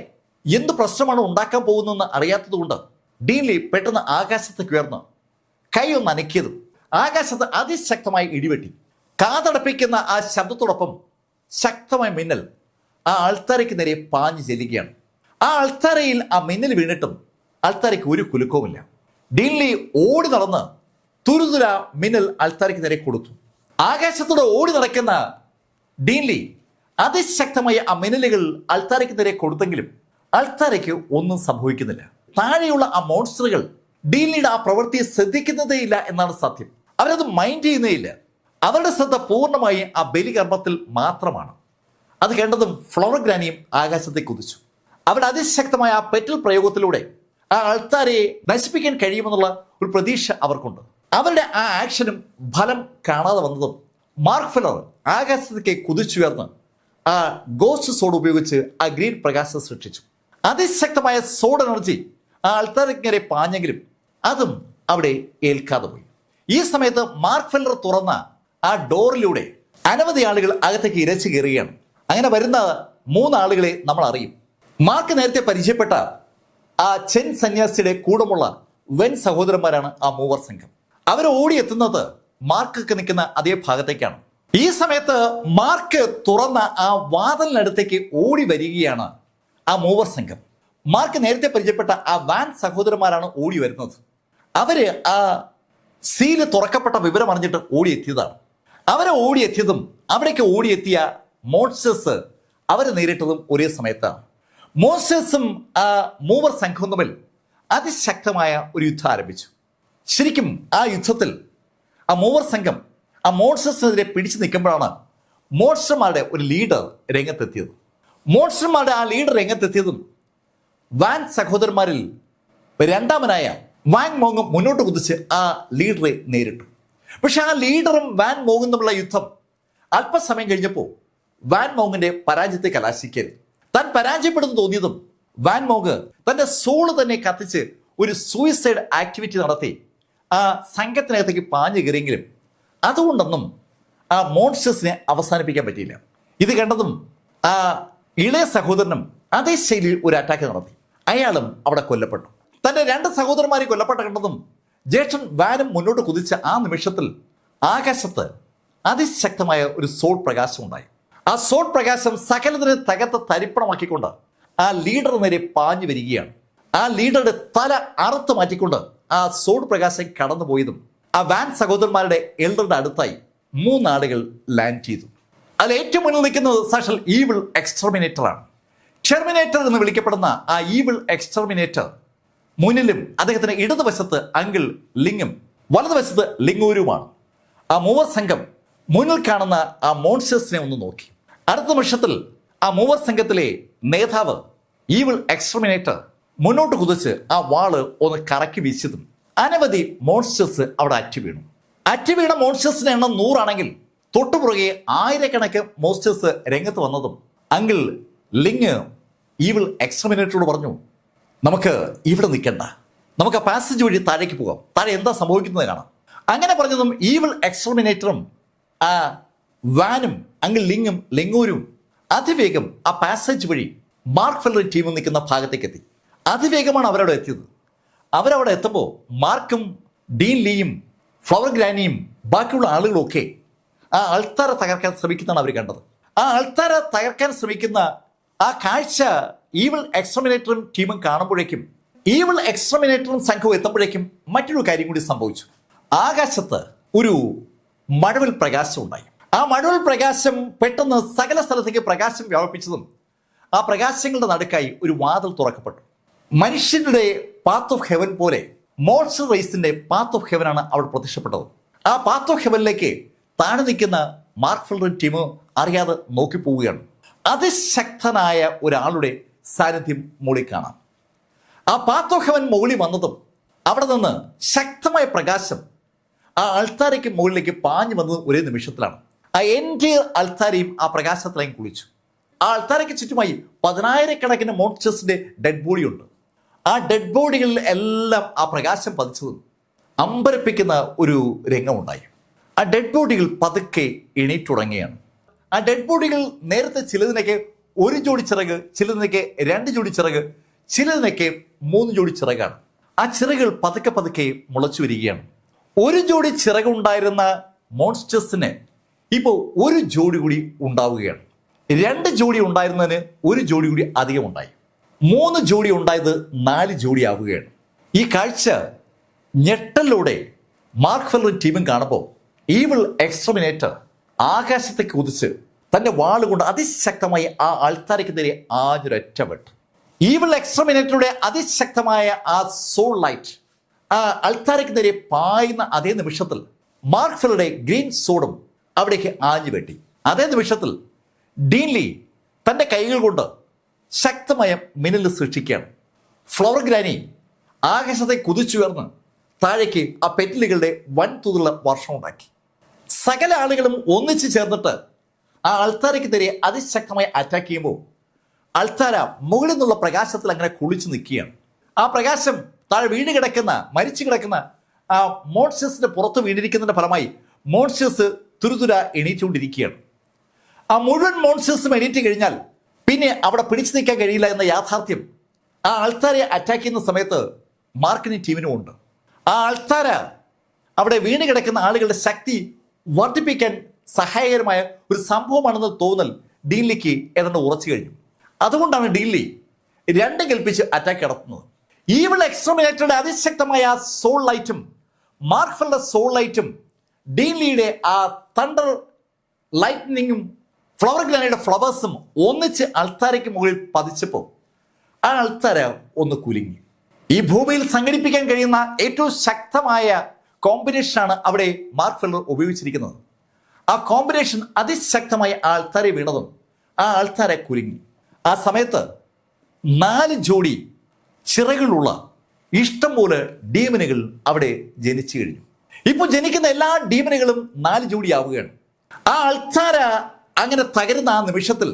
എന്ത് പ്രശ്നമാണ് ഉണ്ടാക്കാൻ പോകുന്നതെന്ന് അറിയാത്തതുകൊണ്ട് ഡീൻലി പെട്ടെന്ന് ആകാശത്തേക്ക് ഉയർന്ന് കൈ ഒന്ന് അനക്കിയതും ആകാശത്ത് അതിശക്തമായി ഇടിവെട്ടി. കാതടപ്പിക്കുന്ന ആ ശബ്ദത്തോടൊപ്പം ശക്തമായ മിന്നൽ ആ അൾത്താരയ്ക്ക് നേരെ പാഞ്ഞു ചെല്ലുകയാണ്. ആ അൾത്താരയിൽ ആ മിന്നൽ വീണിട്ടും അൾത്താരയ്ക്ക് ഒരു കുലുക്കവുമില്ല. ഡീൻലി ഓടി നടന്ന് തുരുതുര മിന്നൽ അൾത്താരയ്ക്ക് നേരെ കൊടുത്തു. ആകാശത്തോടെ ഓടി നടക്കുന്ന ഡീൻലി അതിശക്തമായ ആ മിന്നലുകൾ അൾത്താരയ്ക്ക് നേരെ കൊടുത്തെങ്കിലും അൾത്താരയ്ക്ക് ഒന്നും സംഭവിക്കുന്നില്ല. താഴെയുള്ള ആ മോൺസ്റ്ററുകൾ ഡീൻലിയുടെ ആ പ്രവൃത്തിയെ ശ്രദ്ധിക്കുന്നതേ ഇല്ല എന്നാണ് സത്യം. അവരത് മൈൻഡ് ചെയ്യുന്നേയില്ല. അവരുടെ ശ്രദ്ധ പൂർണ്ണമായി ആ ബലികർമ്മത്തിൽ മാത്രമാണ്. അത് കണ്ടതും ഫ്ലോറഗ്രാനിയും ആകാശത്തേക്ക് കുതിച്ചു. അവിടെ അതിശക്തമായ ആ പെറ്റൽ പ്രയോഗത്തിലൂടെ ആ അൾത്താരയെ നശിപ്പിക്കാൻ കഴിയുമെന്നുള്ള ഒരു പ്രതീക്ഷ അവർക്കുണ്ട്. അവരുടെ ആ ആക്ഷനും ഫലം കാണാതെ വന്നതും മാർക്ക് ഫെല്ലർ ആകാശത്തേക്ക് കുതിച്ചുയർന്ന് ആ ഗോസ്റ്റ് സോഡ് ഉപയോഗിച്ച് ആ ഗ്രീൻ പ്രകാശം സൃഷ്ടിച്ചു. അതിശക്തമായ സോഡ് എനർജി ആ അൾത്താരയ്ക്ക് നേരെ പാഞ്ഞെങ്കിലും അതും അവിടെ ഏൽക്കാതെ പോയി. ഈ സമയത്ത് മാർക്ക് ഫെല്ലർ തുറന്ന ആ ഡോറിലൂടെ അനവധി ആളുകൾ അകത്തേക്ക് ഇരച്ചു കയറുകയാണ്. അങ്ങനെ വരുന്ന 3 ആളുകളെ നമ്മൾ അറിയും. മാർക്ക് നേരത്തെ പരിചയപ്പെട്ട ആ ചെൻ സന്യാസിയുടെ കൂടമുള്ള വെൻ സഹോദരന്മാരാണ് ആ മൂവർ സംഘം. അവർ ഓടിയെത്തുന്നത് മാർക്കൊക്കെ നിൽക്കുന്ന അതേ ഭാഗത്തേക്കാണ്. ഈ സമയത്ത് മാർക്ക് തുറന്ന ആ വാതിലിനടുത്തേക്ക് ഓടി വരികയാണ് ആ മൂവർ സംഘം. മാർക്ക് നേരത്തെ പരിചയപ്പെട്ട ആ വാൻ സഹോദരന്മാരാണ് ഓടി വരുന്നത്. അവര് ആ സീല് തുറക്കപ്പെട്ട വിവരം അറിഞ്ഞിട്ട് ഓടിയെത്തിയതാണ്. അവരെ ഓടിയെത്തിയതും അവിടേക്ക് ഓടിയെത്തിയ മോൺസ്റ്റേഴ്സ് അവരെ നേരിട്ടതും ഒരേ സമയത്താണ്. മോൺസ്റ്റേഴ്സും ആ മൂവർ സംഘവും തമ്മിൽ അതിശക്തമായ ഒരു യുദ്ധം ആരംഭിച്ചു. ശരിക്കും ആ യുദ്ധത്തിൽ ആ മൂവർ സംഘം ആ മോൺസ്റ്റേഴ്സിനെതിരെ പിടിച്ചു നിൽക്കുമ്പോഴാണ് മോൺസ്റ്റർമാരുടെ ഒരു ലീഡർ രംഗത്തെത്തിയത്. മോൺസ്റ്റർമാരുടെ ആ ലീഡർ രംഗത്തെത്തിയതും വാൻ സഹോദരന്മാരിൽ രണ്ടാമനായ വാൻ മോങ്ങും മുന്നോട്ട് കുതിച്ച് ആ ലീഡറെ നേരിട്ടു. പക്ഷെ ആ ലീഡറും വാൻ മോങ്ങും തമ്മിലുള്ള യുദ്ധം അല്പസമയം കഴിഞ്ഞപ്പോൾ വാൻ മോങ്ങിന്റെ പരാജയത്തെ കലാശിക്കരുത്. താൻ പരാജയപ്പെടുന്നു തോന്നിയതും വാൻ മോങ് തന്റെ സോള് തന്നെ കത്തിച്ച് ഒരു സൂയിസൈഡ് ആക്ടിവിറ്റി നടത്തി ആ സംഘത്തിനകത്തേക്ക് പാഞ്ഞു കയറിയെങ്കിലും അതുകൊണ്ടൊന്നും ആ മോൺസ്റ്റേഴ്സിനെ അവസാനിപ്പിക്കാൻ പറ്റിയില്ല. ഇത് കണ്ടതും ആ ഇളയ സഹോദരനും അതേ ശൈലിയിൽ ഒരു അറ്റാക്ക് നടത്തി. അയാളും അവിടെ കൊല്ലപ്പെട്ടു. തന്റെ 2 സഹോദരന്മാരെ കൊല്ലപ്പെട്ട കണ്ടതും ജ്യേഷ്ഠൻ വാനും മുന്നോട്ട് കുതിച്ച ആ നിമിഷത്തിൽ ആകാശത്ത് അതിശക്തമായ ഒരു സോൾ പ്രകാശം ഉണ്ടായി. ആ സോൾ പ്രകാശം സകലത്തിനെ തകർത്ത് തരിപ്പണമാക്കിക്കൊണ്ട് ആ ലീഡർ നേരെ പാഞ്ഞു വരികയാണ്. ആ ലീഡറുടെ തല അറുത്ത് മാറ്റിക്കൊണ്ട് ആ സോൾ പ്രകാശം കടന്നുപോയതും ആ വാൻ സഹോദരന്മാരുടെ എൽഡറുടെ അടുത്തായി 3 ആളുകൾ ലാൻഡ് ചെയ്തു. അതിൽ ഏറ്റവും മുന്നിൽ നിൽക്കുന്നത് സാക്ഷാൽ ഈവിൾ എക്സ്റ്റർമിനേറ്റർ ആണ്. ടെർമിനേറ്റർ എന്ന് വിളിക്കപ്പെടുന്ന ആ ഈവിൾ എക്സ്റ്റർമിനേറ്റർ മുന്നിലും അദ്ദേഹത്തിന് ഇടതുവശത്ത് അങ്കിൾ ലിങ്ങും വലതുവശത്ത് ലിങ്ങൂരുമാണ്. ആ മൂവർ സംഘം മുന്നിൽ കാണുന്ന ആ മോൺസ്റ്റേഴ്സിനെ ഒന്ന് നോക്കി. അടുത്ത നിമിഷത്തിൽ ആ മൂവർ സംഘത്തിലെ നേതാവ് ഈവിൾ എക്സ്റ്റർമിനേറ്റർ മുന്നോട്ട് കുതിച്ച് ആ വാള് ഒന്ന് കറക്കി വീശിയതും അനവധി മോൺസ്റ്റേഴ്സ് അവിടെ അറ്റുവീണ മോൺസ്റ്റേഴ്സിന്റെ എണ്ണം 100 ആണെങ്കിൽ തൊട്ടുപുറകെ ആയിരക്കണക്കിന് മോൺസ്റ്റേഴ്സ് രംഗത്ത് വന്നതും അങ്കിൾ ലിങ് ഈവിൾ എക്സ്റ്റർമിനേറ്ററോട് പറഞ്ഞു, നമുക്ക് ഇവിടെ നിൽക്കണ്ട, നമുക്ക് ആ പാസേജ് വഴി താഴേക്ക് പോകാം, താഴെ എന്താ സംഭവിക്കുന്നത് കാണാം. അങ്ങനെ പറഞ്ഞതും ഈവിൾ എക്സ്റ്റർമിനേറ്ററും ആ വാനും അങ്കിൾ ലിങ്ങും ലെങ്ങൂരും അതിവേഗം ആ പാസേജ് വഴി മാർക്ക് ഫെല്ലറും ടീമും നിൽക്കുന്ന ഭാഗത്തേക്ക് എത്തി. അതിവേഗമാണ് അവരവിടെ എത്തിയത്. അവരവിടെ എത്തുമ്പോൾ മാർക്കും ഡീൻ ലീയും ഫ്ലവർ ഗ്രാനിയും ബാക്കിയുള്ള ആളുകളൊക്കെ ആ അൾത്താര തകർക്കാൻ ശ്രമിക്കുന്നതാണ് അവർ കണ്ടത്. ആ അൾത്താര തകർക്കാൻ ശ്രമിക്കുന്ന ആ കാഴ്ച ഈവിൾ എക്സ്റ്റർമിനേറ്ററും ടീമും കാണുമ്പോഴേക്കും, ഈവിൾ എക്സ്റ്റർമിനേറ്ററും സംഘവും എത്തുമ്പോഴേക്കും മറ്റൊരു കാര്യം കൂടി സംഭവിച്ചു. ആകാശത്ത് ഒരു മഴവിൽ പ്രകാശം ഉണ്ടായി. ആ മഴവിൽ പ്രകാശം പെട്ടെന്ന് സകല സ്ഥലത്തേക്ക് പ്രകാശം വ്യാപിപ്പിച്ചതും ആ പ്രകാശങ്ങളുടെ നടുക്കായി ഒരു വാതിൽ തുറക്കപ്പെട്ടു. മനുഷ്യരുടെ പാത്ത് ഓഫ് ഹെവൻ പോലെ മോൺസ്റ്റർ റേസിന്റെ പാത്ത് ഓഫ് ഹെവനാണ് അവിടെ പ്രത്യക്ഷപ്പെട്ടത്. ആ പാത്ത് ഓഫ് ഹെവനിലേക്ക് താഴെ നിൽക്കുന്ന മാർക്ക് ഫെല്ലറും ടീം അറിയാതെ നോക്കിപ്പോവുകയാണ്. അതിശക്തനായ ഒരാളുടെ സാന്നിധ്യം മുകളിൽ കാണാം. ആ പാത്ത് ഓഫ് ഹെവൻ മുകളിൽ വന്നതും അവിടെ നിന്ന് ശക്തമായ പ്രകാശം ആ അൾത്താരയ്ക്ക് മുകളിലേക്ക് പാഞ്ഞു വന്നത് ഒരേ നിമിഷത്തിലാണ്. ആ എൻറ്റയർ അൾത്താരയും ആ പ്രകാശത്തിലേക്ക് കുളിച്ചു. ആ അൾത്താരയ്ക്ക് ചുറ്റുമായി 10,000-കണക്കിന് മോൺസ്റ്റേഴ്സിന്റെ ഡെഡ് ബോഡി ഉണ്ട്. ആ ഡെഡ് ബോഡികളിൽ എല്ലാം ആ പ്രകാശം പതിച്ചതും അമ്പരപ്പിക്കുന്ന ഒരു രംഗമുണ്ടായി. ആ ഡെഡ് ബോഡികൾ പതുക്കെ എണീറ്റുടങ്ങുകയാണ്. ആ ഡെഡ് ബോഡികൾ നേരത്തെ ചിലതിനൊക്കെ 1 ജോഡി ചിറക്, ചിലതിനൊക്കെ 2 ജോഡി ചിറക്, ചിലതിനൊക്കെ 3 ജോഡി ചിറകാണ്. ആ ചിറകുകൾ പതുക്കെ പതുക്കെ മുളച്ചു വരികയാണ്. 1 ജോഡി ചിറകുണ്ടായിരുന്ന മോൺസ്റ്റേഴ്സിന് ഇപ്പോൾ 1 ജോഡി കൂടി ഉണ്ടാവുകയാണ്. 2 ജോഡി ഉണ്ടായിരുന്നതിന് 1 ജോഡി കൂടി അധികം ഉണ്ടായി. 3 ജോഡി ഉണ്ടായത് 4 ജോഡി ആവുകയാണ്. ഈ കാഴ്ച ഞെട്ടലോടെ മാർക്ക് ഫെല്ലറും ടീമും കാണുമ്പോൾ ഈവിൾ എക്സ്റ്റർമിനേറ്റർ ആകാശത്തേക്ക് കുതിച്ച് തന്റെ വാളുകൊണ്ട് അതിശക്തമായി ആ അൾത്താരയ്ക്ക് നേരെ ആഞ്ഞൊരൊറ്റ വെട്ട്. ഈവിൾ എക്സ്റ്റർമിനേറ്ററുടെ അതിശക്തമായ ആ സോൾ ലൈറ്റ് ആ അൾത്താരയ്ക്ക് നേരെ പായുന്ന അതേ നിമിഷത്തിൽ മാർക്ക് ഫെല്ലറുടെ ഗ്രീൻ സോഡും അവിടേക്ക് ആഞ്ഞു വെട്ടി. അതേ നിമിഷത്തിൽ ഡീൻ ലീ തന്റെ കൈകൾ കൊണ്ട് ശക്തമായ മിന്നൽ സൃഷ്ടിക്കുകയാണ്. ഫ്ലവർ ഗ്രാനി ആകാശത്തെ കുതിച്ചുയർന്ന് താഴേക്ക് ആ പെറ്റിലുകളുടെ വൻതോതിലുള്ള വർഷം ഉണ്ടാക്കി. സകല ആളുകളും ഒന്നിച്ചു ചേർന്നിട്ട് ആ അൾത്താരയ്ക്ക് നേരെ അതിശക്തമായി അറ്റാക്ക് ചെയ്യുമ്പോൾ അൾത്താര മുകളിൽ നിന്നുള്ള പ്രകാശത്തിൽ അങ്ങനെ കുളിച്ചു നിൽക്കുകയാണ്. ആ പ്രകാശം താഴെ വീണ് കിടക്കുന്ന, മരിച്ചു കിടക്കുന്ന ആ മോൺസ്റ്റേഴ്സിന്റെ പുറത്ത് വീണിരിക്കുന്നതിന്റെ ഫലമായി മോൺസ്റ്റേഴ്സ് തുരുതുര എണീറ്റുകൊണ്ടിരിക്കുകയാണ്. ആ മുഴുവൻ മോൺസ്റ്റേഴ്സും എണീറ്റ് കഴിഞ്ഞാൽ പിന്നെ അവിടെ പിടിച്ചു നിൽക്കാൻ കഴിയില്ല എന്ന യാഥാർത്ഥ്യം ആ അൾത്താരയെ അറ്റാക്ക് ചെയ്യുന്ന സമയത്ത് മാർക്കിനും ടീമിനും ഉണ്ട്. ആ അൾത്താര അവിടെ വീണ് കിടക്കുന്ന ആളുകളുടെ ശക്തി വർദ്ധിപ്പിക്കാൻ സഹായകരമായ ഒരു സംഭവമാണെന്ന് തോന്നൽ ഡീൻ ലീക്ക് ഏതാണ്ട് ഉറച്ചു കഴിഞ്ഞു. അതുകൊണ്ടാണ് ഡീൻ ലീ 2 കൽപ്പിച്ച് അറ്റാക്ക് നടത്തുന്നത്. ഈവിൾ എക്സ്റ്റർമിനേറ്ററുടെ അതിശക്തമായ ആ സോൾ ലൈറ്റും മാർക്ക് ഫെല്ലറുടെ സോൾ ലൈറ്റും ഡീൻ ലീയുടെ ആ തണ്ടർ ലൈറ്റ്നിങ്ങും ഫ്ലവർ ഗ്രാനിയുടെ ഫ്ലവേഴ്സും ഒന്നിച്ച് അൾത്താരയ്ക്ക് മുകളിൽ പതിച്ചപ്പോൾ ആ അൾത്താര ഒന്ന് കുലുങ്ങി. ഈ ഭൂമിയിൽ സംഘടിപ്പിക്കാൻ കഴിയുന്ന ഏറ്റവും ശക്തമായ കോമ്പിനേഷനാണ് അവിടെ മാർക്ക് ഫെല്ലർ ഉപയോഗിച്ചിരിക്കുന്നത്. ആ കോമ്പിനേഷൻ അതിശക്തമായ ആ അൾത്താരെ വീണതും ആ അൾത്താര കുലുങ്ങി. ആ സമയത്ത് 4 ജോഡി ചിറകളുള്ള ഇഷ്ടം പോലെ ഡീമനുകൾ അവിടെ ജനിച്ചു കഴിഞ്ഞു. ഇപ്പോൾ ജനിക്കുന്ന എല്ലാ ഡീമനുകളും 4 ജോഡി ആവുകയാണ്. ആ അൾത്താര അങ്ങനെ തകരുന്ന ആ നിമിഷത്തിൽ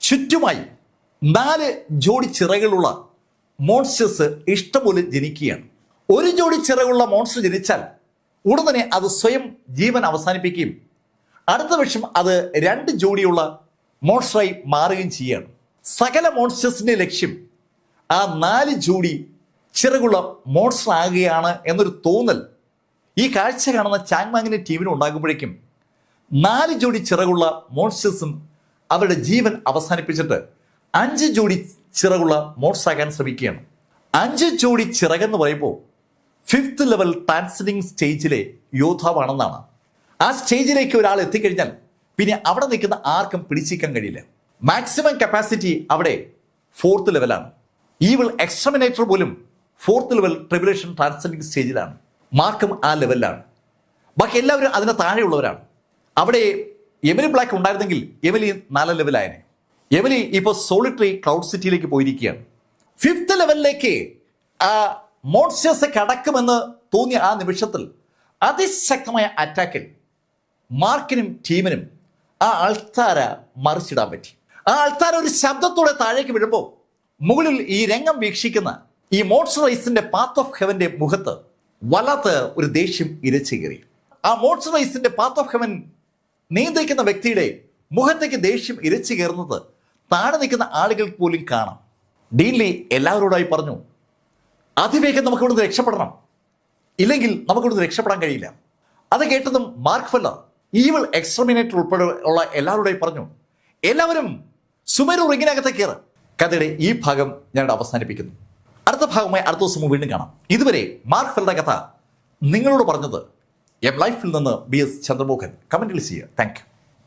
ചുറ്റുമായി 4 ജോഡി ചിറകളുള്ള മോൺസ്റ്റേഴ്സ് ഇഷ്ടംപോലെ ജനിക്കുകയാണ്. 1 ജോഡി ചിറകുള്ള മോൺസ്റ്റർ ജനിച്ചാൽ ഉടൻ തന്നെ അത് സ്വയം ജീവൻ അവസാനിപ്പിക്കുകയും അടുത്ത വർഷം അത് 2 ജോഡിയുള്ള മോൺസ്റ്ററായി മാറുകയും ചെയ്യുകയാണ്. സകല മോൺസ്റ്റേഴ്സിന്റെ ലക്ഷ്യം ആ 4 ജോഡി ചിറകുള്ള മോൺസ്റ്റർ ആകുകയാണ് എന്നൊരു തോന്നൽ ഈ കാഴ്ച കാണുന്ന ചാങ്മാങ്ങിന്റെ ടീമിന് ഉണ്ടാകുമ്പോഴേക്കും 4 ജോഡി ചിറകുള്ള മോൺസ്റ്റേഴ്സും അവരുടെ ജീവൻ അവസാനിപ്പിച്ചിട്ട് 5 ജോഡി ചിറകുള്ള മോൺസ്റ്റർ ആകാൻ ശ്രമിക്കുകയാണ്. 5 ജോഡി ചിറകെന്ന് പറയുമ്പോൾ 5th ലെവൽ ട്രാൻസിറ്റിംഗ് സ്റ്റേജിലെ യോദ്ധാവാണെന്നാണ്. ആ സ്റ്റേജിലേക്ക് ഒരാൾ എത്തിക്കഴിഞ്ഞാൽ പിന്നെ അവിടെ നിൽക്കുന്ന ആർക്കും പിടിച്ചിരിക്കാൻ കഴിയില്ല. മാക്സിമം കപ്പാസിറ്റി അവിടെ 4th ലെവലാണ്. ഈവിൾ എക്സ്റ്റർമിനേറ്റർ പോലും 4th ലെവൽ ട്രിബുലേഷൻ ട്രാൻസിറ്റിംഗ് സ്റ്റേജിലാണ്. മാർക്കും ആ ലെവലിലാണ്. ബാക്കി എല്ലാവരും അതിന് താഴെയുള്ളവരാണ്. അവിടെ എമിലി ബ്ലാക്ക് ഉണ്ടായിരുന്നെങ്കിൽ എമിലി 4 ലെവലായനെ. എമിലി ഇപ്പോൾ സോളിറ്ററി ക്ലൗഡ് സിറ്റിയിലേക്ക് പോയിരിക്കുകയാണ്. 5th ലെവലിലേക്ക് ആ മോൺസ്റ്റേഴ്സ് കടക്കുമെന്ന് തോന്നിയ ആ നിമിഷത്തിൽ അതിശക്തമായ അറ്റാക്കിൽ മാർക്കിനും ടീമിനും ആ അൾത്താര മറിച്ചിടാൻ പറ്റി. ആ അൾത്താര ഒരു ശബ്ദത്തോടെ താഴേക്ക് വീഴുമ്പോൾ മുകളിൽ ഈ രംഗം വീക്ഷിക്കുന്ന ഈ മോൺസ്റ്ററൈസിന്റെ പാത്ത് ഓഫ് ഹെവന്റെ മുഖത്ത് വല്ലാത്ത ഒരു ദേഷ്യം ഇരച്ചു കയറി. ആ മോൺസ്റ്ററൈസിന്റെ പാത്ത് ഓഫ് ഹെവൻ നിയന്ത്രിക്കുന്ന വ്യക്തിയുടെ മുഖത്തേക്ക് ദേഷ്യം ഇരച്ചു കയറുന്നത് താഴെ നിൽക്കുന്ന ആളുകൾ പോലും കാണാം. ഡീൻലി എല്ലാവരോടായി പറഞ്ഞു, അതിവേഗം നമുക്ക് ഇവിടുന്ന് രക്ഷപ്പെടണം, ഇല്ലെങ്കിൽ നമുക്ക് ഇവിടുന്ന് രക്ഷപ്പെടാൻ കഴിയില്ല. അത് കേട്ടതും മാർക്ക് ഫെല്ലർ ഈവിൾ എക്സ്ട്രമിനേറ്റർ ഉൾപ്പെടെ ഉള്ള എല്ലാവരോടായി പറഞ്ഞു, എല്ലാവരും സുമേരു റിങ്ങിനകത്ത് കയറ്. കഥയുടെ ഈ ഭാഗം ഞാൻ അവസാനിപ്പിക്കുന്നു. അടുത്ത ഭാഗമായി അടുത്ത ദിവസം വീണ്ടും കാണാം. ഇതുവരെ മാർക്ക് ഫെല്ലറുടെ കഥ നിങ്ങളോട് പറഞ്ഞത് എം ലൈഫിൽ നിന്ന് BS ചന്ദ്രമോഹൻ. കമന്റിൽ ചെയ്യുക. Thank you.